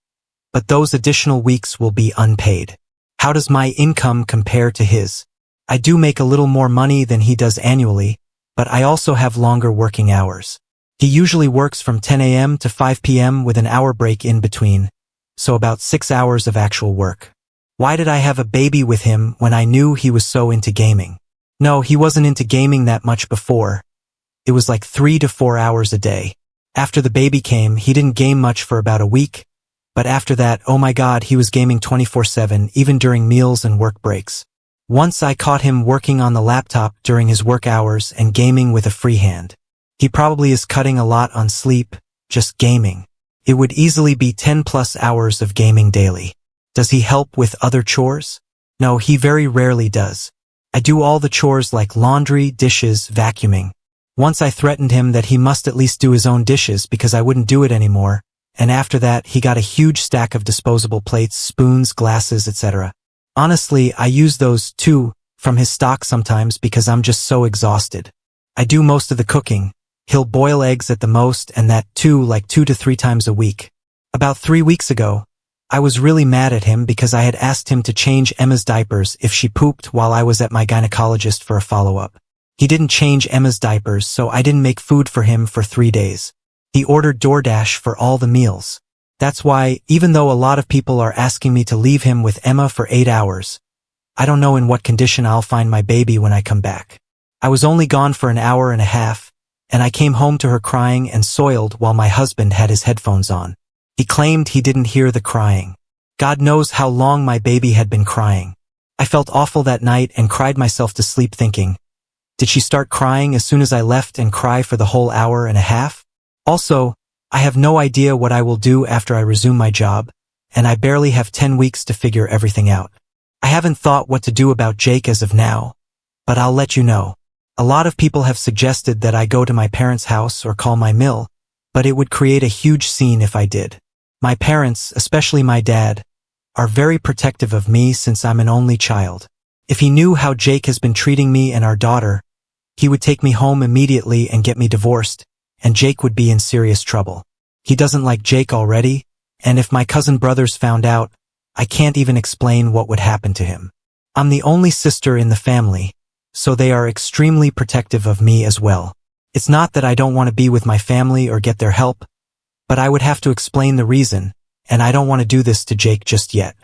but those additional weeks will be unpaid. How does my income compare to his? I do make a little more money than he does annually, but I also have longer working hours. He usually works from 10 a.m. to 5 p.m. with an hour break in between, so about 6 hours of actual work. Why did I have a baby with him when I knew he was so into gaming? No, he wasn't into gaming that much before. It was like 3 to 4 hours a day. After the baby came, he didn't game much for about a week, but after that, oh my God, he was gaming 24/7, even during meals and work breaks. Once I caught him working on the laptop during his work hours and gaming with a free hand. He probably is cutting a lot on sleep, just gaming. It would easily be 10+ hours of gaming daily. Does he help with other chores? No, he very rarely does. I do all the chores like laundry, dishes, vacuuming. Once I threatened him that he must at least do his own dishes because I wouldn't do it anymore, and after that he got a huge stack of disposable plates, spoons, glasses, etc. Honestly, I use those too from his stock sometimes because I'm just so exhausted. I do most of the cooking. He'll boil eggs at the most, and that too like 2 to 3 times a week. About 3 weeks ago, I was really mad at him because I had asked him to change Emma's diapers if she pooped while I was at my gynecologist for a follow-up. He didn't change Emma's diapers, so I didn't make food for him for 3 days. He ordered DoorDash for all the meals. That's why, even though a lot of people are asking me to leave him with Emma for 8 hours, I don't know in what condition I'll find my baby when I come back. I was only gone for an hour and a half, and I came home to her crying and soiled while my husband had his headphones on. He claimed he didn't hear the crying. God knows how long my baby had been crying. I felt awful that night and cried myself to sleep thinking, did she start crying as soon as I left and cry for the whole hour and a half? Also, I have no idea what I will do after I resume my job, and I barely have 10 weeks to figure everything out. I haven't thought what to do about Jake as of now, but I'll let you know. A lot of people have suggested that I go to my parents' house or call my mill, but it would create a huge scene if I did. My parents, especially my dad, are very protective of me since I'm an only child. If he knew how Jake has been treating me and our daughter, he would take me home immediately and get me divorced, and Jake would be in serious trouble. He doesn't like Jake already, and if my cousin brothers found out, I can't even explain what would happen to him. I'm the only sister in the family, so they are extremely protective of me as well. It's not that I don't want to be with my family or get their help, but I would have to explain the reason, and I don't want to do this to Jake just yet.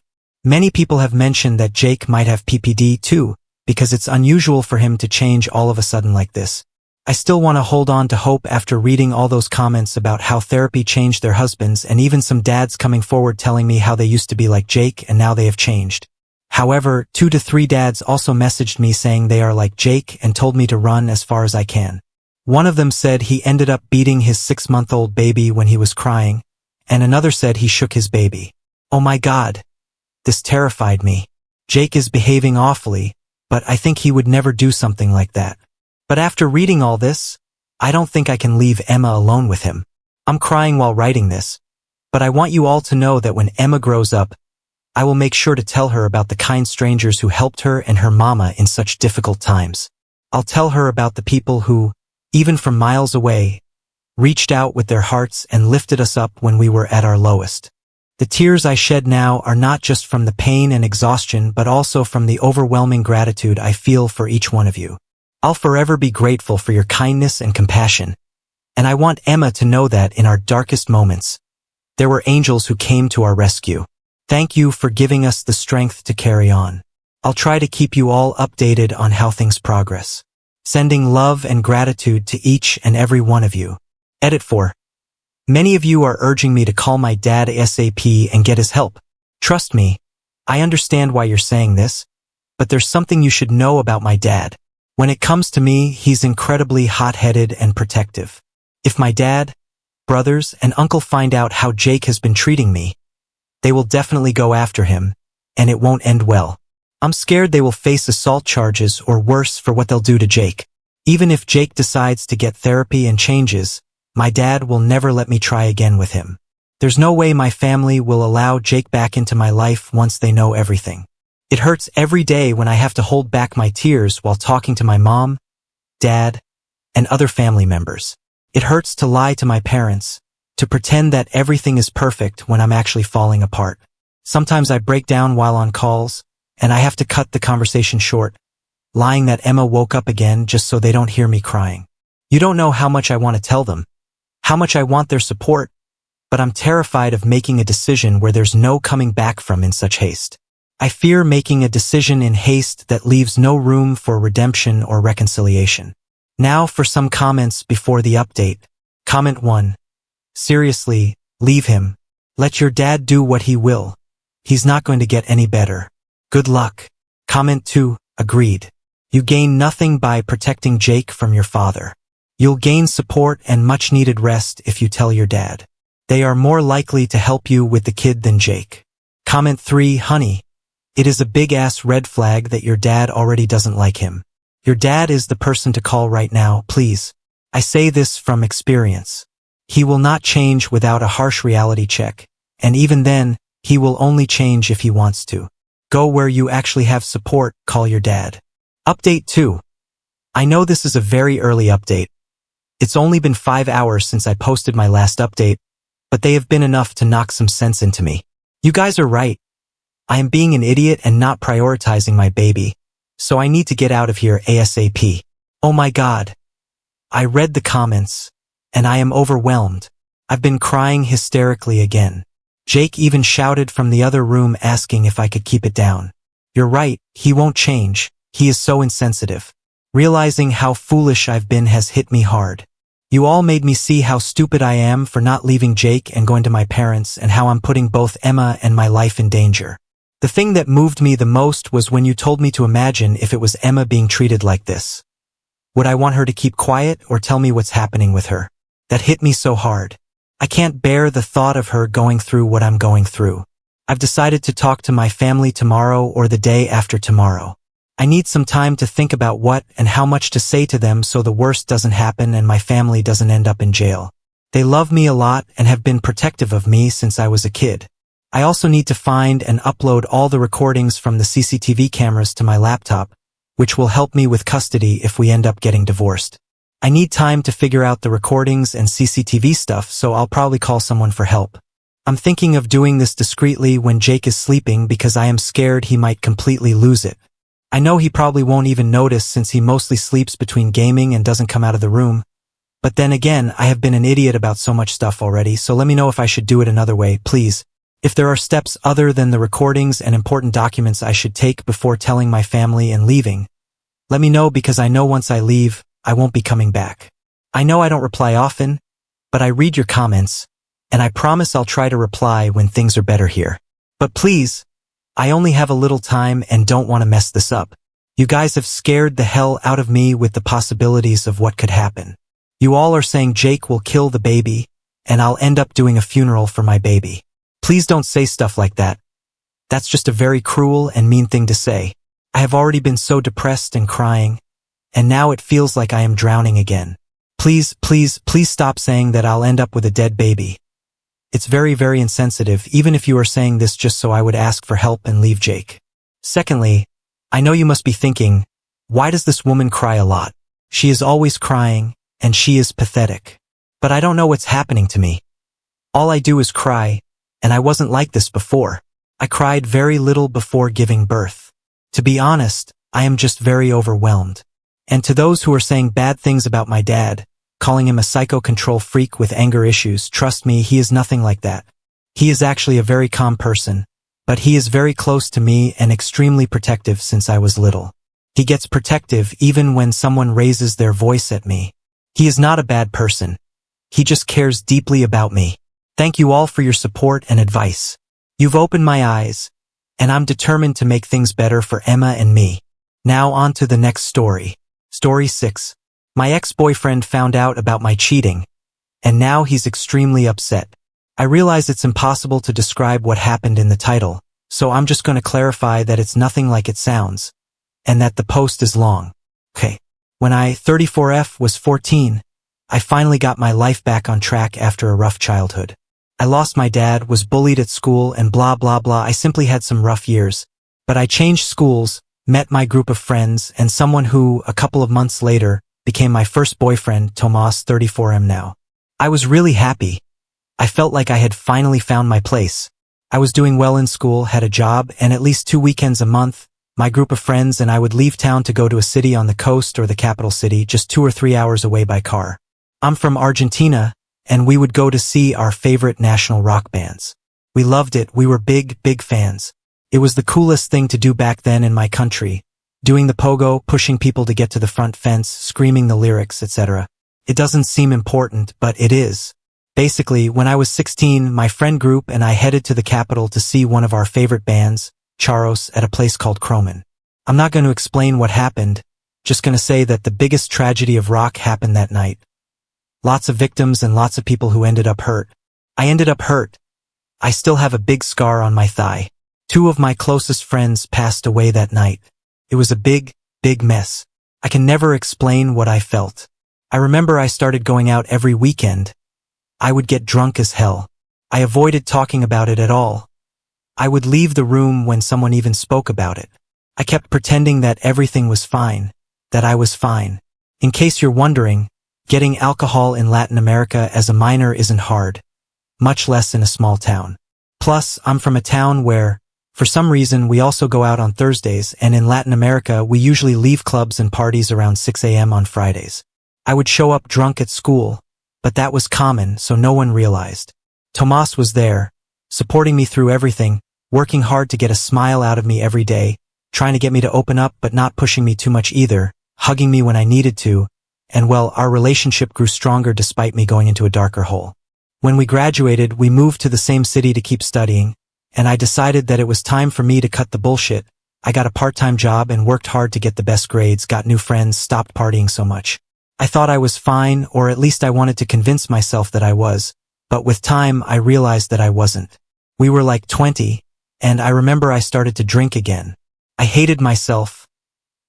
Many people have mentioned that Jake might have PPD too, because it's unusual for him to change all of a sudden like this. I still want to hold on to hope after reading all those comments about how therapy changed their husbands, and even some dads coming forward telling me how they used to be like Jake and now they have changed. However, 2 to 3 dads also messaged me saying they are like Jake and told me to run as far as I can. One of them said he ended up beating his 6-month-old baby when he was crying, and another said he shook his baby. Oh my God. This terrified me. Jake is behaving awfully, but I think he would never do something like that. But after reading all this, I don't think I can leave Emma alone with him. I'm crying while writing this, but I want you all to know that when Emma grows up, I will make sure to tell her about the kind strangers who helped her and her mama in such difficult times. I'll tell her about the people who, even from miles away, reached out with their hearts and lifted us up when we were at our lowest. The tears I shed now are not just from the pain and exhaustion, but also from the overwhelming gratitude I feel for each one of you. I'll forever be grateful for your kindness and compassion, and I want Emma to know that in our darkest moments, there were angels who came to our rescue. Thank you for giving us the strength to carry on. I'll try to keep you all updated on how things progress. Sending love and gratitude to each and every one of you. Edit 4. Many of you are urging me to call my dad ASAP and get his help. Trust me, I understand why you're saying this, but there's something you should know about my dad. When it comes to me, he's incredibly hot-headed and protective. If my dad, brothers, and uncle find out how Jake has been treating me, they will definitely go after him, and it won't end well. I'm scared they will face assault charges or worse for what they'll do to Jake. Even if Jake decides to get therapy and changes, my dad will never let me try again with him. There's no way my family will allow Jake back into my life once they know everything. It hurts every day when I have to hold back my tears while talking to my mom, dad, and other family members. It hurts to lie to my parents, to pretend that everything is perfect when I'm actually falling apart. Sometimes I break down while on calls, and I have to cut the conversation short, lying that Emma woke up again just so they don't hear me crying. You don't know how much I want to tell them, how much I want their support, but I'm terrified of making a decision where there's no coming back from in such haste. I fear making a decision in haste that leaves no room for redemption or reconciliation. Now for some comments before the update. Comment 1. Seriously, leave him. Let your dad do what he will. He's not going to get any better. Good luck. Comment 2. Agreed. You gain nothing by protecting Jake from your father. You'll gain support and much-needed rest if you tell your dad. They are more likely to help you with the kid than Jake. Comment 3. Honey, it is a big-ass red flag that your dad already doesn't like him. Your dad is the person to call right now, please. I say this from experience. He will not change without a harsh reality check, and even then, he will only change if he wants to. Go where you actually have support, call your dad. Update 2. I know this is a very early update. It's only been 5 hours since I posted my last update, but they have been enough to knock some sense into me. You guys are right. I am being an idiot and not prioritizing my baby, so I need to get out of here ASAP. Oh my God. I read the comments, and I am overwhelmed. I've been crying hysterically again. Jake even shouted from the other room asking if I could keep it down. You're right, he won't change. He is so insensitive. Realizing how foolish I've been has hit me hard. You all made me see how stupid I am for not leaving Jake and going to my parents, and how I'm putting both Emma and my life in danger. The thing that moved me the most was when you told me to imagine if it was Emma being treated like this. Would I want her to keep quiet or tell me what's happening with her? That hit me so hard. I can't bear the thought of her going through what I'm going through. I've decided to talk to my family tomorrow or the day after tomorrow. I need some time to think about what and how much to say to them so the worst doesn't happen and my family doesn't end up in jail. They love me a lot and have been protective of me since I was a kid. I also need to find and upload all the recordings from the CCTV cameras to my laptop, which will help me with custody if we end up getting divorced. I need time to figure out the recordings and CCTV stuff, so I'll probably call someone for help. I'm thinking of doing this discreetly when Jake is sleeping because I am scared he might completely lose it. I know he probably won't even notice since he mostly sleeps between gaming and doesn't come out of the room. But then again, I have been an idiot about so much stuff already, so let me know if I should do it another way, please. If there are steps other than the recordings and important documents I should take before telling my family and leaving, let me know because I know once I leave, I won't be coming back. I know I don't reply often, but I read your comments, and I promise I'll try to reply when things are better here. But please, I only have a little time and don't want to mess this up. You guys have scared the hell out of me with the possibilities of what could happen. You all are saying Jake will kill the baby, and I'll end up doing a funeral for my baby. Please don't say stuff like that. That's just a very cruel and mean thing to say. I have already been so depressed and crying, and now it feels like I am drowning again. Please, please, please stop saying that I'll end up with a dead baby. It's very, very insensitive, even if you are saying this just so I would ask for help and leave Jake. Secondly, I know you must be thinking, why does this woman cry a lot? She is always crying, and she is pathetic. But I don't know what's happening to me. All I do is cry, and I wasn't like this before. I cried very little before giving birth. To be honest, I am just very overwhelmed. And to those who are saying bad things about my dad, calling him a psycho-control freak with anger issues, trust me, he is nothing like that. He is actually a very calm person, but he is very close to me and extremely protective since I was little. He gets protective even when someone raises their voice at me. He is not a bad person. He just cares deeply about me. Thank you all for your support and advice. You've opened my eyes, and I'm determined to make things better for Emma and me. Now on to the next story. Story 6. My ex-boyfriend found out about my cheating, and now he's extremely upset. I realize it's impossible to describe what happened in the title, so I'm just going to clarify that it's nothing like it sounds, and that the post is long. Okay. When I, 34F, was 14, I finally got my life back on track after a rough childhood. I lost my dad, was bullied at school, and blah blah blah. I simply had some rough years. But I changed schools, met my group of friends, and someone who, a couple of months later, became my first boyfriend, Tomas, 34M now. I was really happy. I felt like I had finally found my place. I was doing well in school, had a job, and at least 2 weekends a month, my group of friends and I would leave town to go to a city on the coast or the capital city, just 2 or 3 hours away by car. I'm from Argentina, and we would go to see our favorite national rock bands. We loved it, we were big, big fans. It was the coolest thing to do back then in my country. Doing the pogo, pushing people to get to the front fence, screaming the lyrics, etc. It doesn't seem important, but it is. Basically, when I was 16, my friend group and I headed to the capital to see one of our favorite bands, Charos, at a place called Croman. I'm not going to explain what happened, just going to say that the biggest tragedy of rock happened that night. Lots of victims and lots of people who ended up hurt. I ended up hurt. I still have a big scar on my thigh. 2 of my closest friends passed away that night. It was a big, big mess. I can never explain what I felt. I remember I started going out every weekend. I would get drunk as hell. I avoided talking about it at all. I would leave the room when someone even spoke about it. I kept pretending that everything was fine, that I was fine. In case you're wondering, getting alcohol in Latin America as a minor isn't hard, much less in a small town. Plus, I'm from a town where, for some reason, we also go out on Thursdays, and in Latin America, we usually leave clubs and parties around 6 a.m. on Fridays. I would show up drunk at school, but that was common, so no one realized. Tomas was there, supporting me through everything, working hard to get a smile out of me every day, trying to get me to open up but not pushing me too much either, hugging me when I needed to, and well, our relationship grew stronger despite me going into a darker hole. When we graduated, we moved to the same city to keep studying, and I decided that it was time for me to cut the bullshit. I got a part-time job and worked hard to get the best grades, got new friends, stopped partying so much. I thought I was fine, or at least I wanted to convince myself that I was, but with time I realized that I wasn't. We were like 20, and I remember I started to drink again. I hated myself.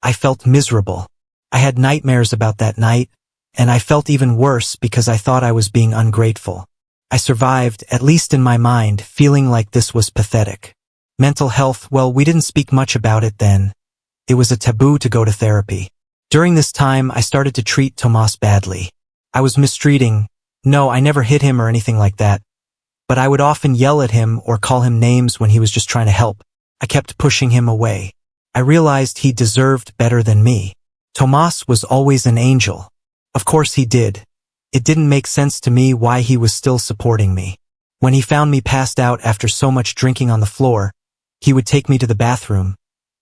I felt miserable. I had nightmares about that night, and I felt even worse because I thought I was being ungrateful. I survived, at least in my mind, feeling like this was pathetic. Mental health, well, we didn't speak much about it then. It was a taboo to go to therapy. During this time, I started to treat Tomas badly. I was mistreating. No, I never hit him or anything like that. But I would often yell at him or call him names when he was just trying to help. I kept pushing him away. I realized he deserved better than me. Tomas was always an angel. Of course he did. It didn't make sense to me why he was still supporting me. When he found me passed out after so much drinking on the floor, he would take me to the bathroom,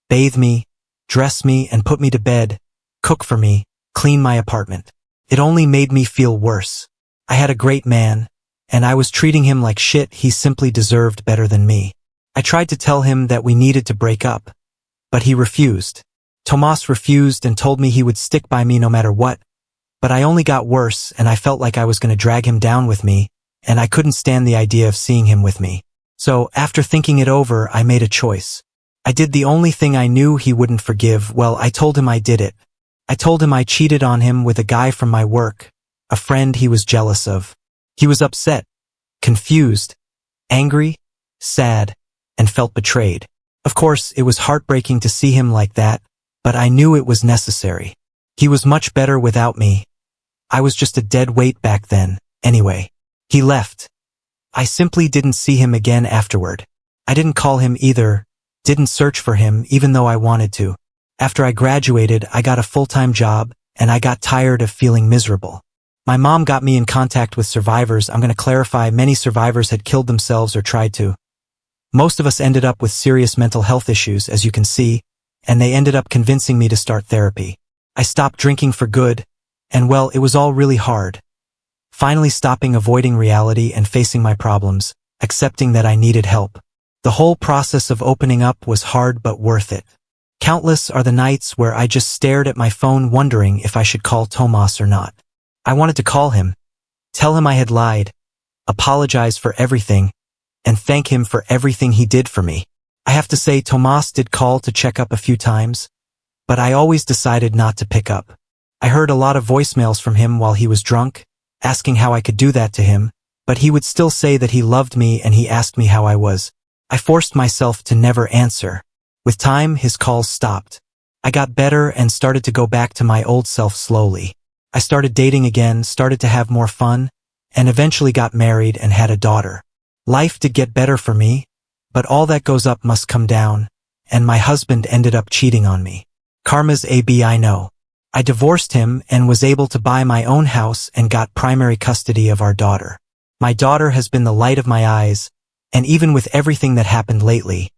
bathe me, dress me and put me to bed, cook for me, clean my apartment. It only made me feel worse. I had a great man, and I was treating him like shit. He simply deserved better than me. I tried to tell him that we needed to break up, but he refused. Tomas refused and told me he would stick by me no matter what, but I only got worse and I felt like I was going to drag him down with me, and I couldn't stand the idea of seeing him with me. So, after thinking it over, I made a choice. I did the only thing I knew he wouldn't forgive. Well, I told him I did it. I told him I cheated on him with a guy from my work, a friend he was jealous of. He was upset, confused, angry, sad, and felt betrayed. Of course, it was heartbreaking to see him like that, but I knew it was necessary. He was much better without me. I was just a dead weight back then. Anyway, he left. I simply didn't see him again afterward. I didn't call him either, didn't search for him even though I wanted to. After I graduated, I got a full-time job, and I got tired of feeling miserable. My mom got me in contact with survivors. I'm going to clarify, many survivors had killed themselves or tried to. Most of us ended up with serious mental health issues, as you can see, and they ended up convincing me to start therapy. I stopped drinking for good, and well, it was all really hard. Finally stopping avoiding reality and facing my problems, accepting that I needed help. The whole process of opening up was hard but worth it. Countless are the nights where I just stared at my phone wondering if I should call Tomas or not. I wanted to call him, tell him I had lied, apologize for everything, and thank him for everything he did for me. I have to say Tomas did call to check up a few times, but I always decided not to pick up. I heard a lot of voicemails from him while he was drunk, asking how I could do that to him, but he would still say that he loved me and he asked me how I was. I forced myself to never answer. With time, his calls stopped. I got better and started to go back to my old self slowly. I started dating again, started to have more fun, and eventually got married and had a daughter. Life did get better for me, but all that goes up must come down, and my husband ended up cheating on me. Karma's AB, I know. I divorced him and was able to buy my own house and got primary custody of our daughter. My daughter has been the light of my eyes, and even with everything that happened lately,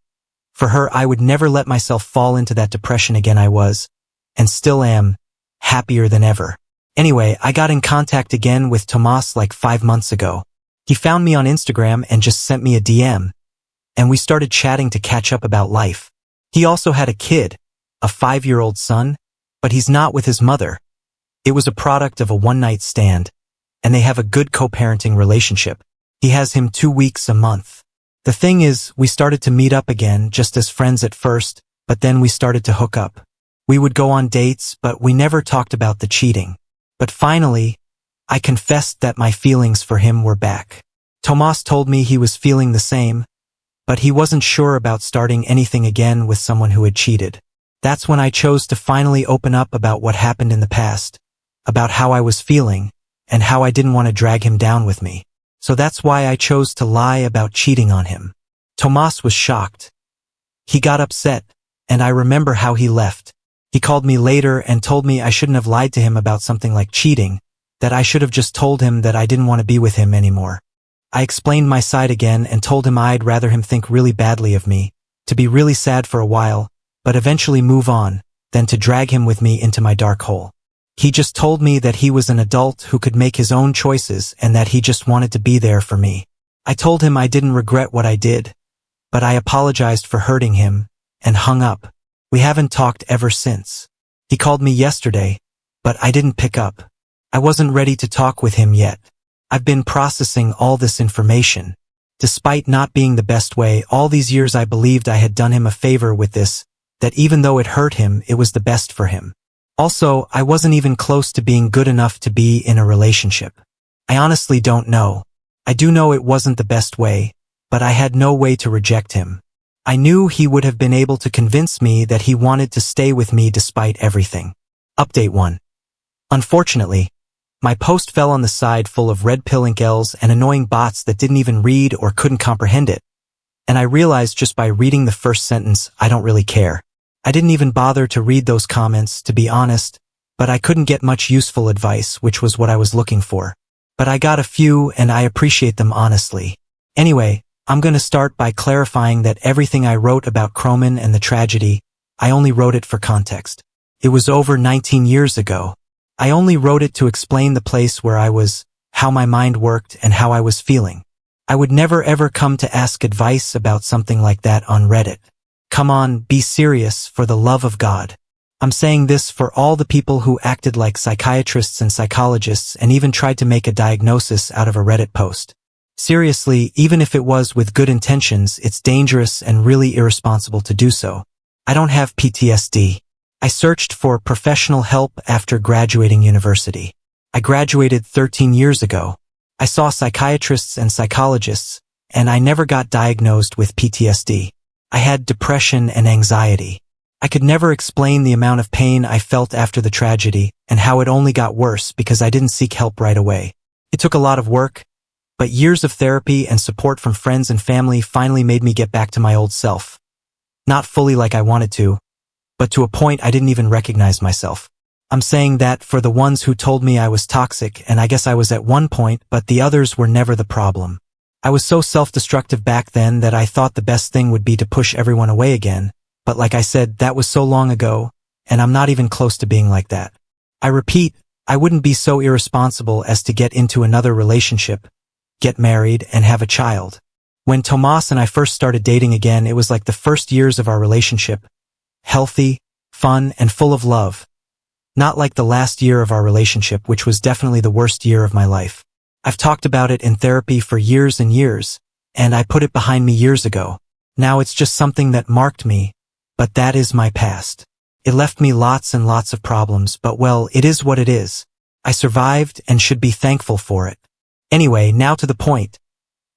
for her I would never let myself fall into that depression again. I was, and still am, happier than ever. Anyway, I got in contact again with Tomas like 5 months ago. He found me on Instagram and just sent me a DM, and we started chatting to catch up about life. He also had a kid, a 5-year-old son, but he's not with his mother. It was a product of a one-night stand, and they have a good co-parenting relationship. He has him 2 weeks a month. The thing is, we started to meet up again just as friends at first, but then we started to hook up. We would go on dates, but we never talked about the cheating. But finally, I confessed that my feelings for him were back. Tomas told me he was feeling the same, but he wasn't sure about starting anything again with someone who had cheated. That's when I chose to finally open up about what happened in the past, about how I was feeling, and how I didn't want to drag him down with me. So that's why I chose to lie about cheating on him. Tomas was shocked. He got upset, and I remember how he left. He called me later and told me I shouldn't have lied to him about something like cheating, that I should have just told him that I didn't want to be with him anymore. I explained my side again and told him I'd rather him think really badly of me, to be really sad for a while, but eventually move on, than to drag him with me into my dark hole. He just told me that he was an adult who could make his own choices and that he just wanted to be there for me. I told him I didn't regret what I did, but I apologized for hurting him, and hung up. We haven't talked ever since. He called me yesterday, but I didn't pick up. I wasn't ready to talk with him yet. I've been processing all this information. Despite not being the best way, all these years I believed I had done him a favor with this, that even though it hurt him, it was the best for him. Also, I wasn't even close to being good enough to be in a relationship. I honestly don't know. I do know it wasn't the best way, but I had no way to reject him. I knew he would have been able to convince me that he wanted to stay with me despite everything. Update 1. Unfortunately, my post fell on the side full of red pill incels and annoying bots that didn't even read or couldn't comprehend it. And I realized just by reading the first sentence, I don't really care. I didn't even bother to read those comments, to be honest, but I couldn't get much useful advice, which was what I was looking for. But I got a few, and I appreciate them honestly. Anyway, I'm gonna start by clarifying that everything I wrote about Croman and the tragedy, I only wrote it for context. It was over 19 years ago. I only wrote it to explain the place where I was, how my mind worked, and how I was feeling. I would never ever come to ask advice about something like that on Reddit. Come on, be serious, for the love of God. I'm saying this for all the people who acted like psychiatrists and psychologists and even tried to make a diagnosis out of a Reddit post. Seriously, even if it was with good intentions, it's dangerous and really irresponsible to do so. I don't have PTSD. I searched for professional help after graduating university. I graduated 13 years ago. I saw psychiatrists and psychologists, and I never got diagnosed with PTSD. I had depression and anxiety. I could never explain the amount of pain I felt after the tragedy and how it only got worse because I didn't seek help right away. It took a lot of work, but years of therapy and support from friends and family finally made me get back to my old self. Not fully like I wanted to, but to a point I didn't even recognize myself. I'm saying that for the ones who told me I was toxic, and I guess I was at one point, but the others were never the problem. I was so self-destructive back then that I thought the best thing would be to push everyone away again, but like I said, that was so long ago, and I'm not even close to being like that. I repeat, I wouldn't be so irresponsible as to get into another relationship, get married, and have a child. When Tomas and I first started dating again, it was like the first years of our relationship. Healthy, fun, and full of love. Not like the last year of our relationship, which was definitely the worst year of my life. I've talked about it in therapy for years and years, and I put it behind me years ago. Now it's just something that marked me, but that is my past. It left me lots and lots of problems, but well, it is what it is. I survived and should be thankful for it. Anyway, now to the point.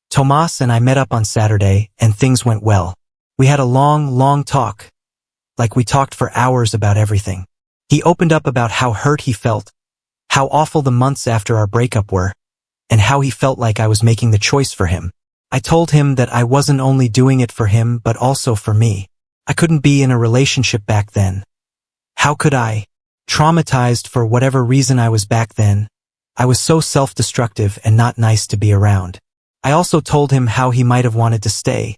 Tomas and I met up on Saturday, and things went well. We had a long talk. Like we talked for hours about everything. He opened up about how hurt he felt, how awful the months after our breakup were, and how he felt like I was making the choice for him. I told him that I wasn't only doing it for him but also for me. I couldn't be in a relationship back then. How could I? Traumatized for whatever reason I was back then. I was so self-destructive and not nice to be around. I also told him how he might have wanted to stay,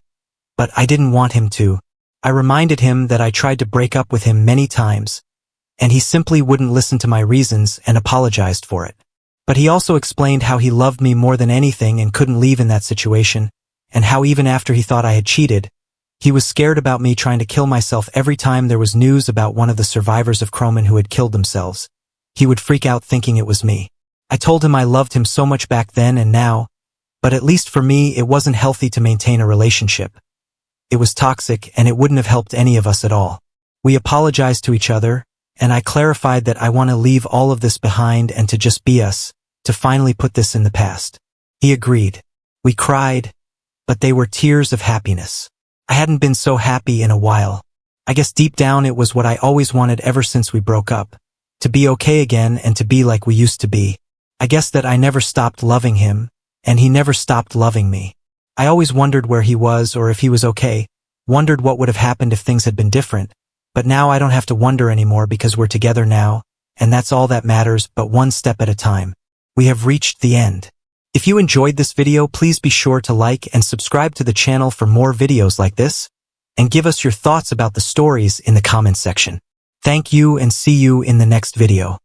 but I didn't want him to. I reminded him that I tried to break up with him many times, and he simply wouldn't listen to my reasons and apologized for it. But he also explained how he loved me more than anything and couldn't leave in that situation, and how even after he thought I had cheated, he was scared about me trying to kill myself every time there was news about one of the survivors of Croman who had killed themselves. He would freak out thinking it was me. I told him I loved him so much back then and now, but at least for me it wasn't healthy to maintain a relationship. It was toxic and it wouldn't have helped any of us at all. We apologized to each other, and I clarified that I want to leave all of this behind and to just be us, to finally put this in the past. He agreed. We cried, but they were tears of happiness. I hadn't been so happy in a while. I guess deep down it was what I always wanted ever since we broke up. To be okay again and to be like we used to be. I guess that I never stopped loving him, and he never stopped loving me. I always wondered where he was or if he was okay, wondered what would have happened if things had been different, but now I don't have to wonder anymore because we're together now, and that's all that matters, but one step at a time. We have reached the end. If you enjoyed this video, please be sure to like and subscribe to the channel for more videos like this, and give us your thoughts about the stories in the comments section. Thank you and see you in the next video.